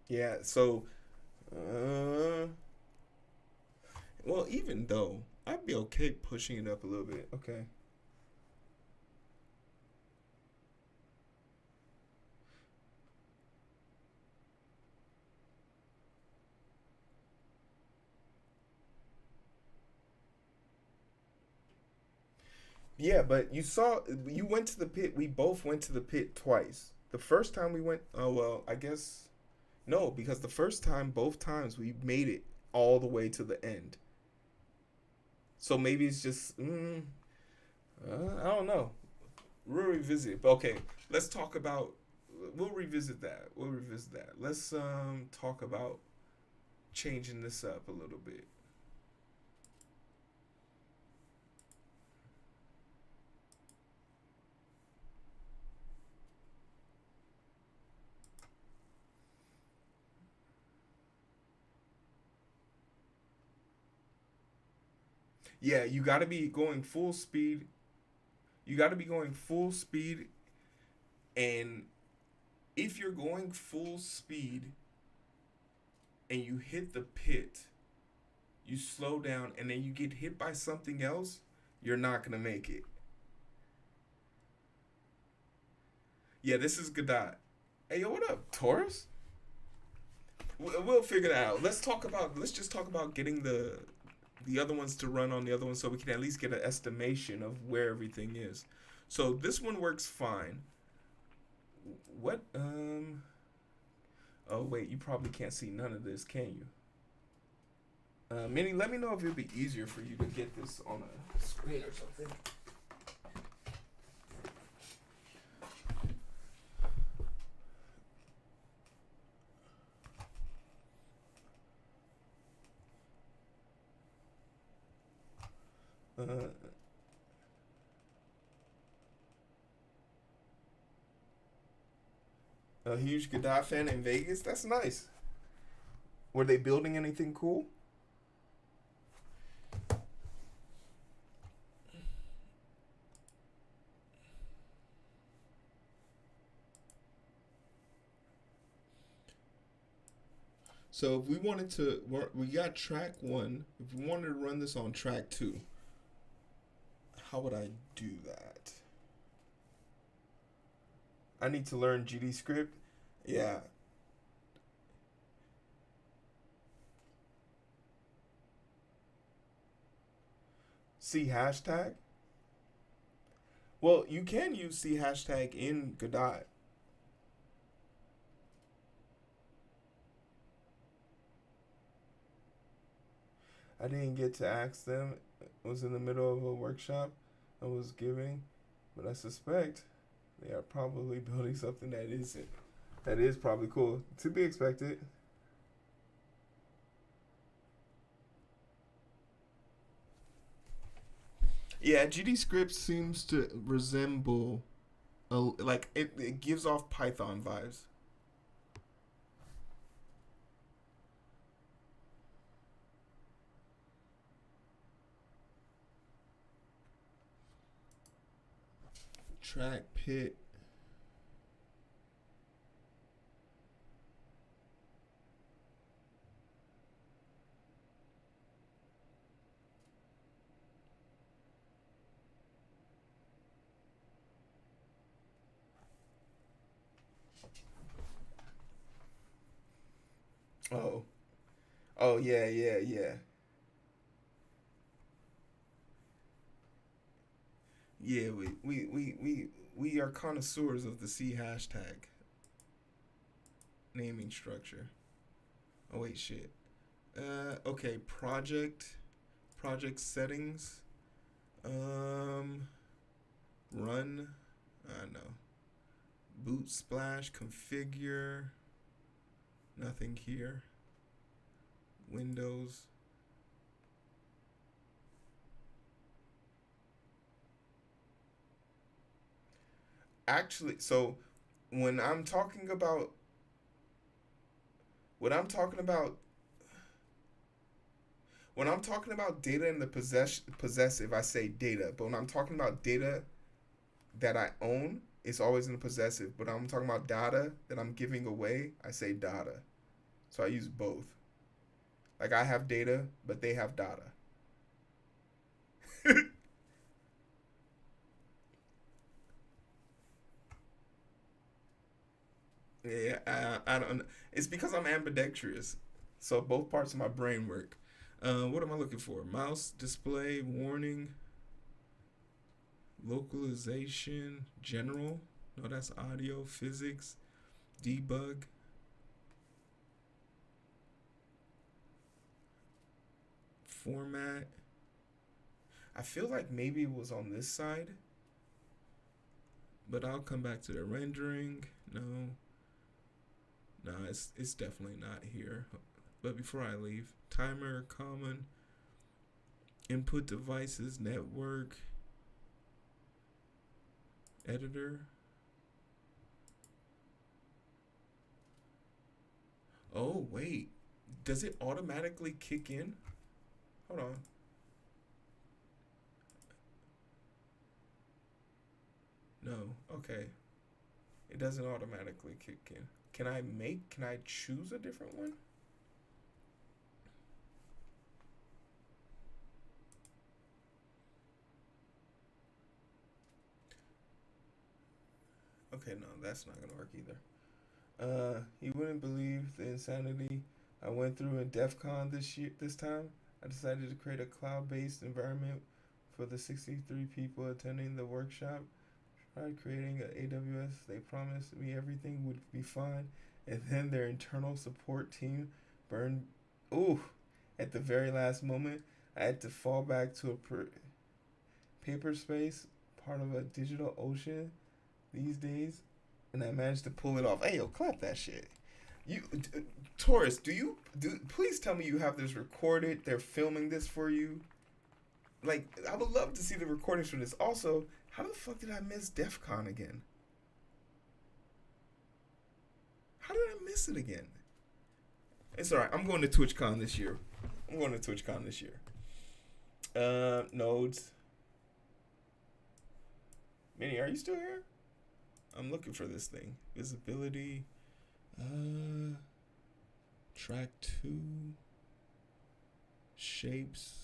Yeah, so well, even though I'd be okay pushing it up a little bit. Okay. Yeah, but you went to the pit. We both went to the pit twice. The first time we went, oh well, I guess no, because the first time, both times we made it all the way to the end. So maybe it's just, I don't know. We'll revisit it. But okay, let's talk about. We'll revisit that. We'll revisit that. Let's talk about changing this up a little bit. Yeah, you got to be going full speed. You got to be going full speed, and if you're going full speed and you hit the pit, you slow down, and then you get hit by something else, you're not gonna make it. Yeah, this is Godot. Hey, yo, what up, Taurus? We'll figure that out. Let's just talk about getting the other ones to run on the other one so we can at least get an estimation of where everything is. So this one works fine. What oh wait, you probably can't see none of this, can you? Minnie, let me know if it'd be easier for you to get this on a screen or something. Uh, a huge Godot fan in Vegas. That's nice. Were they building anything cool? So if we wanted to, we got track 1. If we wanted to run this on track 2, how would I do that? I need to learn GD script. Yeah. C hashtag? Well, you can use C hashtag in Godot. I didn't get to ask them. It was in the middle of a workshop I was giving, but I suspect they are probably building something that isn't. That is probably cool. To be expected. Yeah, GD script seems to resemble like it gives off Python vibes. Track pit. Oh. Oh yeah, yeah, yeah. Yeah, we are connoisseurs of the C hashtag naming structure. Oh wait, shit. Okay, project settings. Um, run. No. Boot splash configure. Nothing here. Windows. Actually, so when I'm talking about when I'm talking about when I'm talking about data in the possessive, I say data. But when I'm talking about data that I own, it's always in the possessive. But I'm talking about data that I'm giving away, I say data. So I use both. Like I have data, but they have data. Yeah, I don't. It's because I'm ambidextrous, so both parts of my brain work. What am I looking for? Mouse display warning, localization, general. No, that's audio, physics, debug, format. I feel like maybe it was on this side, but I'll come back to the rendering. No, no, it's definitely not here. But before I leave, timer, common, input devices, network, editor. Oh, wait. Does it automatically kick in? Hold on. No. Okay. It doesn't automatically kick in. Can I choose a different one? Okay, no, that's not gonna work either. You wouldn't believe the insanity I went through in DEF CON this time. I decided to create a cloud-based environment for the 63 people attending the workshop. Tried creating an AWS. They promised me everything would be fine, and then their internal support team burned. Ooh, at the very last moment, I had to fall back to a paper space, part of a digital ocean these days, and I managed to pull it off. Hey, yo, clap that shit. You, Taurus, please tell me you have this recorded? They're filming this for you. Like, I would love to see the recordings for this. Also, how the fuck did I miss DEF CON again? How did I miss it again? It's alright. I'm going to TwitchCon this year. Nodes. Minnie, are you still here? I'm looking for this thing. Visibility. Track 2. Shapes.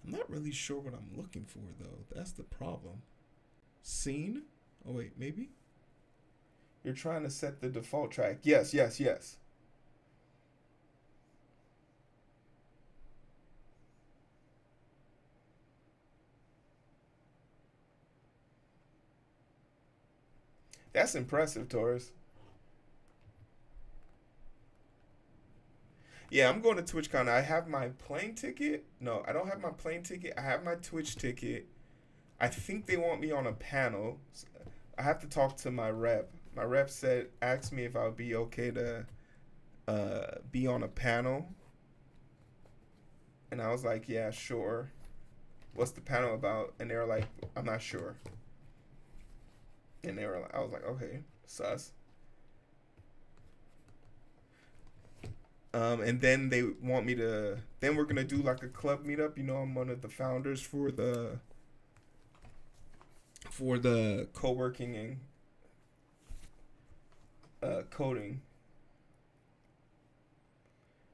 I'm not really sure what I'm looking for, though. That's the problem. Scene? Oh, wait, maybe? You're trying to set the default track. Yes. That's impressive, Taurus. Yeah, I'm going to TwitchCon. I have my plane ticket. No, I don't have my plane ticket. I have my Twitch ticket. I think they want me on a panel. I have to talk to my rep. My rep asked me if I would be okay to be on a panel. And I was like, yeah, sure. What's the panel about? And they were like, I'm not sure. And I was like, okay, sus. And then they want me to. Then we're gonna do like a club meetup. You know, I'm one of the founders for the co-working and coding.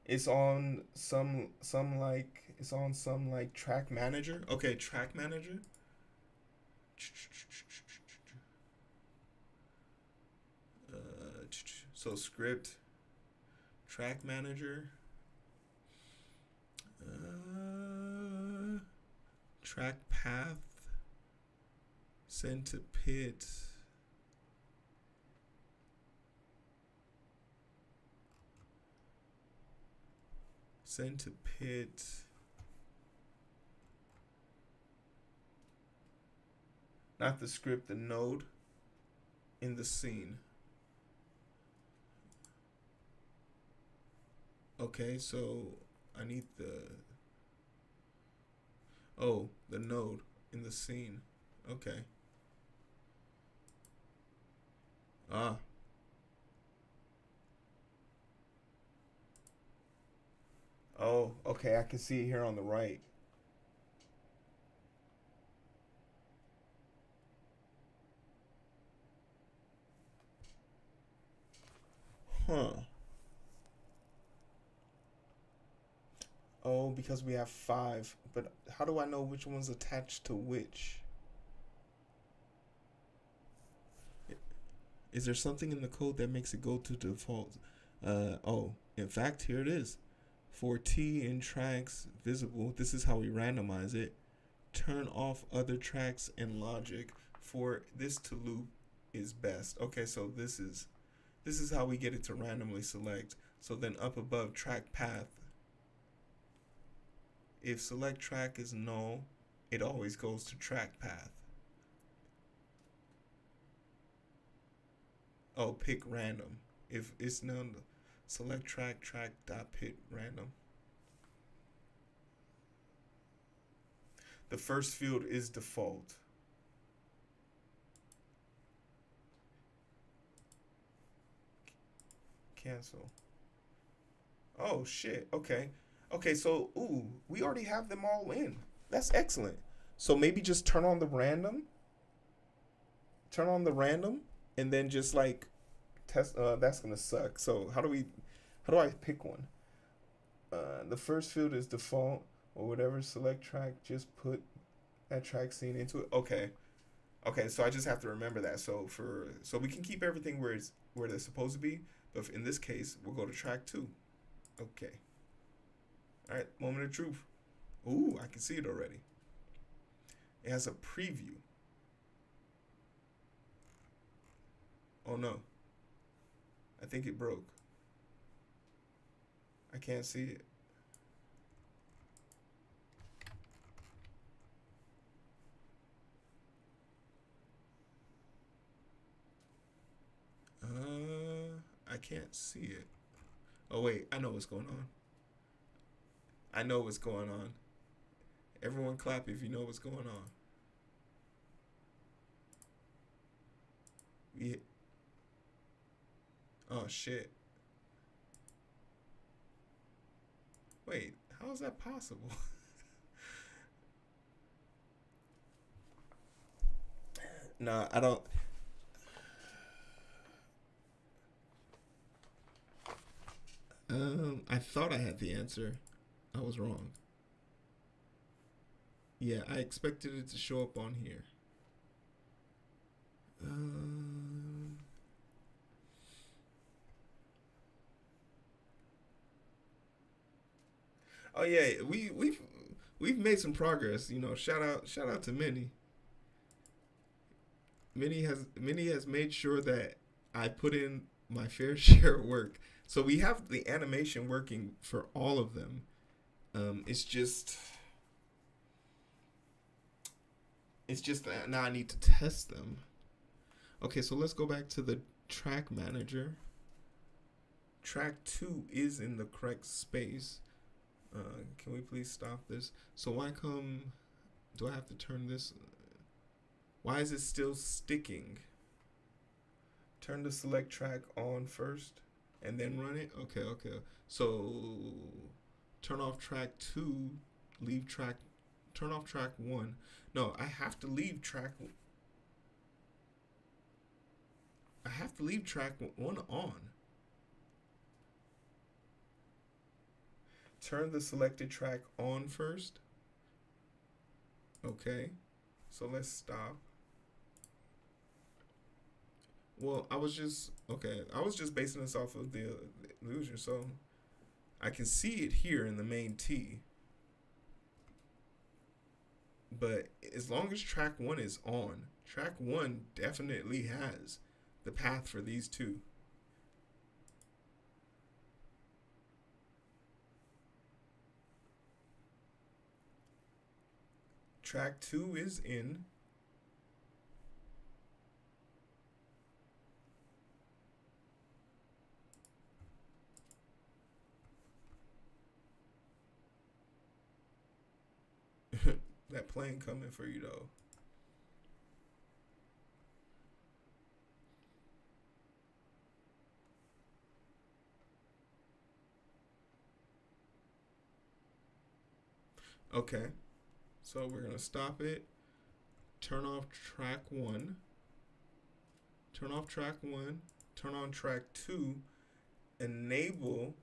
It's on some like track manager. Okay, track manager. So script, track manager, track path. Send to pit. Send to pit. Not the script, the node in the scene. Okay, so I need the node in the scene. Okay. Ah. Oh, okay, I can see it here on the right. Huh. Oh, because we have 5. But how do I know which one's attached to which? Is there something in the code that makes it go to default? In fact, here it is. For T in tracks visible, this is how we randomize it. Turn off other tracks and logic for this to loop is best. Okay, so this is how we get it to randomly select. So then up above track path, if select track is null, it always goes to track path. Oh, pick random. If it's none, select track dot pick random. The first field is default. Cancel. Oh shit. Okay. Okay, so we already have them all in. That's excellent. So maybe just turn on the random. Turn on the random and then just like test that's gonna suck. So how do I pick one? The first field is default or whatever, select track, just put that track scene into it. Okay. Okay, so I just have to remember that. So we can keep everything where they're supposed to be, but in this case, we'll go to track 2. Okay. All right, moment of truth. Ooh, I can see it already. It has a preview. Oh no. I think it broke. I can't see it. I can't see it. Oh wait, I know what's going on. I know what's going on. Everyone clap if you know what's going on. Yeah. Oh shit. Wait, how is that possible? Nah, I don't. I thought I had the answer. I was wrong. Yeah, I expected it to show up on here. Oh yeah, we've made some progress. You know, shout out to Minnie. Minnie has made sure that I put in my fair share of work. So we have the animation working for all of them. It's just that now I need to test them. Okay, so let's go back to the track manager. Track 2 is in the correct space. Can we please stop this? So why do I have to turn this? Why is it still sticking? Turn the select track on first and then run it? Okay. So turn off track 2, turn off track 1. No, I have to leave track 1 on. Turn the selected track on first. Okay. So let's stop. Well, I was just basing this off of the illusion, so I can see it here in the main T. But as long as track one is on, track one definitely has the path for these two. Track two is in. That plane coming for you though. Okay, so we're gonna stop it. Turn off track one. Turn off track one. Turn on track two. Enable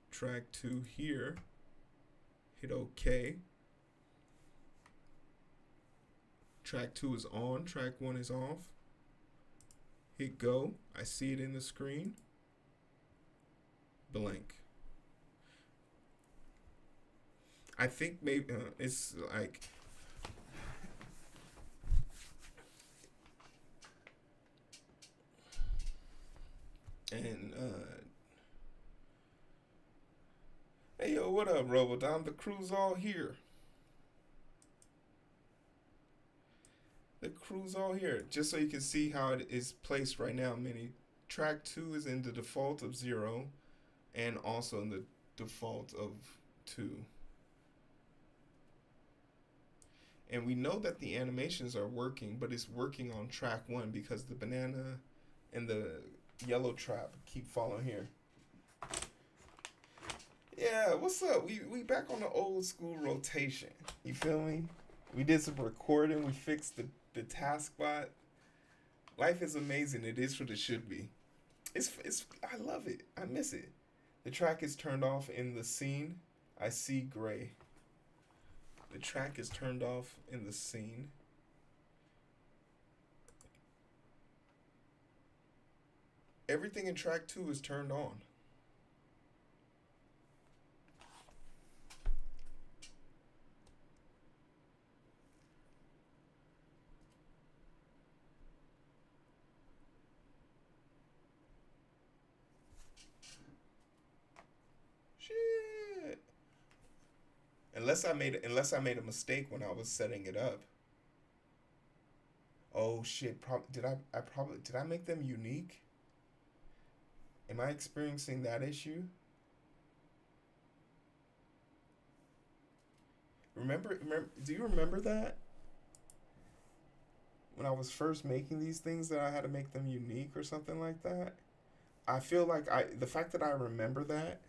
track two here. Hit OK. Track two is on. Track one is off. Hit go. I see it in the screen. Blank. I think maybe it's like. And hey yo, what up, Robodom? The crew's all here. The crew's all here. Just so you can see how it is placed right now, Mini. Track 2 is in the default of 0 and also in the default of 2. And we know that the animations are working, but it's working on track 1 because the banana and the yellow trap keep falling here. Yeah, what's up? We back on the old school rotation. You feel me? We did some recording. We fixed the taskbot. Life is amazing. It is what it should be. It's I love it. I miss it. The track is turned off in the scene. I see gray. The track is turned off in the scene. Everything in track 2 is turned on. Shit. Unless I made a mistake when I was setting it up. Oh shit! Did I make them unique? Am I experiencing that issue? Remember? Do you remember that when I was first making these things that I had to make them unique or something like that? I feel like the fact that I remember that.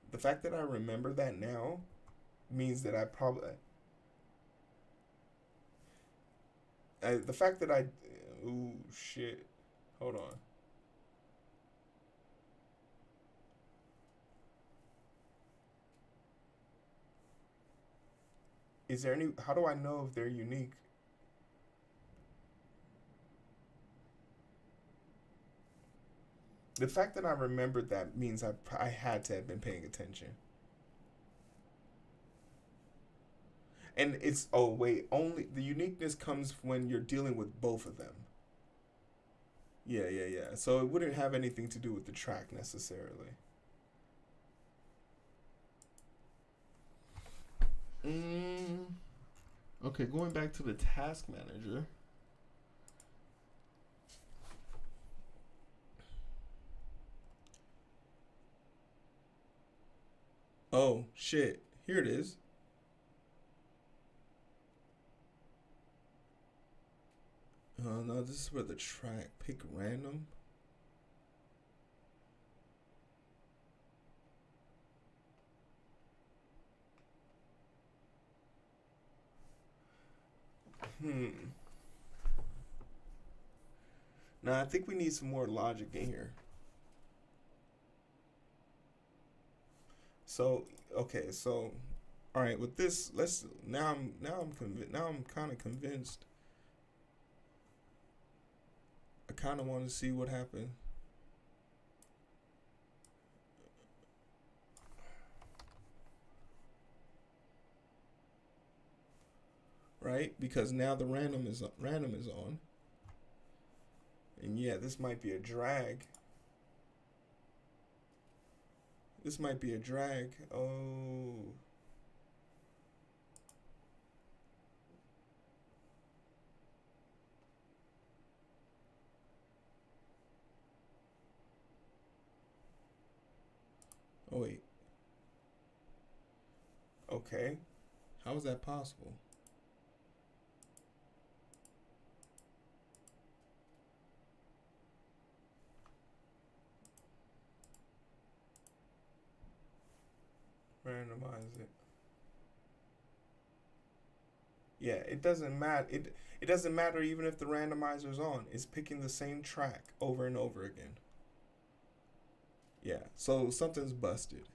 The fact that I remember that now means that I probably. The fact that I. Ooh, shit. Hold on. Is there any. How do I know if they're unique? The fact that I remembered that means I had to have been paying attention. And it's, oh, wait, only the uniqueness comes when you're dealing with both of them. Yeah. So it wouldn't have anything to do with the track necessarily. Mm, okay, going back to the task manager. Oh, shit. Here it is. No, this is where the track. Pick random. Now, I think we need some more logic in here. So, okay, so all right, with this, let's I'm convinced. Now I'm kind of convinced. I kind of want to see what happened. right? Because now the random is on. And yeah, this might be a drag. This might be a drag. Oh. Oh wait. Okay. How is that possible? Randomize it. Yeah, it doesn't matter. It doesn't matter even if the randomizer's on. It's picking the same track over and over again. Yeah, so something's busted.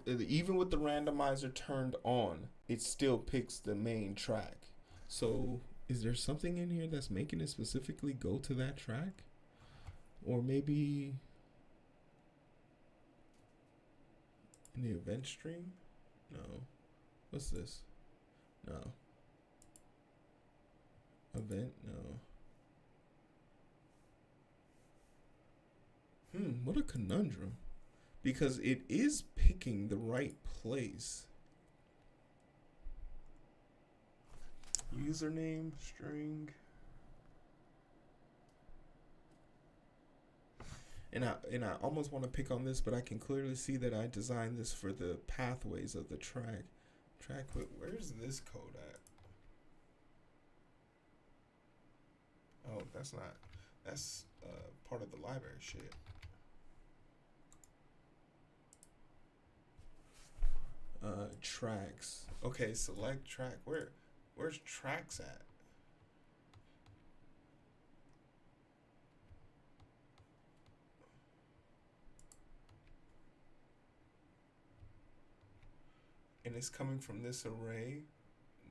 Even with the randomizer turned on, it still picks the main track. So is there something in here that's making it specifically go to that track? Or maybe in the event stream? No. What's this? No. Event? No. What a conundrum. Because it is picking the right place. Username, string. And I almost want to pick on this, but I can clearly see that I designed this for the pathways of the track. Where's this code at? Oh, that's not. That's part of the library shit. Tracks. Okay, select track. Where's tracks at? And it's coming from this array,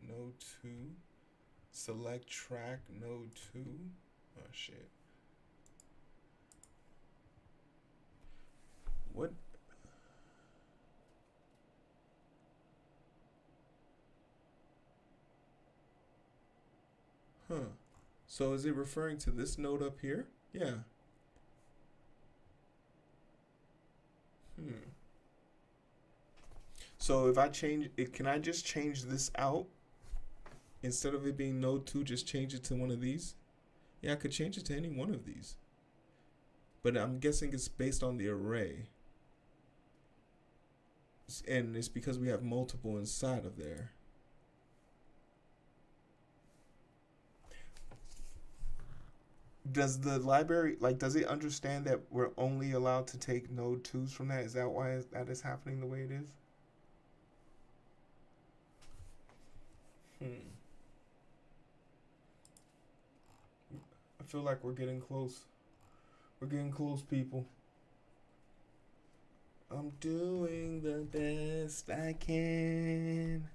node 2. Select track, node 2. Oh shit. What? Huh. So is it referring to this node up here? Yeah. So if I change it, can I just change this out? Instead of it being node 2, just change it to one of these? Yeah, I could change it to any one of these. But I'm guessing it's based on the array. And it's because we have multiple inside of there. Does the library, does it understand that we're only allowed to take node 2s from that? Is that why that is happening the way it is? I feel like we're getting close. We're getting close, people. I'm doing the best I can.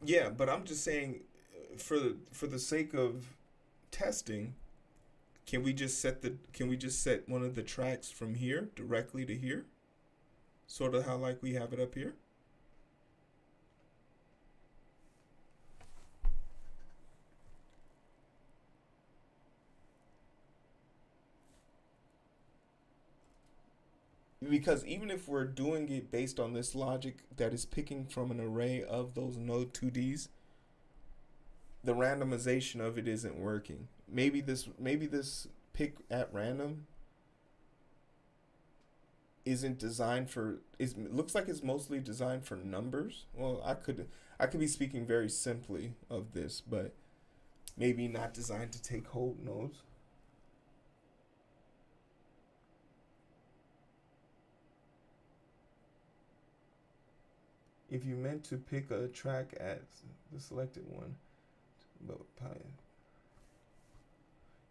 Yeah, but I'm just saying, for the sake of testing, can we just set one of the tracks from here directly to here? Sort of how like we have it up here? Because even if we're doing it based on this logic that is picking from an array of those node 2Ds, the randomization of it isn't working. Maybe this pick at random isn't designed for, it looks like it's mostly designed for numbers. Well, I could be speaking very simply of this, but maybe not designed to take whole nodes. If you meant to pick a track at the selected one, but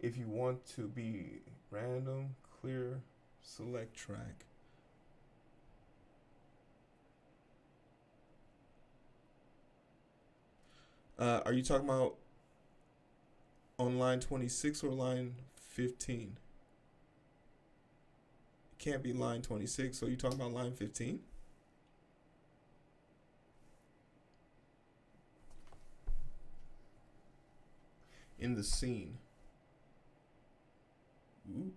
If you want to be random, clear, select track. Are you talking about on line 26 or line 15? Can't be line 26, so you talking about line 15? In the scene. Ooh.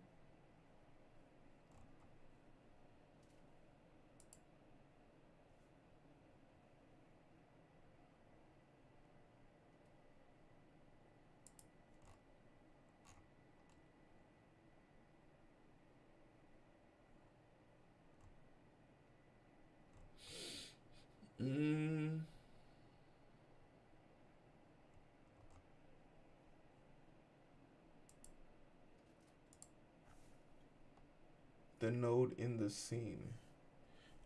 Mm, the node in the scene.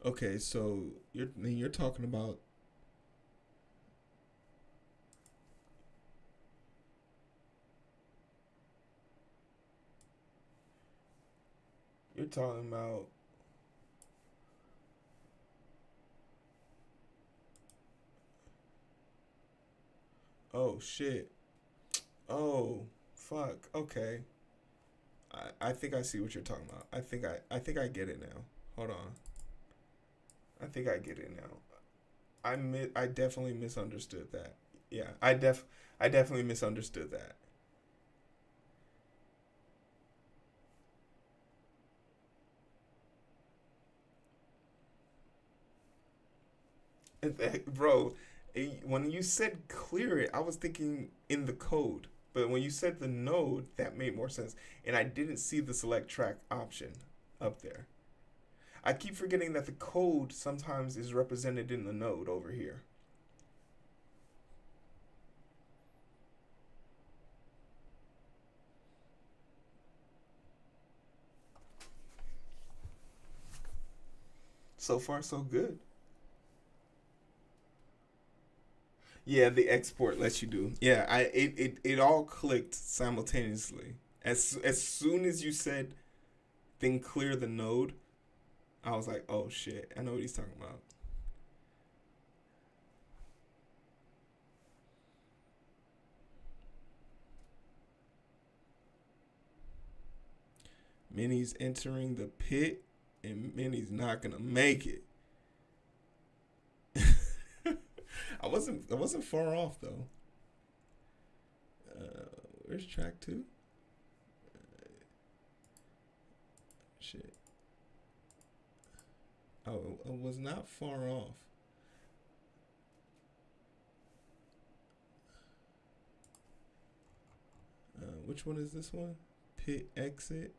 Okay, so you're talking about you're talking about oh shit. Oh fuck. Okay. I think I see what you're talking about. I think I get it now. Hold on. I think I get it now. I definitely misunderstood that. Yeah, I definitely misunderstood that. Bro, when you said clear it, I was thinking in the code. But when you said the node, that made more sense. And I didn't see the select track option up there. I keep forgetting that the code sometimes is represented in the node over here. So far, so good. Yeah, the export lets you do. Yeah, it all clicked simultaneously. As soon as you said then clear the node, I was like, oh shit, I know what he's talking about. Minnie's entering the pit, and Minnie's not gonna make it. I wasn't far off though. Where's track two? Shit. Oh, I was not far off. Which one is this one? Pit exit.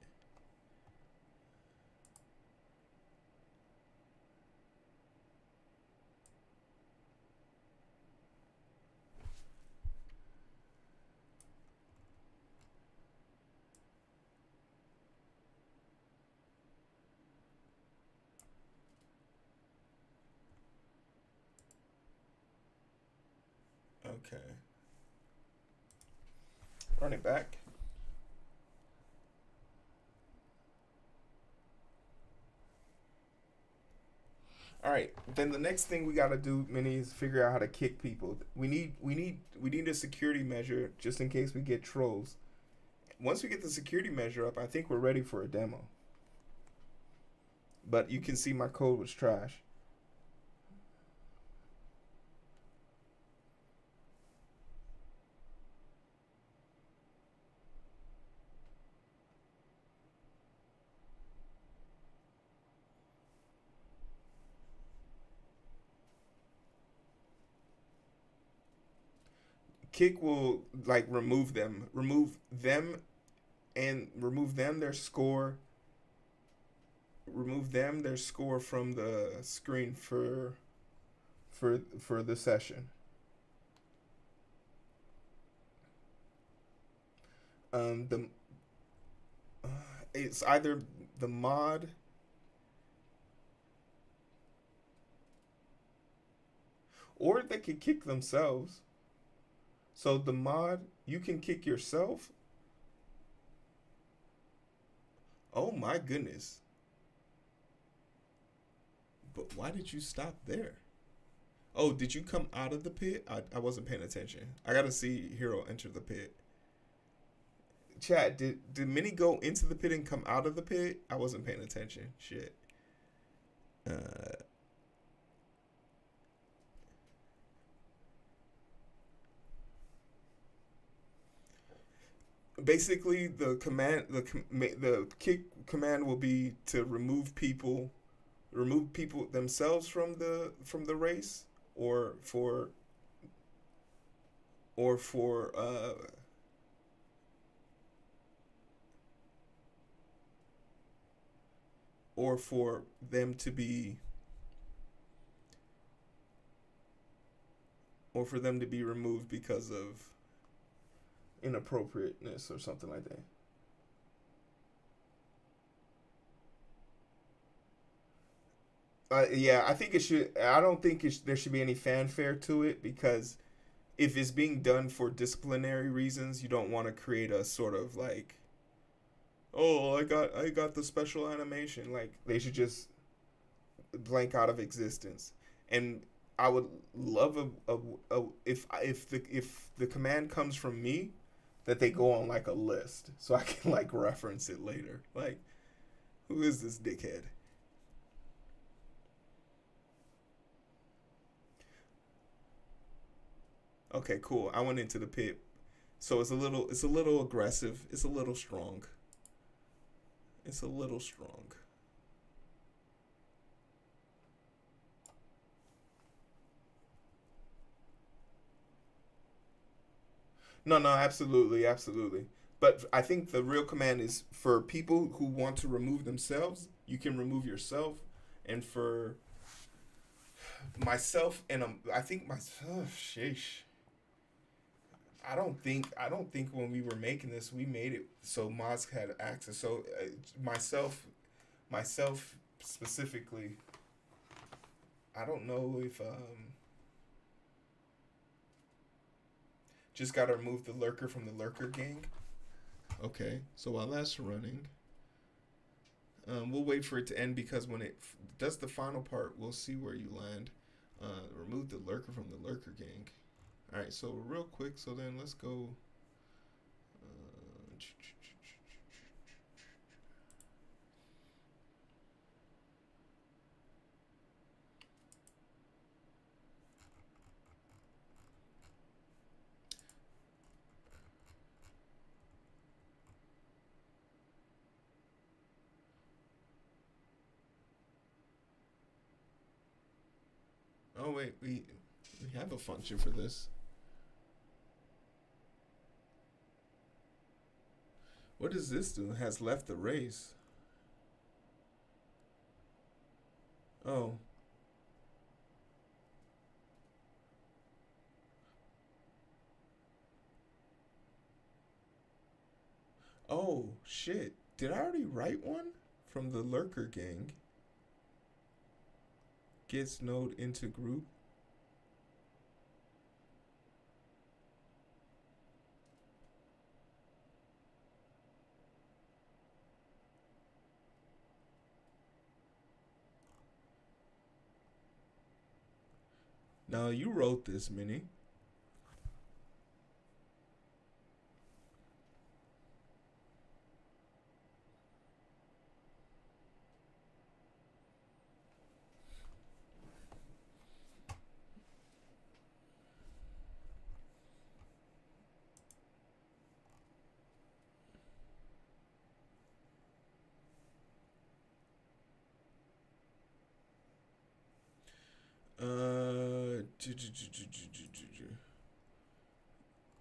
Okay. Run it back. All right. Then the next thing we gotta do, Minnie, is figure out how to kick people. We need a security measure just in case we get trolls. Once we get the security measure up, I think we're ready for a demo. But you can see my code was trash. Kick will like remove them and remove them their score, remove them their score from the screen for the session. The It's either the mod or they could kick themselves. So the mod, you can kick yourself, Oh my goodness. But why did you stop there? Oh, did you come out of the pit? I wasn't paying attention. I gotta see Hero enter the pit. Chat, did Minnie go into the pit and come out of the pit? I wasn't paying attention. Shit. Uh, Basically, the kick command will be to remove people themselves from the race, or for or for them to be or for them to be removed because of inappropriateness or something like that. Yeah, I think it should. I don't think there should be any fanfare to it, because if it's being done for disciplinary reasons, you don't want to create a sort of like, oh, I got the special animation. Like, they should just blank out of existence. And I would love if the command comes from me, that they go on like a list so I can like reference it later. Like, who is this dickhead? Okay, cool. I went into the pit. So it's a little aggressive. It's a little strong. It's a little strong. No, no, absolutely, absolutely. But I think the real command is for people who want to remove themselves, you can remove yourself. And for myself and I think my sheesh. I don't think when we were making this we made it so mods had access. So myself specifically, I don't know if just gotta remove the lurker from the lurker gang. Okay, so while that's running, we'll wait for it to end, because when it does the final part, we'll see where you land. Remove the lurker from the lurker gang. All right, so real quick, so then let's go. Uh, oh wait, we have a function for this. What does this do? Has left the race. Oh, oh shit! Did I already write one from the lurker gang? Gets node into group. Now you wrote this, Minnie. Uh,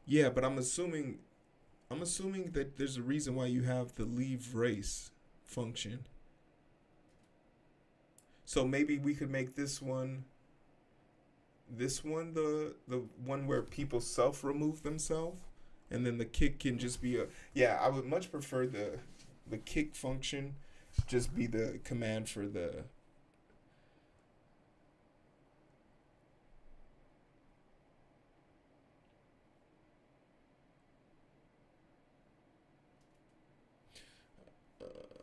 yeah, but I'm assuming that there's a reason why you have the leave race function. So maybe we could make this one the one where people self remove themselves, and then the kick can just be a, yeah. I would much prefer the kick function just be the command for the.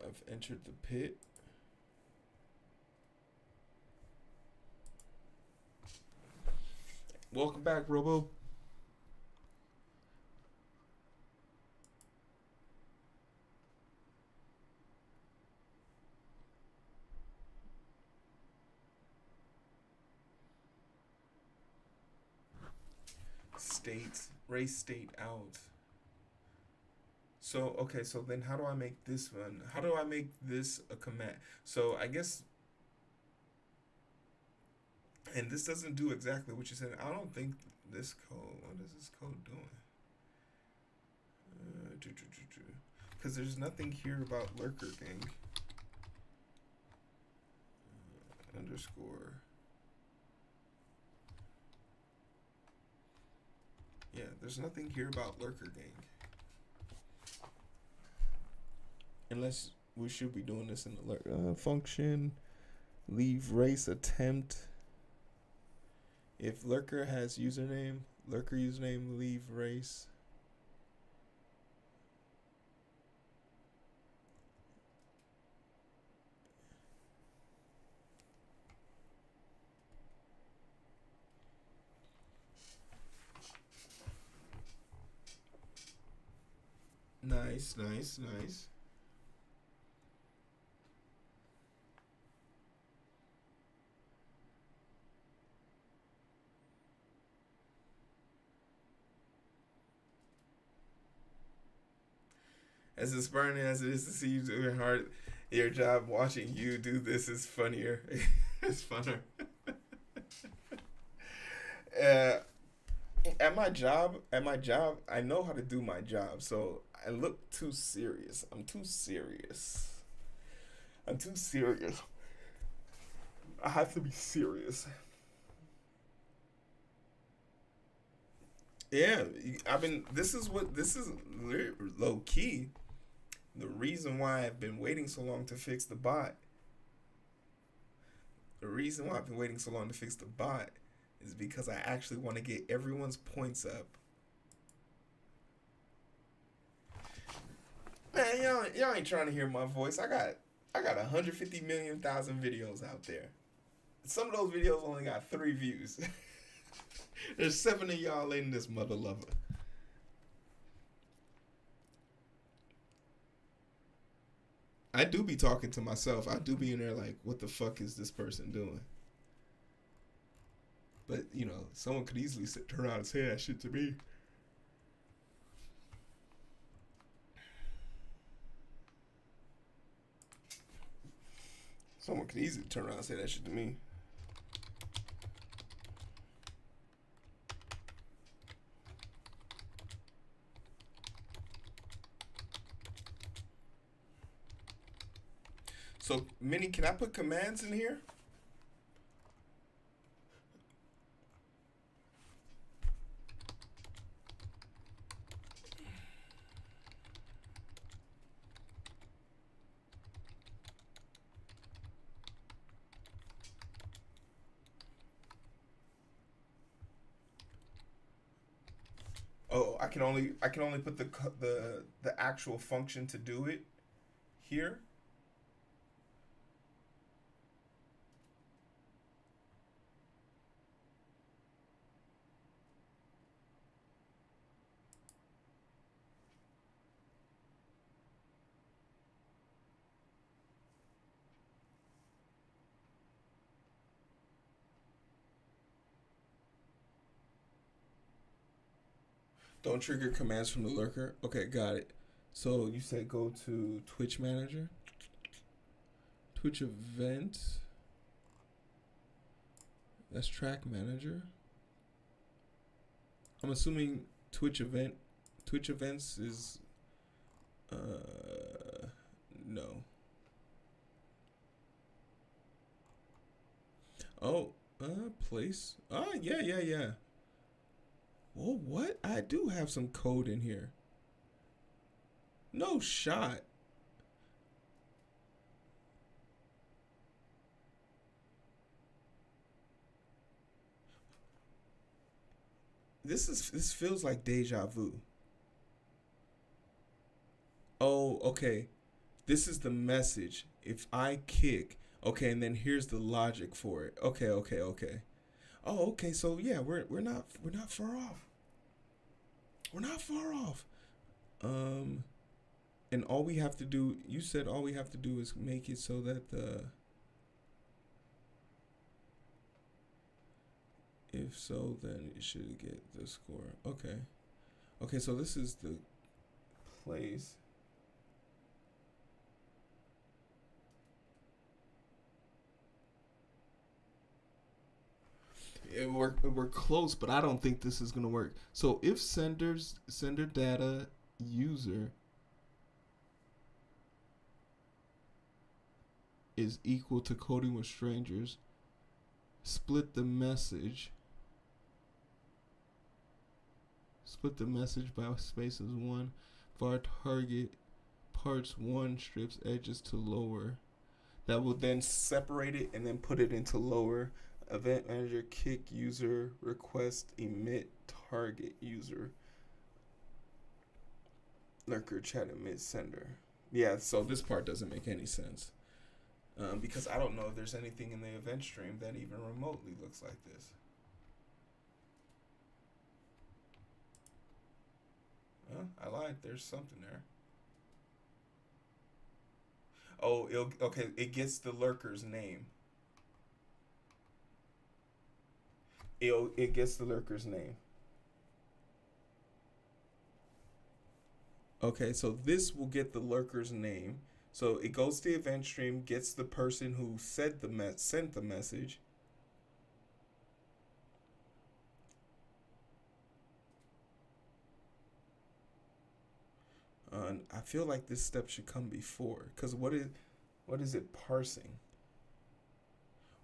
I've entered the pit. Welcome back, Robo. State, race state out. So, okay, so then how do I make this one? How do I make this a command? So I guess, and this doesn't do exactly what you said. I don't think this code, what is this code doing? Because there's nothing here about lurker gang. Underscore. Yeah, there's nothing here about lurker gang. Unless we should be doing this in the lurker function. Leave race attempt. If lurker has username, lurker username, leave race. Nice, nice, nice. As inspiring as it is to see you doing hard, your job, watching you do this is funnier. It's funner. At my job, I know how to do my job, so I look too serious. I'm too serious. I have to be serious. Yeah, I've been. This is low key. The reason why I've been waiting so long to fix the bot. The reason why I've been waiting so long to fix the bot is because I actually want to get everyone's points up. Man, y'all ain't trying to hear my voice. I got 150 million thousand videos out there. Some of those videos only got 3 views. There's 7 of y'all in this mother lover. I do be talking to myself. I do be in there like, what the fuck is this person doing? But, you know, someone could easily turn around and say that shit to me. Someone could easily turn around and say that shit to me. So, Minnie, can I put commands in here? Oh, I can only put the actual function to do it here. Don't trigger commands from the lurker. Okay, got it. So you say go to Twitch Manager, Twitch Event. That's Track Manager. I'm assuming Twitch Events is no. Oh, place. Oh, yeah. Oh, what? I do have some code in here. No shot. This feels like deja vu. Oh, okay. This is the message. If I kick, okay, and then here's the logic for it. Okay, okay, okay. Oh, okay. So yeah, we're not far off. We're not far off. Um, and all we have to do, you said all we have to do is make it so that the, if so, then it should get the score. Okay. Okay, so this is the place. We're close, but I don't think this is gonna work. So if sender data user is equal to coding with strangers, split the message. Split the message by spaces one. Var target parts one strips edges to lower. That will then separate it and then put it into lower. Event manager kick user request emit target user lurker chat emit sender. Yeah, so this part doesn't make any sense because I don't know if there's anything in the event stream that even remotely looks like this. I lied. There's something there. Oh, okay. It gets the lurker's name. It gets the lurker's name. Okay, so this will get the lurker's name. So it goes to the event stream, gets the person who sent the message. I feel like this step should come before, because what is it parsing?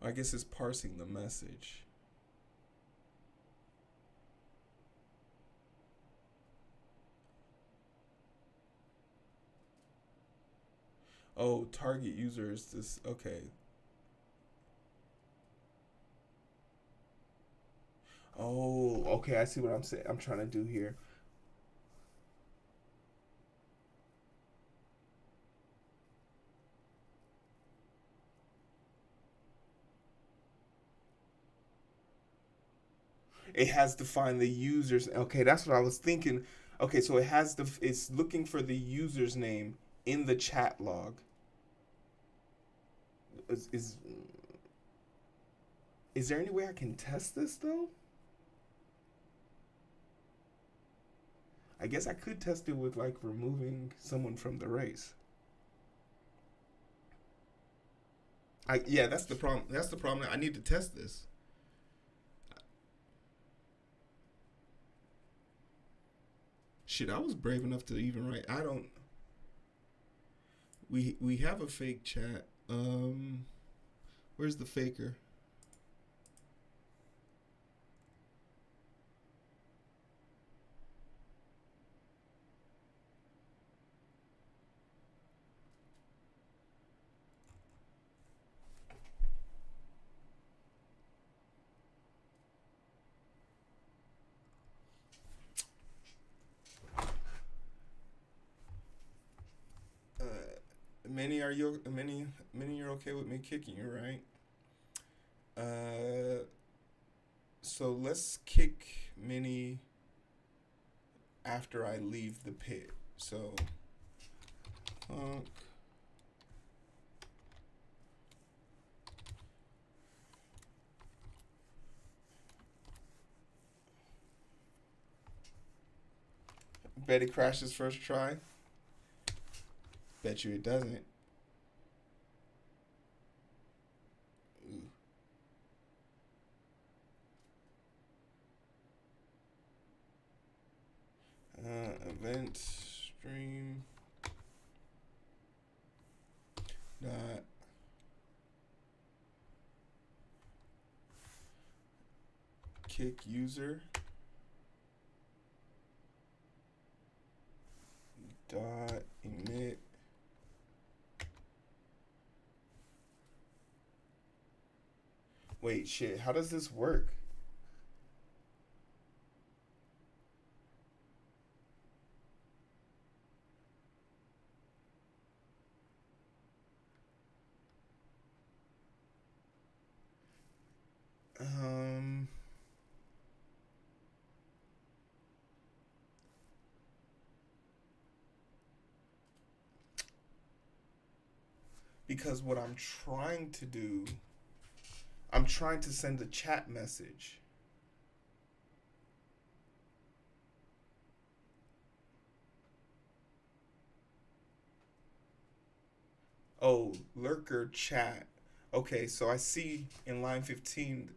I guess it's parsing the message. Oh, target user is this. Okay. Oh, okay. I see what I'm saying. I'm trying to do here. It has to find the users. Okay, that's what I was thinking. Okay, so it's looking for the user's name in the chat log. Is is there any way I can test this though? I guess I could test it with like removing someone from the race. Yeah, that's the problem. That's the problem. I need to test this. Shit, I was brave enough to even write. I don't. We have a fake chat. Where's the faker? Many are you many you're okay with me kicking you, right? So let's kick Minnie after I leave the pit. So bet it crashes first try. Bet you it doesn't. Ooh. Event stream dot kick user dot emit Wait, shit, how does this work? because what I'm trying to do, I'm trying to send a chat message. Oh, lurker chat. Okay, so I see in line 15,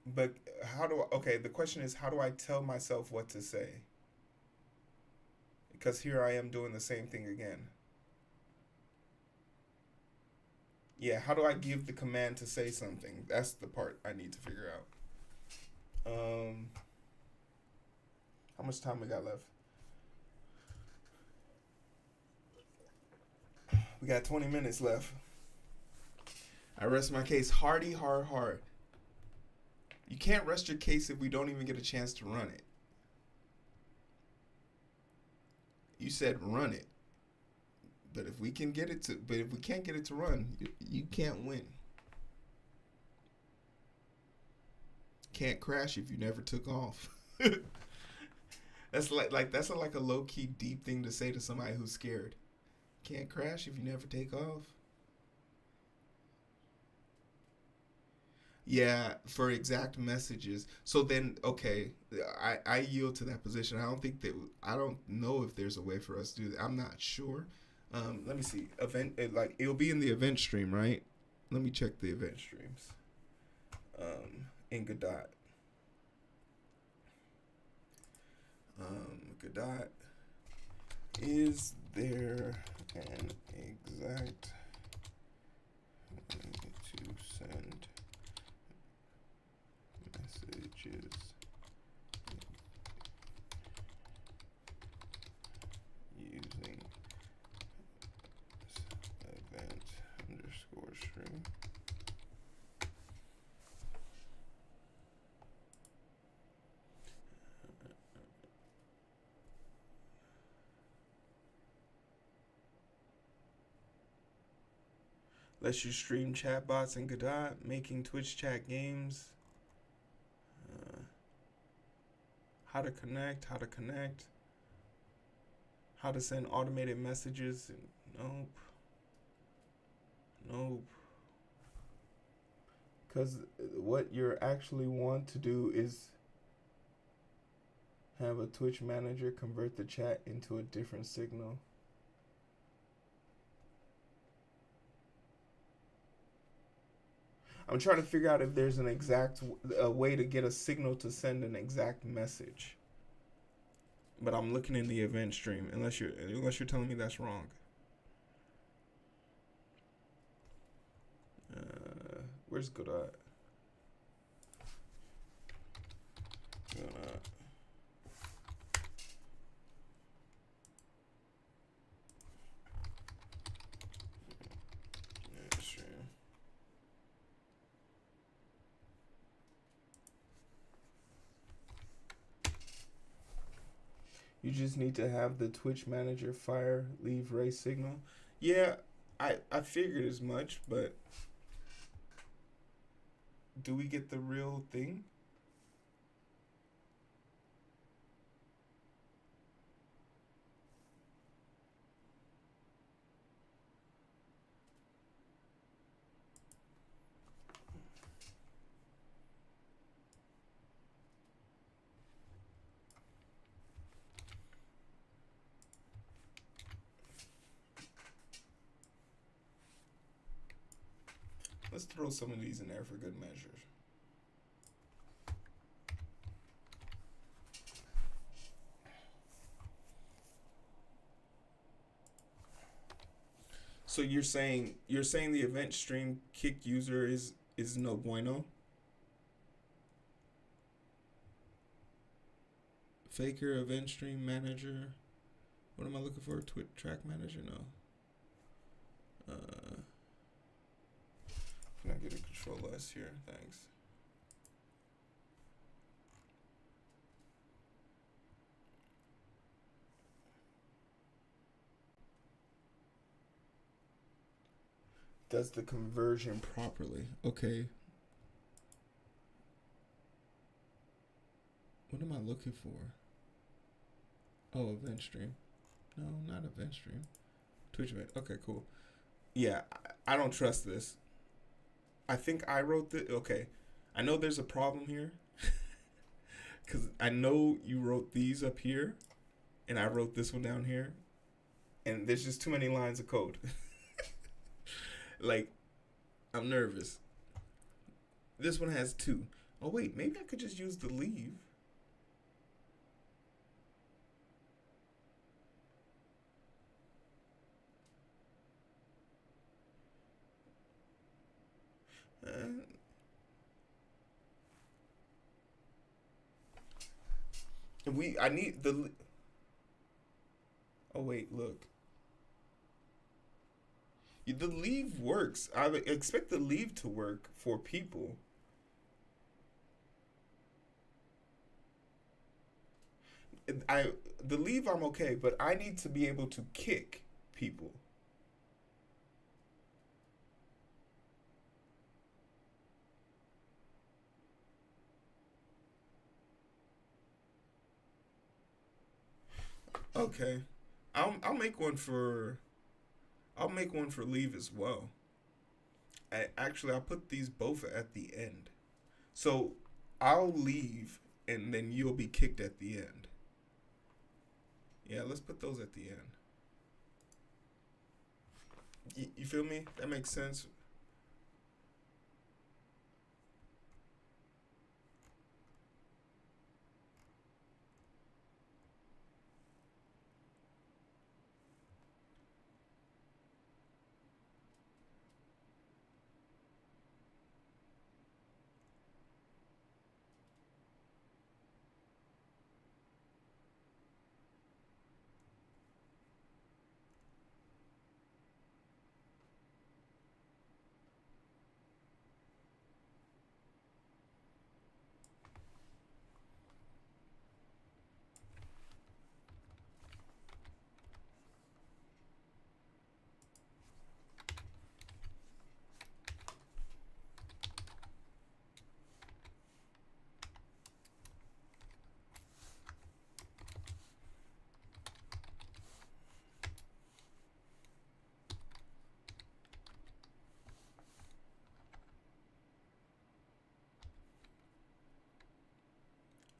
but how do I, okay, the question is, how do I tell myself what to say? Because here I am doing the same thing again. Yeah, how do I give the command to say something? That's the part I need to figure out. How much time we got left? We got 20 minutes left. I rest my case. Hardy, hard. You can't rest your case if we don't even get a chance to run it. You said run it. But if we can't get it to run, you can't win. Can't crash if you never took off. That's like a low key deep thing to say to somebody who's scared. Can't crash if you never take off. Yeah, for exact messages. So then, okay, I yield to that position. I don't know if there's a way for us to do that. I'm not sure. Let me see. It'll be in the event stream, right? Let me check the event streams. In Godot. Godot. Is there an exact way to send messages using event underscore string? Lets you stream chatbots in Godot, making Twitch chat games. How to connect. How to send automated messages. Nope. Because what you actually want to do is have a Twitch manager convert the chat into a different signal. I'm trying to figure out if there's an exact way to get a signal to send an exact message. But I'm looking in the event stream, unless you're telling me that's wrong. Where's Godot? You just need to have the Twitch manager fire leave race signal. Yeah, I figured as much, but do we get the real thing? Let's throw some of these in there for good measure. So you're saying the event stream kick user is no bueno? Faker event stream manager. What am I looking for? Twitch track manager? No. Can I get a control S here? Thanks. Does the conversion properly? Okay. What am I looking for? Oh, event stream. No, not event stream. Twitch event. Okay, cool. Yeah, I don't trust this. I think I wrote the. Okay, I know there's a problem here because I know you wrote these up here, and I wrote this one down here, and there's just too many lines of code. Like, I'm nervous. This one has two. Oh wait, maybe I could just use the leave. Uh, I need the. Oh wait, look. The leave works. I would expect the leave to work for people. I the leave I'm okay, but I need to be able to kick people. Okay, I'll make one for leave as well. I'll put these both at the end. So I'll leave and then you'll be kicked at the end. Yeah, let's put those at the end. You feel me? That makes sense.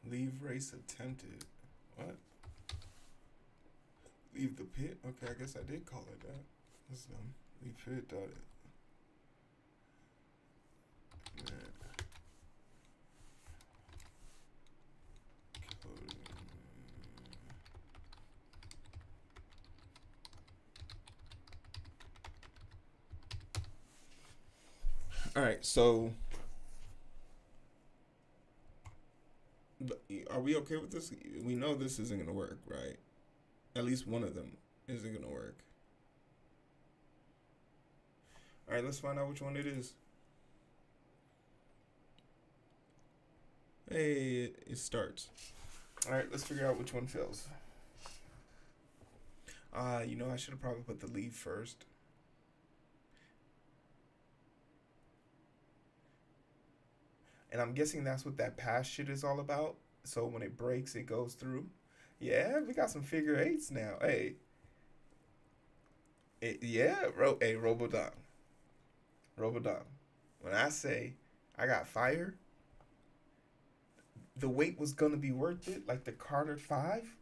Leave race attempted. What? Leave the pit? Okay, I guess I did call it that. That's dumb. Leave pit dot it. All right, so are we okay with this? We know this isn't gonna work, right? At least one of them isn't gonna work. All right, let's find out which one it is. Hey, it starts. All right, let's figure out which one fails. I should have probably put the leave first. And I'm guessing that's what that pass shit is all about. So when it breaks, it goes through. Yeah, we got some figure eights now. Hey. Hey, Robodom. Robodom. When I say I got fire, the wait was gonna be worth it, like the Carter 5.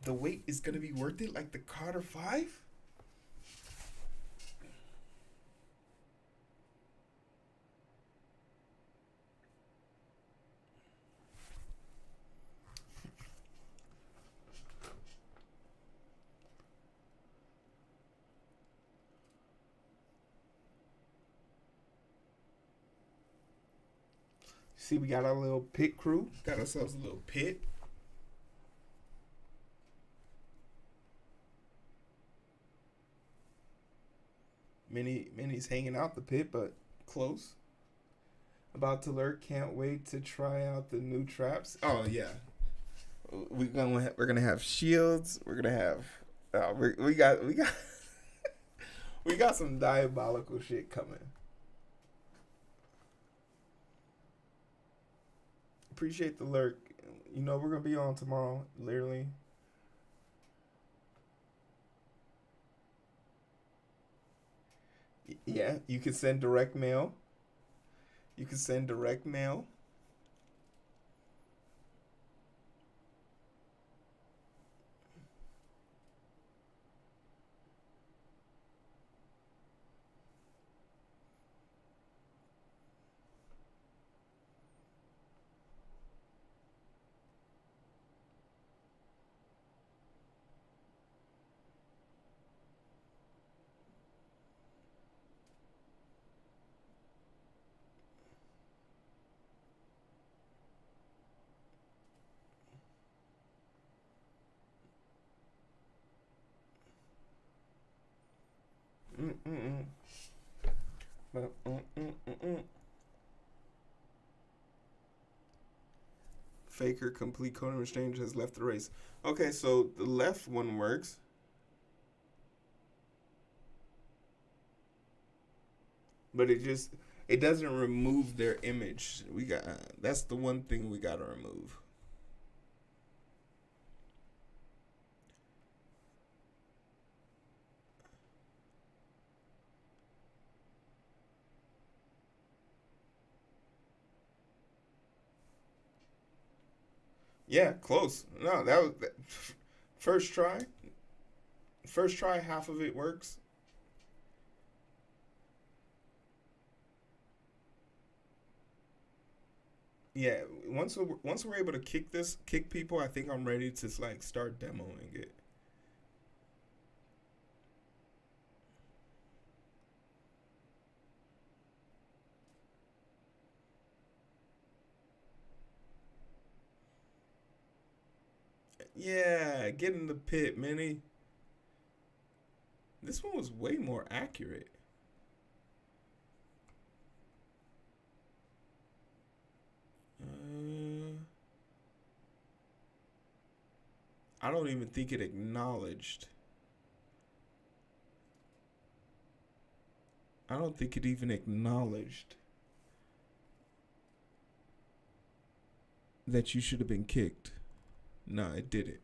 The wait is gonna be worth it, like the Carter 5. See, we got our little pit crew. Got ourselves a little pit. Minnie's hanging out the pit, but close. About to lurk. Can't wait to try out the new traps. Oh yeah, we're gonna have shields. We're gonna have. We got we got some diabolical shit coming. Appreciate the lurk. You know we're gonna be on tomorrow, literally. Yeah, you can send direct mail. You can send direct mail. Mm-mm-mm. Mm-mm-mm-mm. Faker complete coding exchange has left the race. Okay, so the left one works, but it doesn't remove their image. We got that's the one thing we gotta remove. Yeah, close. No, that was first try. First try, half of it works. Yeah, once we're able to kick people, I think I'm ready to like start demoing it. Yeah, get in the pit, Minnie. This one was way more accurate. Uh, I don't even think it acknowledged. I don't think it even acknowledged that you should have been kicked. No, it didn't.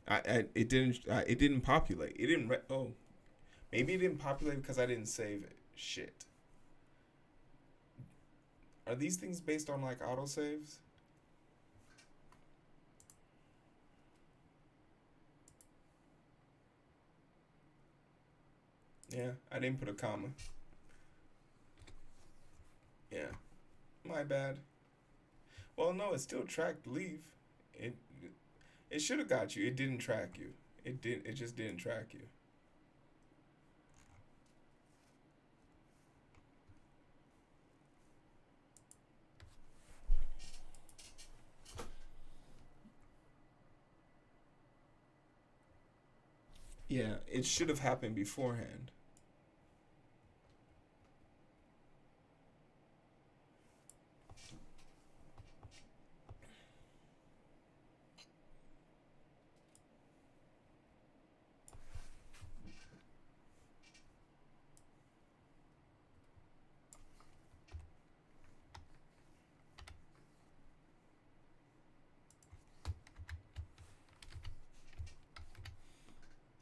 It didn't populate. It didn't. Oh, maybe it didn't populate because I didn't save it. Shit. Are these things based on like autosaves? Yeah, I didn't put a comma. Yeah, my bad. Well, no, it still tracked leave. It it should have got you. It didn't track you. It did. It just didn't track you. Yeah, it should have happened beforehand.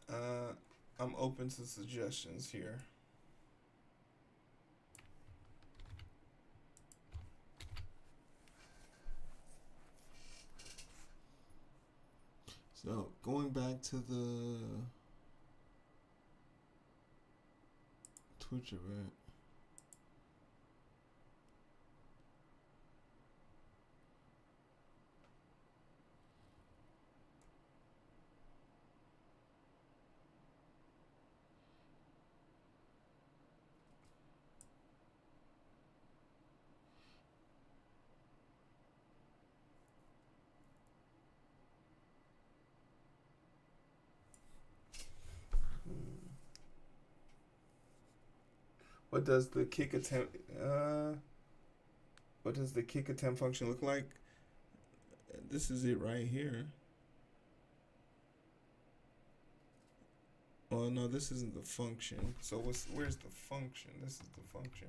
Uh, I'm open to suggestions here. So going back to the Twitch event. What does the kick attempt? What does the kick attempt function look like? This is it right here. Well, no, this isn't the function. So where's the function? This is the function.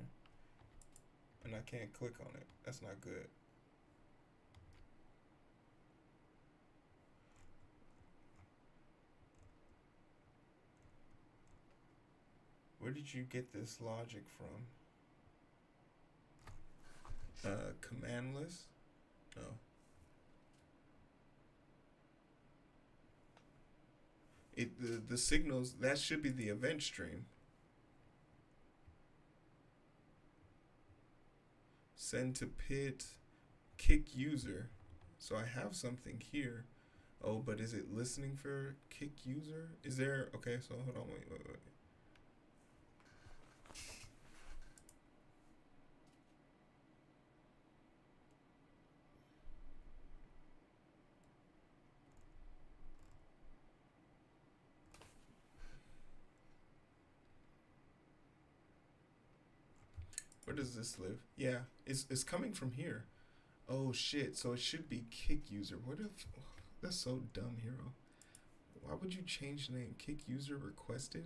and I can't click on it. That's not good. Where did you get this logic from? Commandless? No. The signals, that should be the event stream. Send to pit, kick user. So I have something here. Oh, but is it listening for kick user? Is there, okay, so hold on, wait. Where does this live? Yeah, it's coming from here. Oh shit, so it should be kick user. What if, oh, that's so dumb, Hero. Why would you change the name? Kick user requested?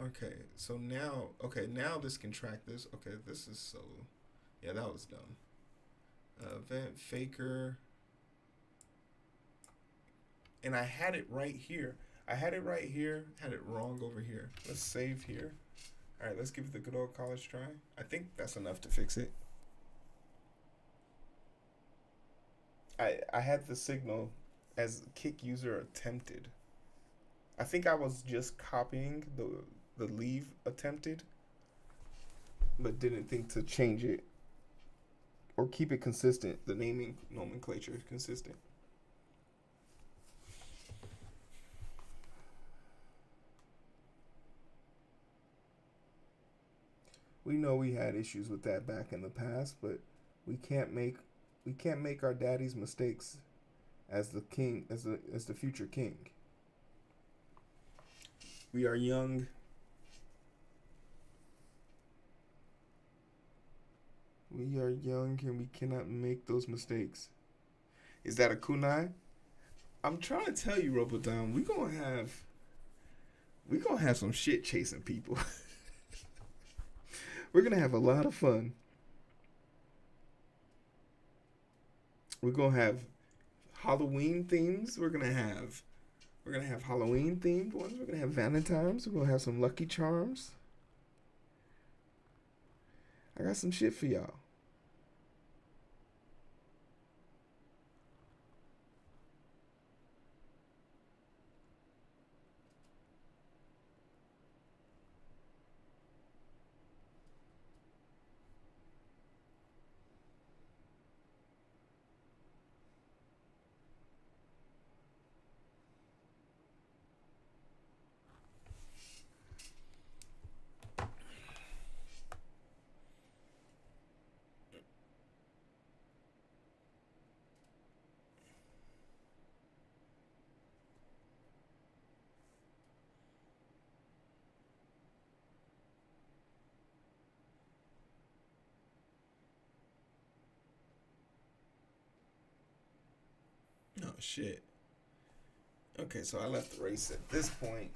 Okay, so now, okay, now this can track this. Okay, this is so, yeah, that was dumb. Event faker. And I had it right here. I had it right here, had it wrong over here. Let's save here. All right, let's give it the good old college try. I think that's enough to fix it. I had the signal as kick user attempted. I think I was just copying the leave attempted, but didn't think to change it or keep it consistent. The naming nomenclature is consistent. We know we had issues with that back in the past, but we can't make our daddy's mistakes as the king, as the future king. We are young. We are young and we cannot make those mistakes. Is that a kunai? I'm trying to tell you, Robodom, we gonna have some shit chasing people. We're gonna have a lot of fun. We're gonna have Halloween themes. We're gonna have Halloween themed ones. We're gonna have Valentine's. We're gonna have some Lucky Charms. I got some shit for y'all. Oh shit. Okay, so I left the race at this point.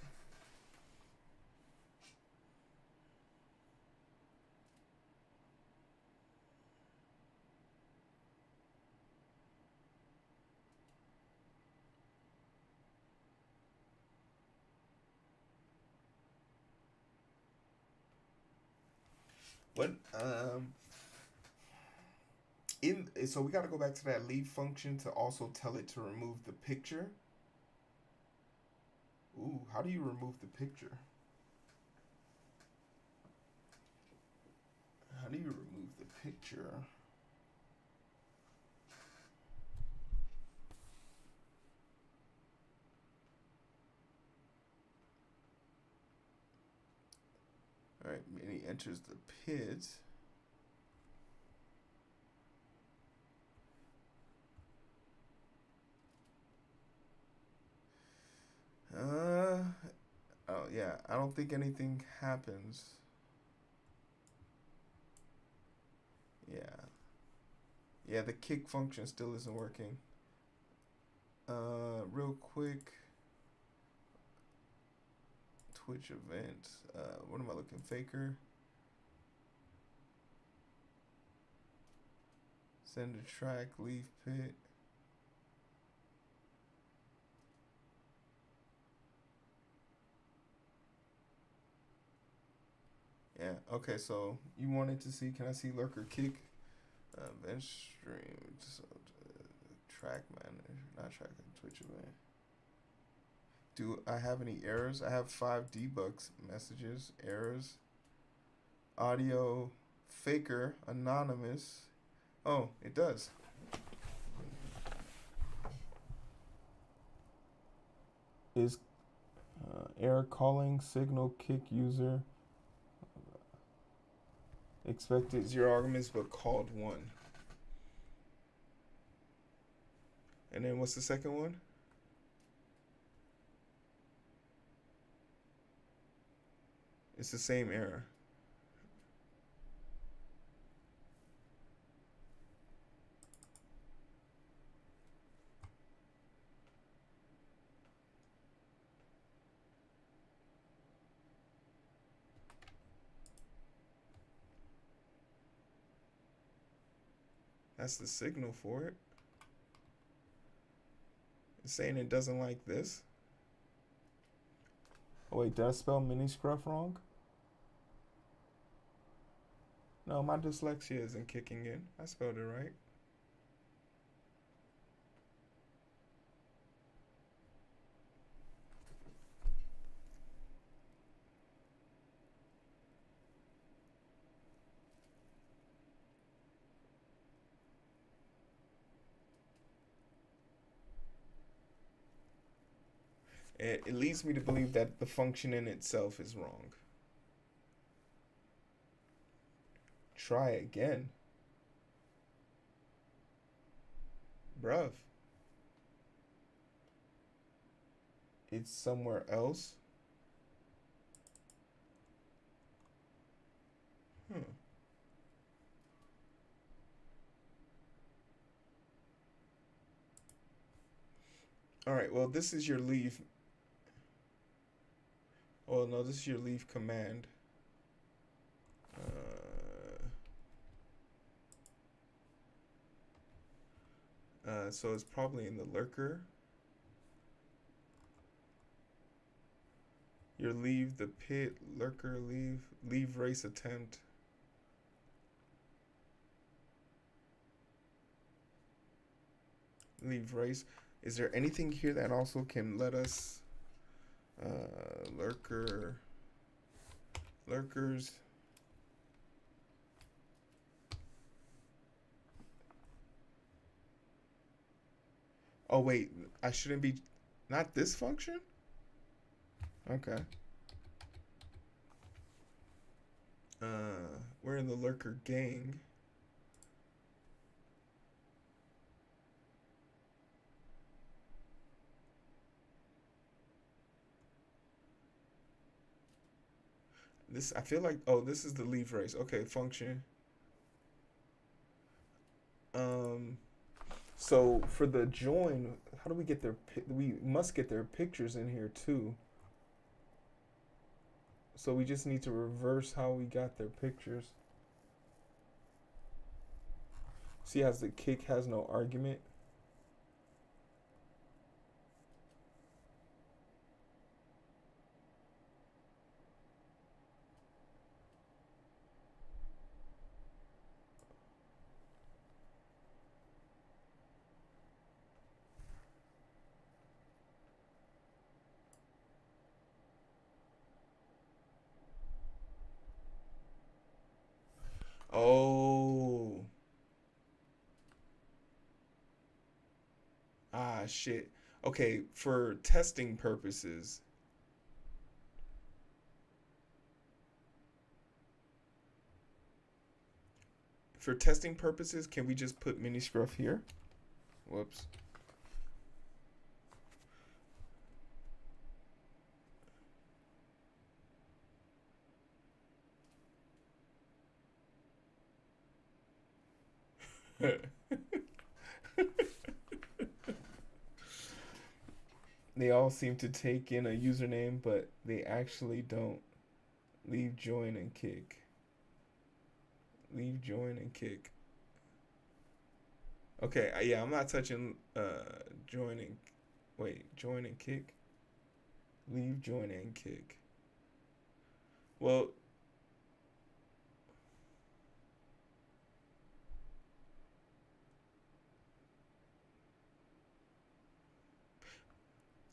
What in so we got to go back to that leave function to also tell it to remove the picture. Ooh, how do you remove the picture? How do you remove the picture? All right, and he enters the pit. Oh yeah, I don't think anything happens. Yeah. Yeah, the kick function still isn't working. Real quick. Twitch event. What am I looking? Faker. Send a track, leave pit. Yeah, okay, so you wanted to see, can I see lurker kick? Bench stream, track manager, not track Twitch event. Do I have any errors? I have 5 debugs messages, errors, audio, faker, anonymous. Oh, it does. Is error calling signal kick user expected 0 arguments but called 1. And then what's the second one? It's the same error. That's the signal for it. It's saying it doesn't like this. Oh wait, did I spell mini scruff wrong? No, my dyslexia isn't kicking in. I spelled it right. It leads me to believe that the function in itself is wrong. Try again. Bruv. It's somewhere else. All right, well, this is your leave. Oh, no, this is your leave command. So it's probably in the lurker. Your leave the pit, lurker, leave race attempt. Leave race. Is there anything here that also can let us lurkers? Oh wait, I shouldn't be, not this function? Okay. We're in the lurker gang. This, I feel like, oh, this is the leave race. Okay, function. So for the join, how do we get their, we must get their pictures in here too. So we just need to reverse how we got their pictures. See how the kick has no argument? Oh. Ah, shit. Okay, for testing purposes. For testing purposes, can we just put mini scruff here? Whoops. They all seem to take in a username, but they actually don't. Leave, join, and kick. Leave, join, and kick. Okay, yeah, I'm not touching join and wait, join and kick. Leave, join and kick. Well,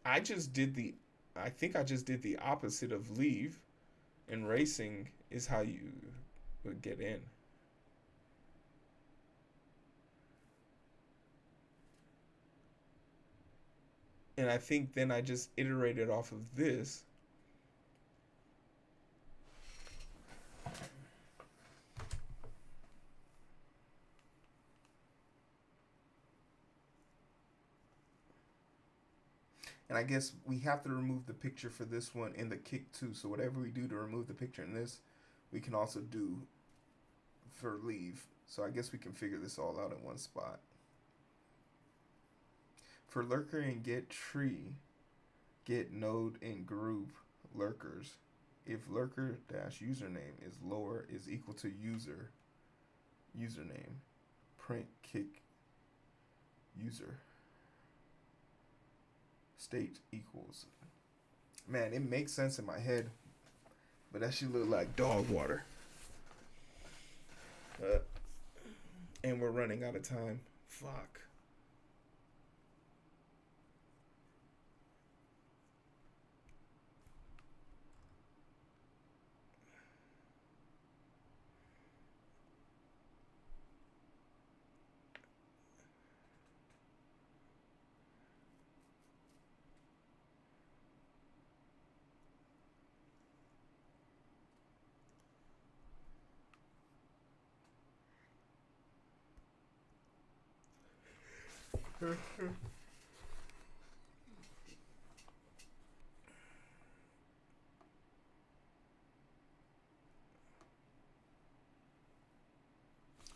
I just did the I think I just did the opposite of leave, and racing is how you would get in. And I think then I just iterated off of this. And I guess we have to remove the picture for this one in the kick too. So whatever we do to remove the picture in this, we can also do for leave. So I guess we can figure this all out in one spot. For lurker and get tree, get node and group lurkers. If lurker dash username is lower is equal to user username, print kick user state equals. Man, it makes sense in my head, but that shit look like dog water. Uh, and we're running out of time. Fuck.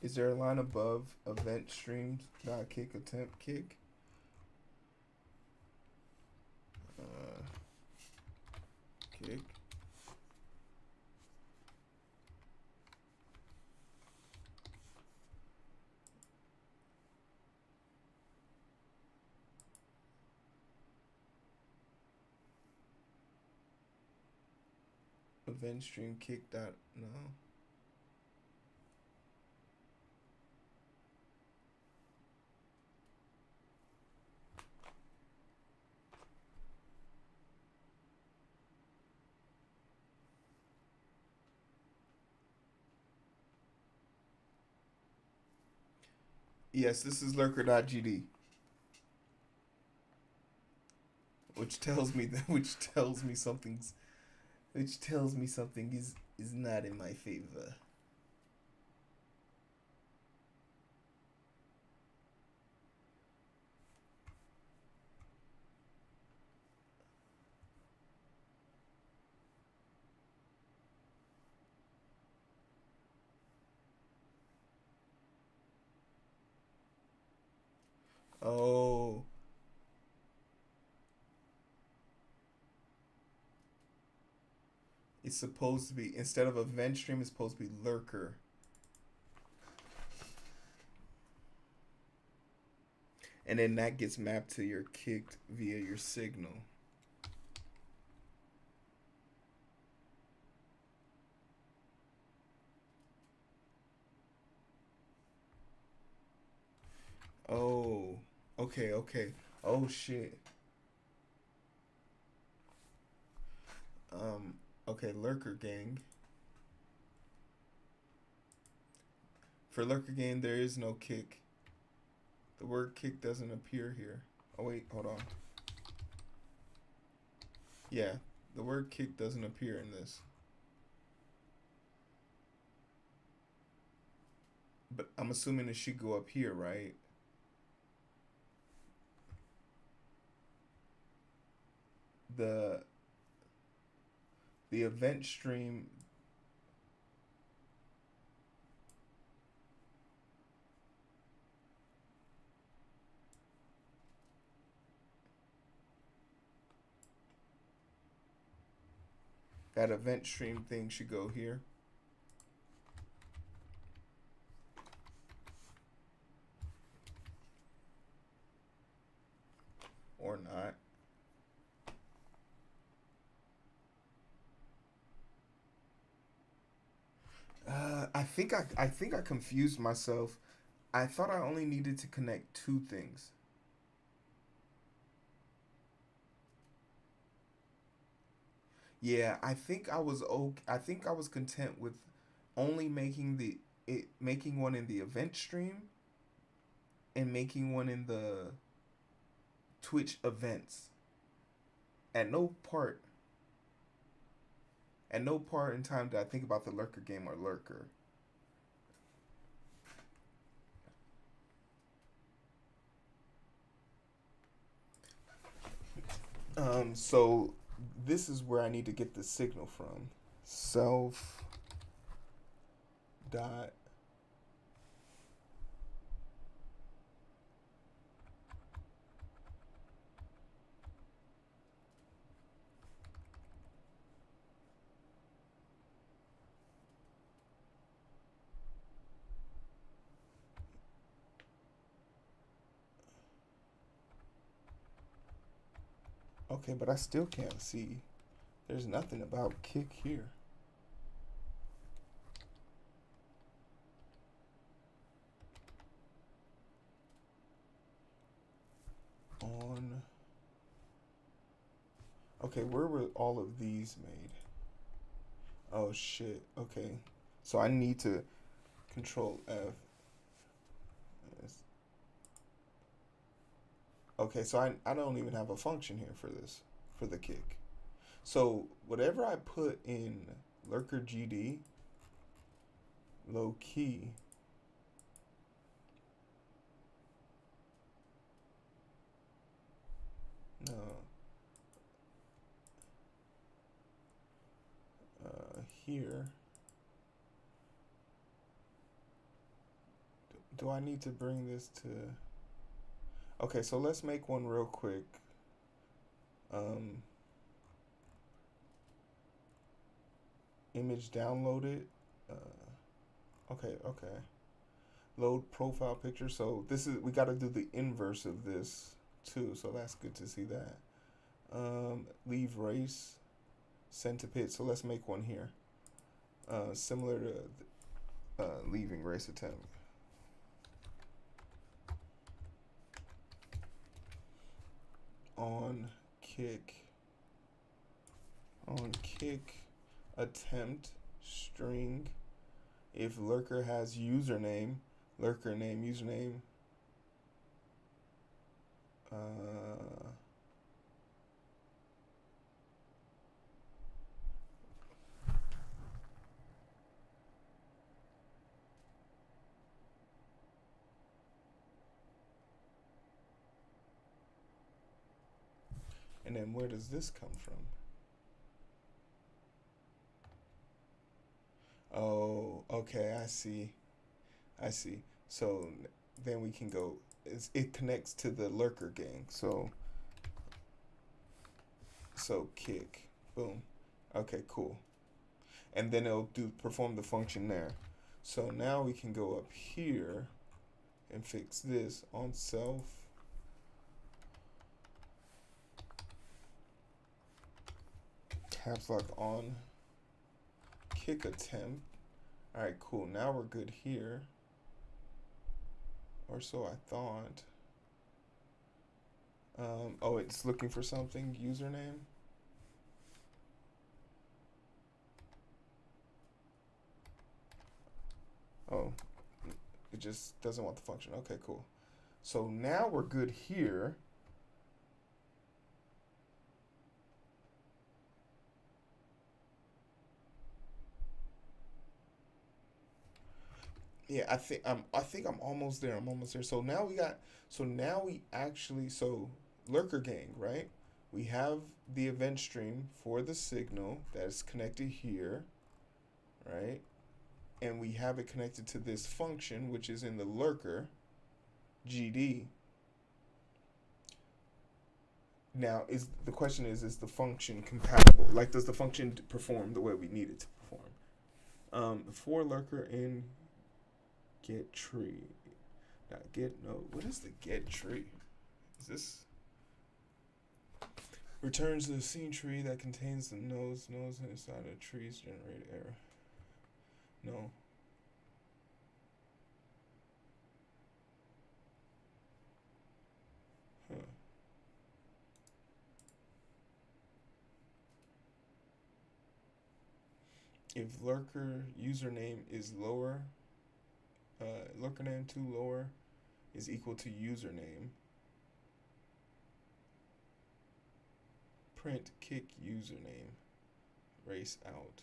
Is there a line above event streams dot kick attempt kick? Uh, kick. Event stream kick dot no. Yes, this is lurker.gd, which tells me that which tells me something is not in my favor. Oh, it's supposed to be instead of event stream, it's supposed to be lurker. And then that gets mapped to your kicked via your signal. Oh, okay, okay. Oh shit. Um, okay, lurker gang. For lurker gang, there is no kick. The word kick doesn't appear here. Oh wait, hold on. Yeah, the word kick doesn't appear in this. But I'm assuming it should go up here, right? The the event stream. That event stream thing should go here. I think I confused myself. I thought I only needed to connect two things. Yeah, I think I was content with only making one in the event stream and making one in the Twitch events. At no part at no part in time did I think about the lurker game or lurker. So this is where I need to get the signal from. Self dot. Okay, but I still can't see. There's nothing about kick here. On. Okay, where were all of these made? Oh shit. Okay. So I need to control F. Okay, so I don't even have a function here for this, for the kick. So whatever I put in lurker GD, low key, no, here, do I need to bring this to, okay, so let's make one real quick. Um, Image downloaded. Okay. Load profile picture. So this is, we got to do the inverse of this too. So that's good to see that. Leave race, send to pit. So let's make one here. Similar to leaving race attempt. On kick attempt string if lurker has username, lurker name, username, and then where does this come from? Oh, okay, I see. So then we can go, it connects to the lurker gang. So kick, boom. Okay, cool. And then it'll perform the function there. So now we can go up here and fix this on self. Caps lock on kick attempt. All right, cool. Now we're good here. Or so I thought. Oh, it's looking for something, username. Oh, it just doesn't want the function. Okay, cool. So now we're good here. Yeah, I think I'm almost there. I'm almost there. So lurker gang, right? We have the event stream for the signal that is connected here, right? And we have it connected to this function which is in the lurker GD. Now, is the question is the function compatible? Like, does the function perform the way we need it to perform? For lurker in get tree. Not get no. What is the get tree? Is this returns the scene tree that contains the nodes inside of trees generate error? No. if lurker username is lower, lurker name 2 lower is equal to username, print kick username, race out.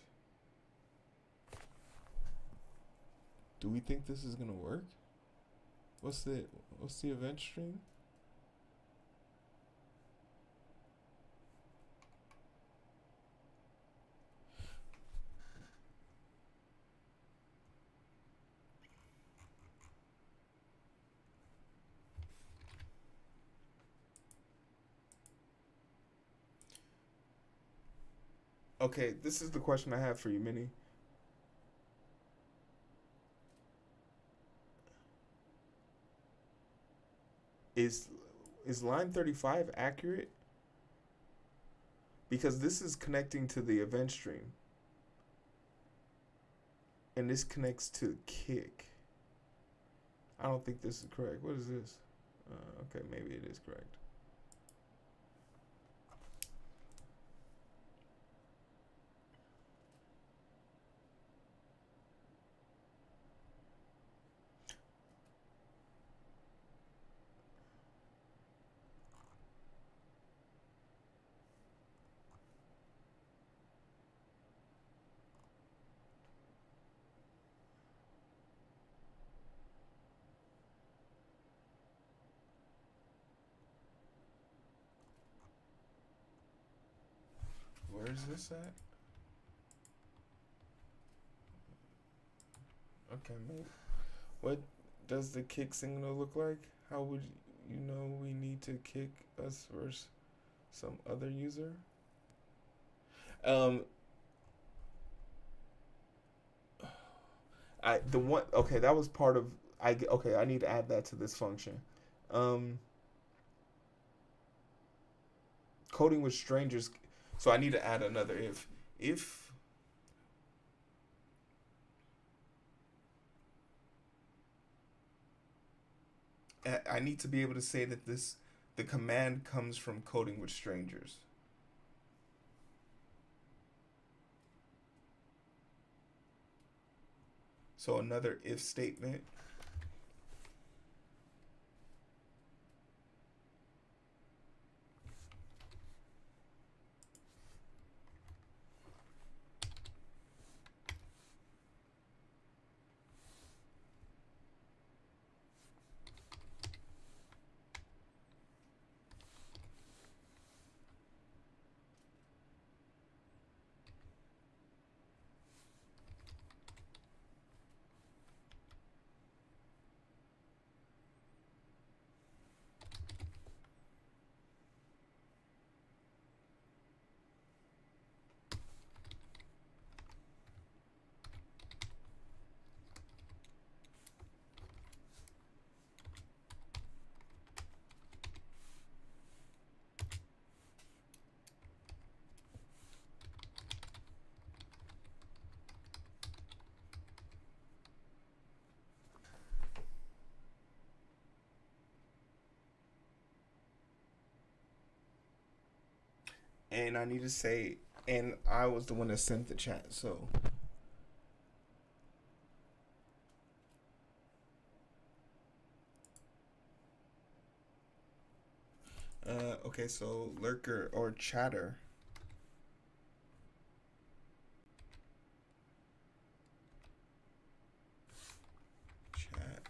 Do we think this is gonna work? What's the event stream? Okay, this is the question I have for you, Minnie. Is line 35 accurate? Because this is connecting to the event stream. And this connects to kick. I don't think this is correct. What is this? Okay, maybe it is correct. Where is this at? Okay, maybe. What does the kick signal look like? How would you know we need to kick us versus some other user? That was part of I need to add that to this function. Coding with strangers, so I need to add another if I need to be able to say that the command comes from coding with strangers. So another if statement. And I need to say, and I was the one that sent the chat, so. Okay, so lurker or chatter. Chat.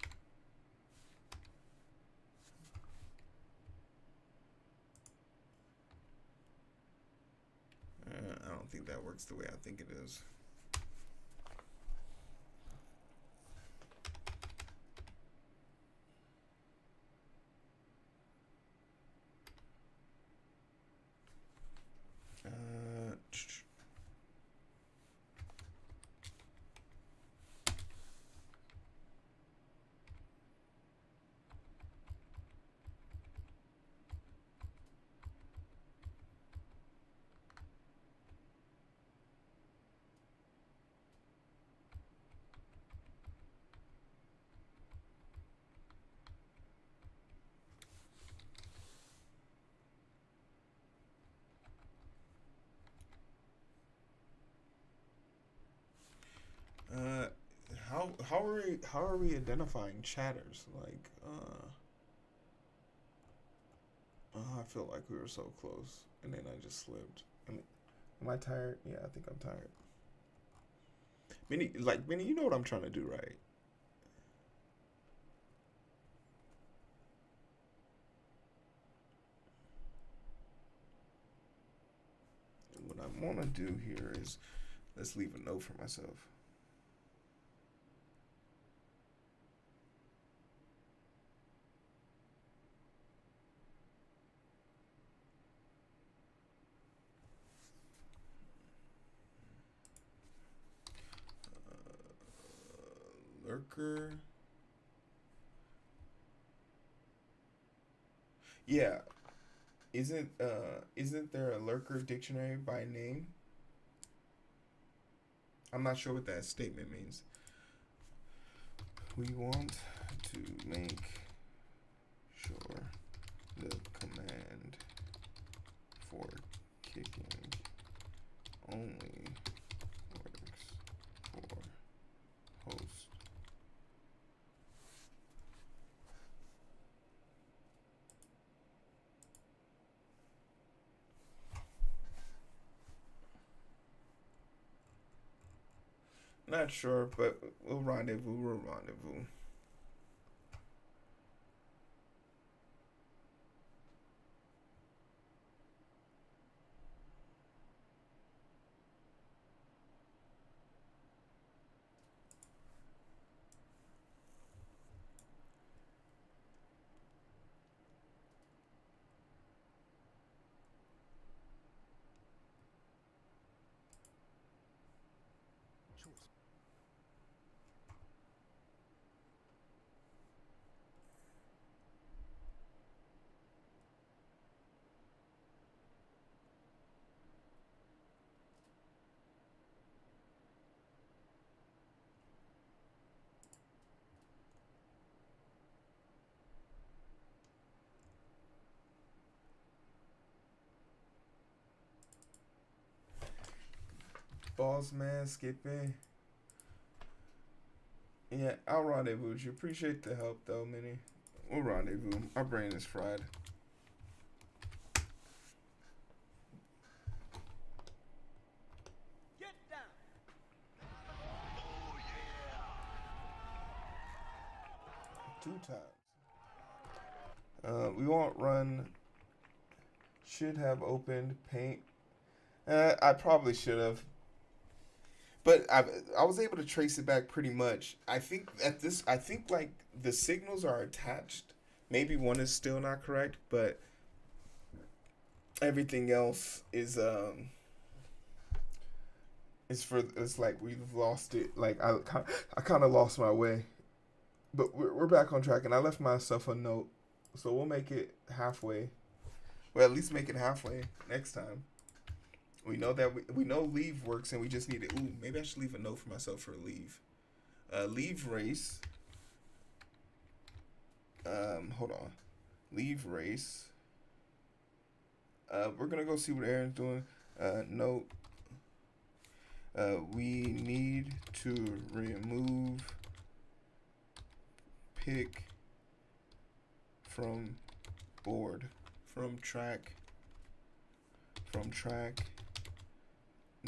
I don't think that works the way I think it is. how are we identifying chatters? Like, I feel like we were so close, and then I just slipped. Am I tired? Yeah, I think I'm tired. Minnie, you know what I'm trying to do, right? What I want to do here is let's leave a note for myself. Lurker. Yeah, isn't there a lurker dictionary by name? I'm not sure what that statement means. We want to make sure the command for kicking only works for host. Not sure, but we'll rendezvous. We'll rendezvous. Boss man, skipping. Yeah, I'll rendezvous with you. Appreciate the help though, Minnie. We'll rendezvous. My brain is fried. Get down. Two times. We won't run. Should have opened paint. I probably should have, but I was able to trace it back pretty much. I think like the signals are attached. Maybe one is still not correct, but everything else is like we've lost it. Like I kind of lost my way, but we're back on track, and I left myself a note, so we'll make it halfway. Well, at least make it halfway next time. We know that we know leave works, and we just need it. Ooh, maybe I should leave a note for myself for leave. Leave race. Hold on. Leave race. We're gonna go see what Aaron's doing. Note. We need to remove pick from board, from track,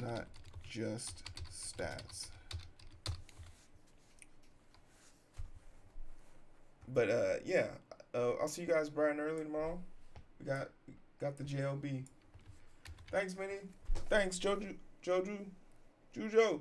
not just stats. But yeah, I'll see you guys bright and early tomorrow. We got the JLB. Thanks, Minnie. Thanks, Joju, Jujo.